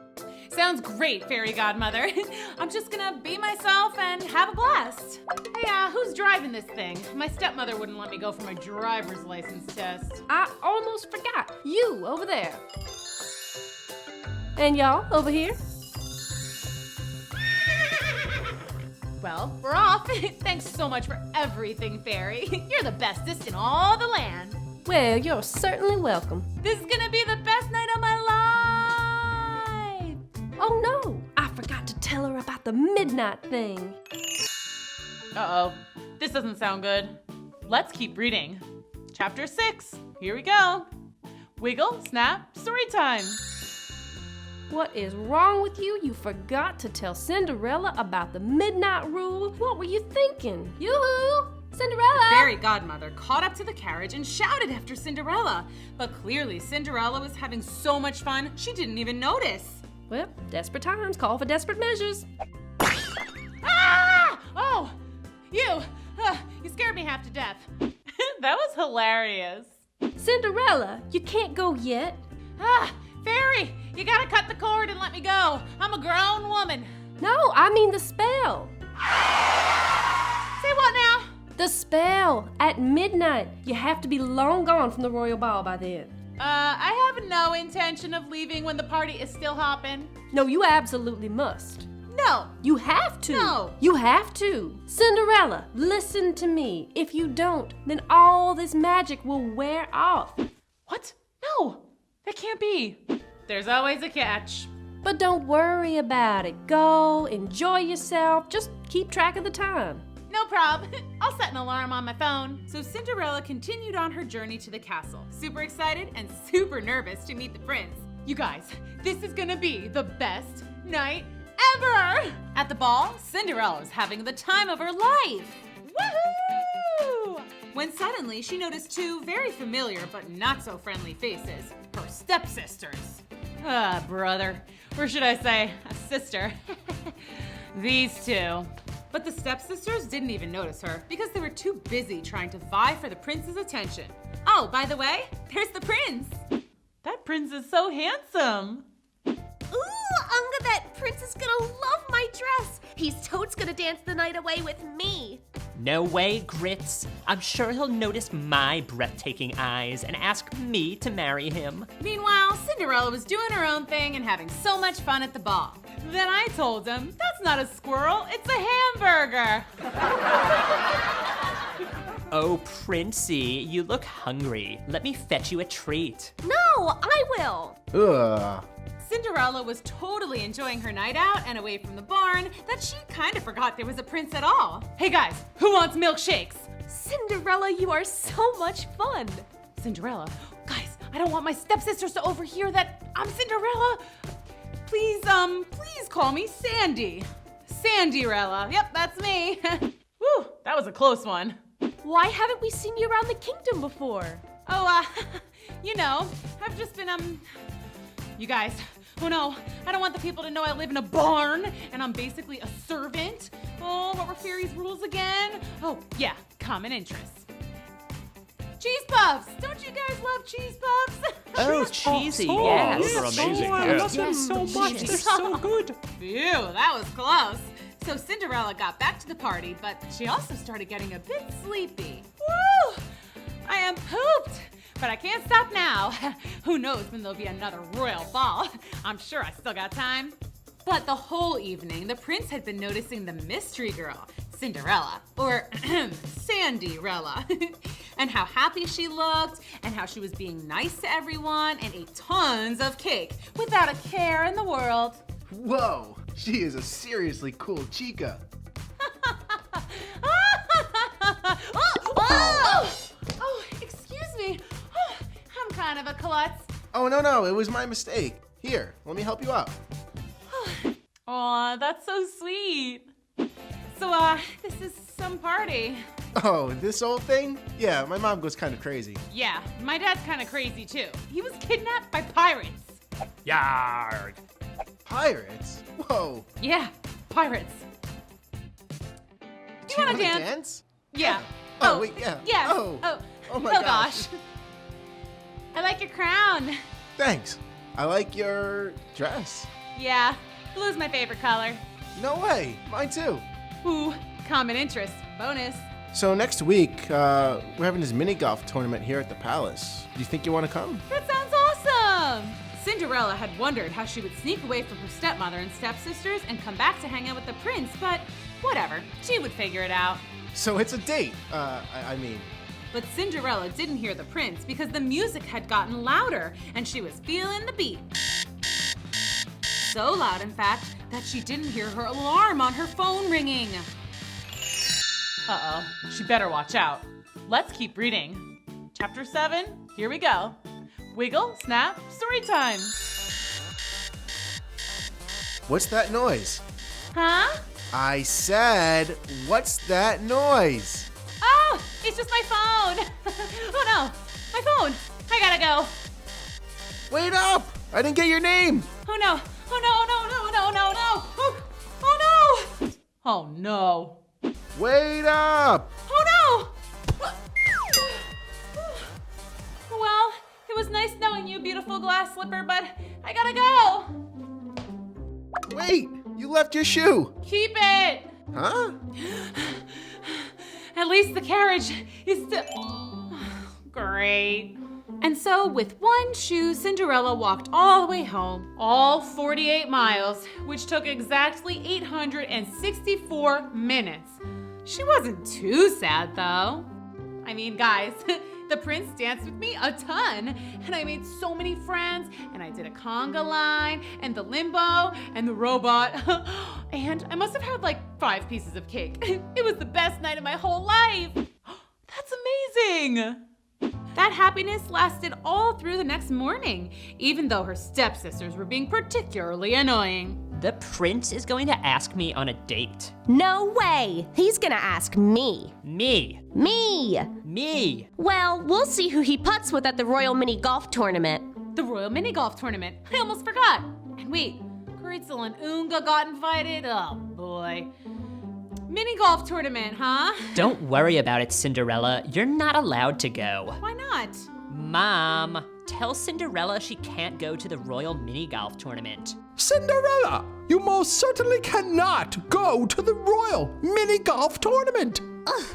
Sounds great, fairy godmother. I'm just gonna be myself and have a blast. Hey, who's driving this thing? My stepmother wouldn't let me go for my driver's license test. I almost forgot. You, over there. And y'all, over here. Well, we're off. Thanks so much for everything, fairy. You're the bestest in all the land. Well, you're certainly welcome. This is gonna be the best night of my life. Oh no, I forgot to tell her about the midnight thing. Uh-oh, this doesn't sound good. Let's keep reading. Chapter 6, here we go. Wiggle, snap, story time. What is wrong with you? You forgot to tell Cinderella about the midnight rule. What were you thinking? Yoo-hoo! Cinderella! The fairy godmother caught up to the carriage and shouted after Cinderella. But clearly Cinderella was having so much fun, she didn't even notice. Well, desperate times call for desperate measures. Ah! Oh, you scared me half to death. That was hilarious. Cinderella, you can't go yet. Fairy, you gotta cut the cord and let me go. I'm a grown woman. No, I mean the spell. Say what now? The spell. At midnight. You have to be long gone from the royal ball by then. I have no intention of leaving when the party is still hopping. No, you absolutely must. No. You have to. No. You have to. Cinderella, listen to me. If you don't, then all this magic will wear off. What? No, that can't be. There's always a catch. But don't worry about it. Go, enjoy yourself. Just keep track of the time. No prob. I'll set an alarm on my phone. So Cinderella continued on her journey to the castle, super excited and super nervous to meet the prince. You guys, this is gonna be the best night ever! At the ball, Cinderella was having the time of her life. Woohoo! When suddenly she noticed 2 very familiar but not so friendly faces, her stepsisters. Brother. Or should I say, a sister. These 2. But the stepsisters didn't even notice her because they were too busy trying to vie for the prince's attention. Oh, by the way, there's the prince. That prince is so handsome. Ooh, Unga, that prince is gonna love my dress. He's totes gonna dance the night away with me. No way, Grits. I'm sure he'll notice my breathtaking eyes and ask me to marry him. Meanwhile, Cinderella was doing her own thing and having so much fun at the ball. Then I told him, that's not a squirrel, it's a hamburger. Oh, Princey, you look hungry. Let me fetch you a treat. No, I will. Ugh. Cinderella was totally enjoying her night out and away from the barn that she kind of forgot there was a prince at all. Hey guys, who wants milkshakes? Cinderella, you are so much fun. Cinderella, guys, I don't want my stepsisters to overhear that I'm Cinderella. Please call me Sandy. Sandy-rella. Yep, that's me. Whew, that was a close one. Why haven't we seen you around the kingdom before? Oh, you know, I've just been, you guys, oh no, I don't want the people to know I live in a barn and I'm basically a servant. Oh, what were fairies' rules again? Oh, yeah, common interests. Cheese puffs! Don't you guys love cheese puffs? Oh, cheesy, Oh, yes. those are amazing. Oh, I Yes. love them so much. They're so good. Phew, that was close. So Cinderella got back to the party, but she also started getting a bit sleepy. Woo! I am pooped, but I can't stop now. Who knows when there'll be another royal ball? I'm sure I still got time. But the whole evening, the prince had been noticing the mystery girl, Cinderella, or Sandy-rella, and how happy she looked, and how she was being nice to everyone, and ate tons of cake without a care in the world. Whoa, she is a seriously cool chica. Oh, excuse me. I'm kind of a klutz. Oh, no, it was my mistake. Here, let me help you out. Aw, that's so sweet. So, this is some party. Oh, this old thing? Yeah, my mom goes kind of crazy. Yeah, my dad's kind of crazy too. He was kidnapped by pirates. Yarg. Pirates? Whoa. Yeah, pirates. Do you want to dance? Yeah. Oh, wait, yeah. Yes. Oh my oh gosh. I like your crown. Thanks. I like your dress. Yeah, blue's my favorite color. No way. Mine too. Ooh, common interest. Bonus. So next week, we're having this mini golf tournament here at the palace. Do you think you want to come? That sounds awesome! Cinderella had wondered how she would sneak away from her stepmother and stepsisters and come back to hang out with the prince, but whatever, she would figure it out. So it's a date. I mean. But Cinderella didn't hear the prince because the music had gotten louder and she was feeling the beat. So loud, in fact, that she didn't hear her alarm on her phone ringing. Uh-oh, she better watch out. Let's keep reading. Chapter 7, here we go. Wiggle, snap, story time. What's that noise? Huh? I said, what's that noise? Oh, it's just my phone. Oh no, my phone. I gotta go. Wait up! I didn't get your name. Oh no, oh no. Oh no. Oh no. Wait up! Oh no! Well, it was nice knowing you, beautiful glass slipper, but I gotta go. Wait, you left your shoe. Keep it. Huh? At least the carriage is still... Great. And so, with one shoe, Cinderella walked all the way home, all 48 miles, which took exactly 864 minutes. She wasn't too sad, though. I mean, guys, the prince danced with me a ton, and I made so many friends, and I did a conga line, and the limbo, and the robot, and I must have had like 5 pieces of cake. It was the best night of my whole life. That's amazing. That happiness lasted all through the next morning, even though her stepsisters were being particularly annoying. The prince is going to ask me on a date. No way! He's gonna ask me. Me. Me! Well, we'll see who he putts with at the Royal Mini Golf Tournament. The Royal Mini Golf Tournament. I almost forgot. And wait, Gretel and Unga got invited? Oh boy. Mini golf tournament, huh? Don't worry about it, Cinderella. You're not allowed to go. Why not? Mom, tell Cinderella she can't go to the Royal Mini Golf Tournament. Cinderella, you most certainly cannot go to the Royal Mini Golf Tournament. Ugh,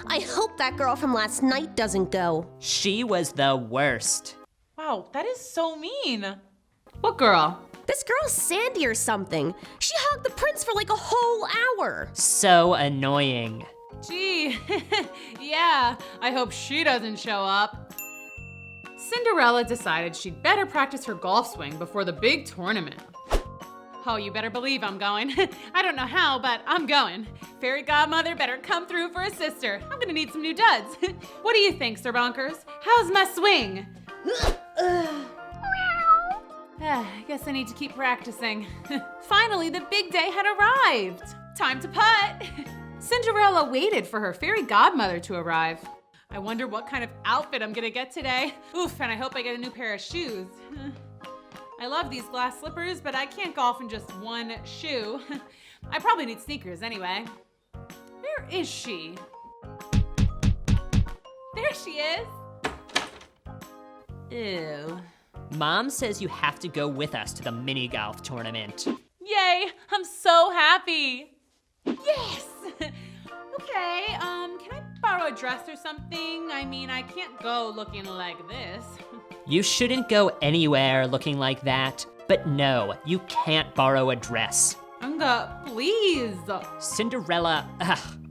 I hope that girl from last night doesn't go. She was the worst. Wow, that is so mean. What girl? This girl's Sandy or something. She hugged the prince for like a whole hour. So annoying. Gee, yeah, I hope she doesn't show up. Cinderella decided she'd better practice her golf swing before the big tournament. Oh, you better believe I'm going. I don't know how, but I'm going. Fairy godmother better come through for a sister. I'm gonna need some new duds. What do you think, Sir Bonkers? How's my swing? I guess I need to keep practicing. Finally, the big day had arrived. Time to putt. Cinderella waited for her fairy godmother to arrive. I wonder what kind of outfit I'm gonna get today. Oof, and I hope I get a new pair of shoes. I love these glass slippers, but I can't golf in just one shoe. I probably need sneakers anyway. Where is she? There she is. Ew. Mom says you have to go with us to the mini golf tournament. Yay! I'm so happy. Yes! Okay, can I borrow a dress or something? I mean, I can't go looking like this. You shouldn't go anywhere looking like that. But no, you can't borrow a dress. Please. Cinderella,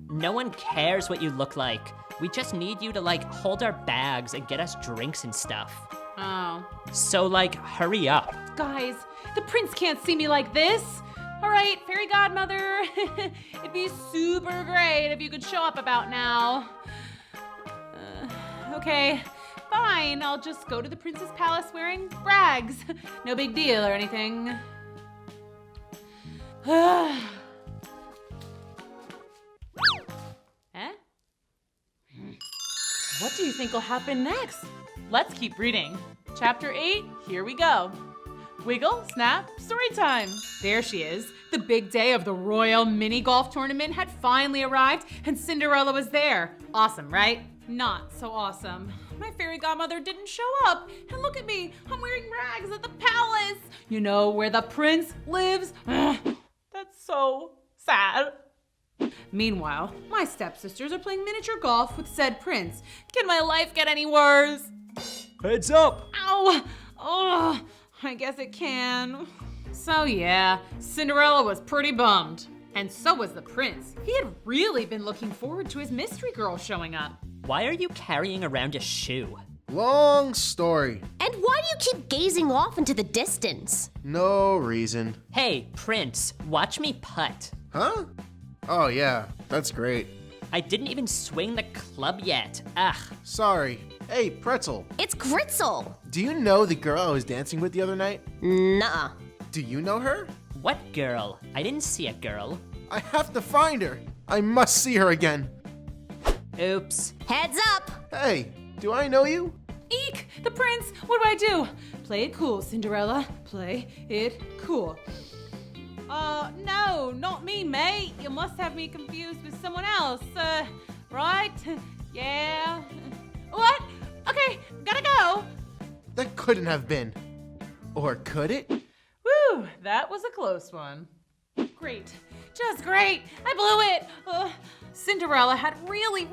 no one cares what you look like. We just need you to, hold our bags and get us drinks and stuff. Oh. So, hurry up. Guys, the prince can't see me like this. All right, fairy godmother, it'd be super great if you could show up about now. Okay, fine, I'll just go to the prince's palace wearing rags. No big deal or anything. Eh? What do you think will happen next? Let's keep reading. Chapter 8, here we go. Wiggle, snap, story time. There she is. The big day of the royal mini golf tournament had finally arrived and Cinderella was there. Awesome, right? Not so awesome. My fairy godmother didn't show up. And look at me, I'm wearing rags at the palace. You know where the prince lives? That's so sad. Meanwhile, my stepsisters are playing miniature golf with said prince. Can my life get any worse? Heads up! Ow! Oh, I guess it can. So yeah, Cinderella was pretty bummed. And so was the prince. He had really been looking forward to his mystery girl showing up. Why are you carrying around a shoe? Long story. And why do you keep gazing off into the distance? No reason. Hey, Prince, watch me putt. Huh? Oh yeah, that's great. I didn't even swing the club yet. Ugh. Sorry. Hey, Pretzel. It's Gritzel. Do you know the girl I was dancing with the other night? Nuh-uh. Do you know her? What girl? I didn't see a girl. I have to find her. I must see her again. Oops. Heads up. Hey, do I know you? Eek! The prince! What do I do? Play it cool, Cinderella. Play it cool. No, not me, mate. You must have me confused with someone else. Right? Yeah. What? Okay, gotta go. That couldn't have been. Or could it? Whew, that was a close one. Great. Just great. I blew it. Cinderella had really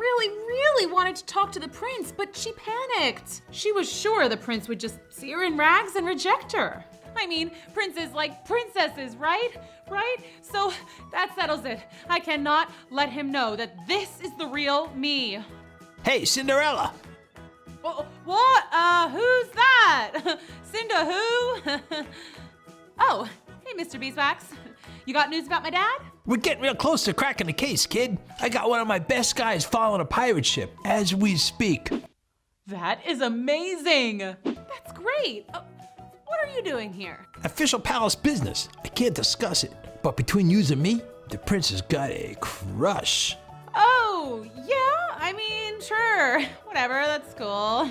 wanted to talk to the prince, but she panicked. She was sure the prince would just see her in rags and reject her. I mean, princes like princesses, right? Right? So that settles it. I cannot let him know that this is the real me. Hey, Cinderella. What? Who's that? Cinda who? Oh, hey, Mr. Beeswax. You got news about my dad? We're getting real close to cracking the case, kid. I got one of my best guys following a pirate ship as we speak. That is amazing. That's great. What are you doing here? Official palace business. I can't discuss it. But between you and me, the prince has got a crush. Oh, yeah? I mean, sure. Whatever, that's cool.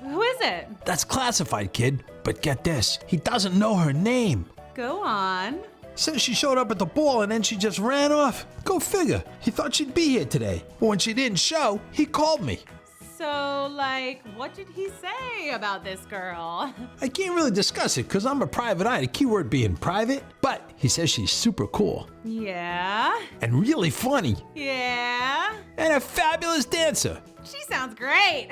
Who is it? That's classified, kid. But get this, he doesn't know her name. Go on. Says she showed up at the ball and then she just ran off. Go figure. He thought she'd be here today. But when she didn't show, he called me. So, what did he say about this girl? I can't really discuss it because I'm a private eye, the keyword being private. But he says she's super cool. Yeah? And really funny. Yeah? And a fabulous dancer. She sounds great.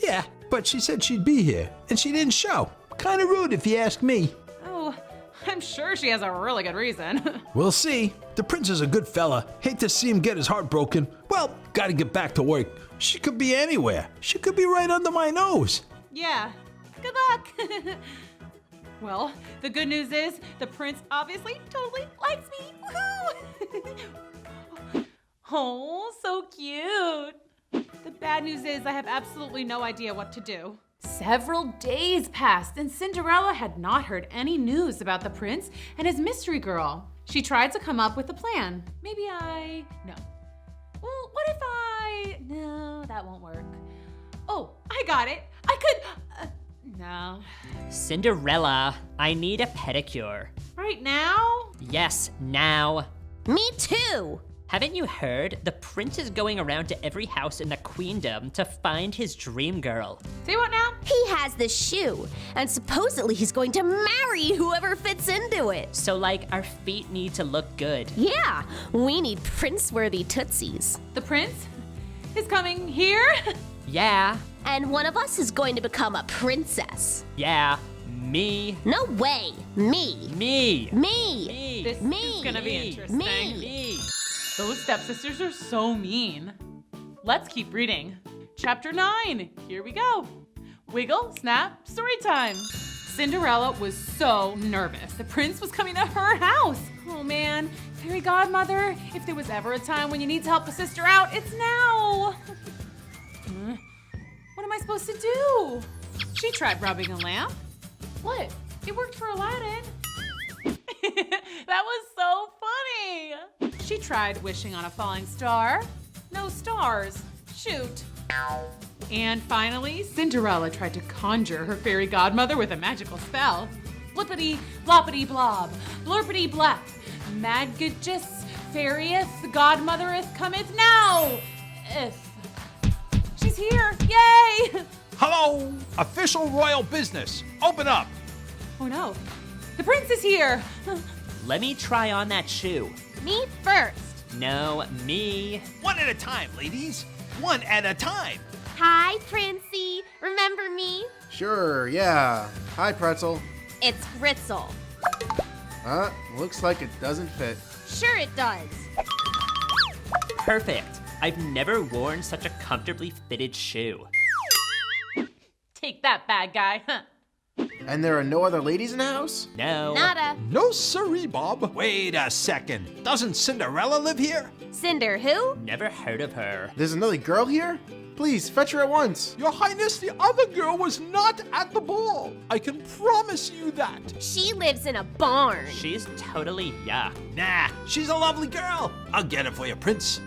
Yeah, but she said she'd be here and she didn't show. Kinda rude if you ask me. Oh, I'm sure she has a really good reason. We'll see. The prince is a good fella. Hate to see him get his heart broken. Well, gotta get back to work. She could be anywhere. She could be right under my nose. Yeah. Good luck. Well, the good news is the prince obviously totally likes me. Woohoo! Oh, so cute. The bad news is I have absolutely no idea what to do. Several days passed and Cinderella had not heard any news about the prince and his mystery girl. She tried to come up with a plan. No. Well, what if no, that won't work. Oh, I got it. I could, no. Cinderella, I need a pedicure. Right now? Yes, now. Me too. Haven't you heard? The prince is going around to every house in the queendom to find his dream girl. Say what now? He has the shoe, and supposedly he's going to marry whoever fits into it. So, like, our feet need to look good. Yeah, we need prince-worthy tootsies. The prince is coming here? Yeah. And one of us is going to become a princess. Yeah. Me. No way. Me. Me. Me. This is gonna be interesting. Me. Those stepsisters are so mean. Let's keep reading. Chapter 9, here we go. Wiggle, snap, story time. Cinderella was so nervous. The prince was coming to her house. Oh man, fairy godmother, if there was ever a time when you need to help a sister out, it's now. What am I supposed to do? She tried rubbing a lamp. What? It worked for Aladdin. That was so funny. She tried wishing on a falling star. No stars. Shoot. And finally, Cinderella tried to conjure her fairy godmother with a magical spell. Flippity, bloppity blob, blurpity blap, magicus, fairyeth, godmothereth cometh now. If. She's here, yay! Hello, official royal business. Open up. Oh no, the prince is here. Let me try on that shoe. Me first. No, me. One at a time, ladies. One at a time. Hi, Princey. Remember me? Sure, yeah. Hi, Pretzel. It's Ritzel. Looks like it doesn't fit. Sure it does. Perfect. I've never worn such a comfortably fitted shoe. Take that, bad guy. And there are no other ladies in the house? No. Nada. No siree, Bob. Wait a second. Doesn't Cinderella live here? Cinder who? Never heard of her. There's another girl here? Please, fetch her at once. Your Highness, the other girl was not at the ball. I can promise you that. She lives in a barn. She's totally yuck. Nah, she's a lovely girl. I'll get her for you, Prince.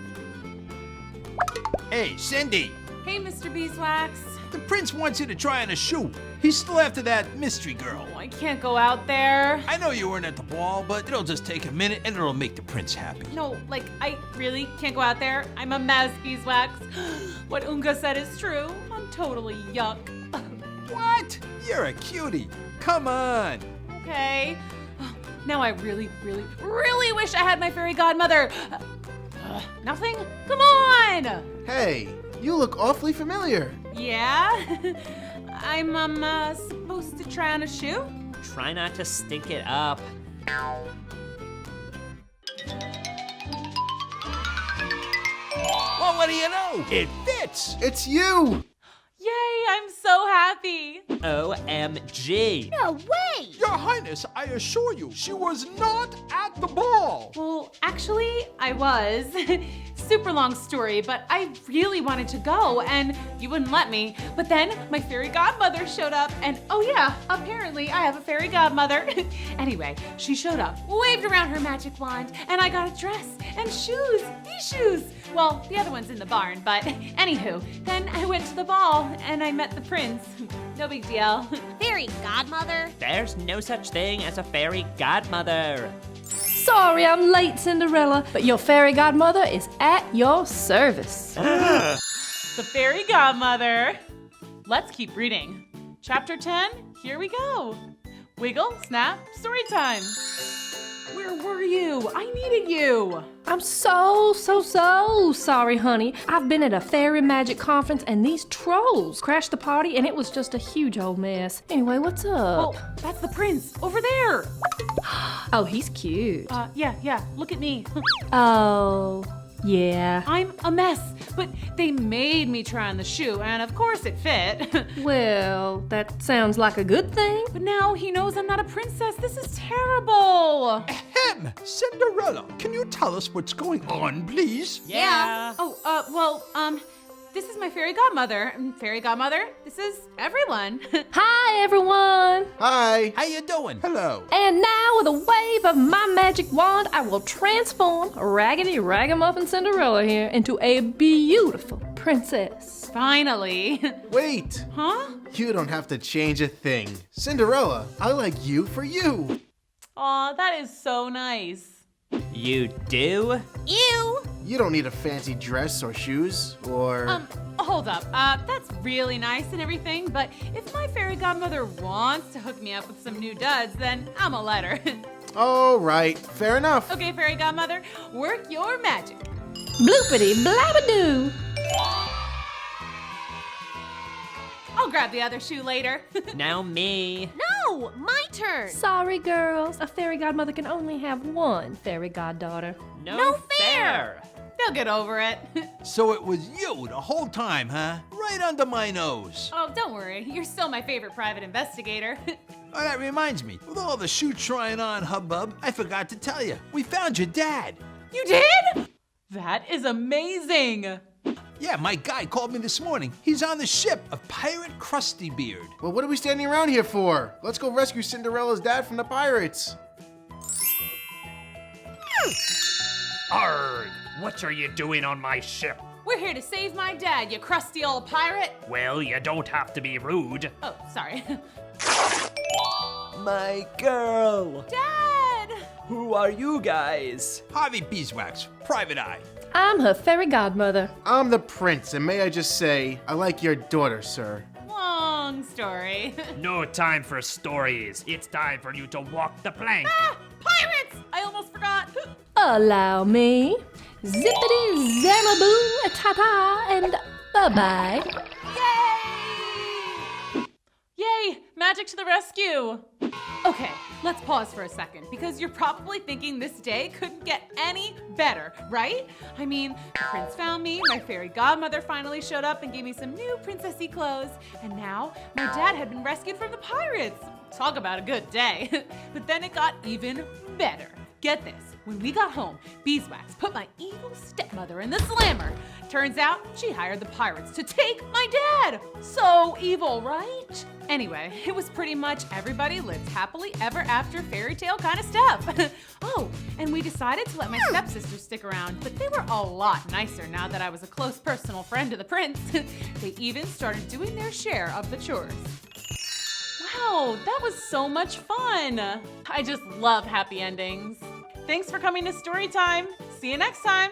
Hey, Cindy. Hey, Mr. Beeswax. The prince wants you to try on a shoe. He's still after that mystery girl. Oh, I can't go out there. I know you weren't at the ball, but it'll just take a minute and it'll make the prince happy. No, like, I really can't go out there. I'm a mess, Beeswax. What Unga said is true. I'm totally yuck. What? You're a cutie. Come on. Okay. Now I really, really, really wish I had my fairy godmother. Nothing? Come on! Hey, you look awfully familiar. Yeah? I'm supposed to try on a shoe? Try not to stink it up. Well, what do you know? It fits. It's you. Yay, I'm so happy. OMG. No way. Your Highness, I assure you, she was not at the ball. Well, actually, I was. Super long story, but I really wanted to go, and you wouldn't let me. But then my fairy godmother showed up, and oh yeah, apparently I have a fairy godmother. Anyway, she showed up, waved around her magic wand, and I got a dress and shoes, these shoes. Well, the other one's in the barn, but anywho, then I went to the ball, and I met the prince. No big deal. Fairy godmother? There's no such thing as a fairy godmother. Sorry I'm late, Cinderella, but your fairy godmother is at your service. The fairy godmother. Let's keep reading. Chapter 10, here we go. Wiggle, snap, story time. Where were you? I needed you. I'm so sorry, honey. I've been at a fairy magic conference and these trolls crashed the party and it was just a huge old mess. Anyway, what's up? Oh, that's the prince over there. Oh, he's cute. Yeah, look at me. Oh, yeah. I'm a mess, but they made me try on the shoe, and of course it fit. Well, that sounds like a good thing. But now he knows I'm not a princess. This is terrible. Ahem, Cinderella, can you tell us what's going on, please? Yeah. Oh, this is my fairy godmother. Fairy godmother, this is everyone. Hi, everyone. Hi. How you doing? Hello. And now, with a wave of my magic wand, I will transform Raggedy Ragamuffin Cinderella here into a beautiful princess. Finally. Wait. Huh? You don't have to change a thing. Cinderella, I like you for you. Aw, that is so nice. You do? Ew. You don't need a fancy dress or shoes or... Hold up. That's really nice and everything, but if my fairy godmother wants to hook me up with some new duds, then I'ma let her. All right, fair enough. Okay, fairy godmother, work your magic. Bloopity blabadoo. I'll grab the other shoe later. Now me. No, my turn. Sorry, girls. A fairy godmother can only have one fairy goddaughter. No fair. They'll get over it. So it was you the whole time, huh? Right under my nose. Oh, don't worry. You're still my favorite private investigator. Oh, that reminds me. With all the shoe trying on hubbub, I forgot to tell you. We found your dad. You did? That is amazing. Yeah, my guy called me this morning. He's on the ship of Pirate Krusty Beard. Well, what are we standing around here for? Let's go rescue Cinderella's dad from the pirates. Arrgh! What are you doing on my ship? We're here to save my dad, you crusty old pirate. Well, you don't have to be rude. Oh, sorry. My girl! Dad! Who are you guys? Harvey Beeswax, Private Eye. I'm her fairy godmother. I'm the prince, and may I just say, I like your daughter, sir. Long story. No time for stories. It's time for you to walk the plank. Ah! Pirates! I almost forgot. Allow me. Zippity zamaboo, ta-ta, and bye-bye. Yay! Yay! Magic to the rescue! Okay, let's pause for a second because you're probably thinking this day couldn't get any better, right? I mean, the prince found me, my fairy godmother finally showed up and gave me some new princessy clothes, and now my dad had been rescued from the pirates. Talk about a good day. But then it got even better. Get this, when we got home, Beeswax put my evil stepmother in the slammer. Turns out she hired the pirates to take my dad. So evil, right? Anyway, it was pretty much everybody lives happily ever after fairy tale kind of stuff. Oh, and we decided to let my stepsisters stick around, but they were a lot nicer now that I was a close personal friend to the prince. They even started doing their share of the chores. Wow, that was so much fun. I just love happy endings. Thanks for coming to Storytime. See you next time.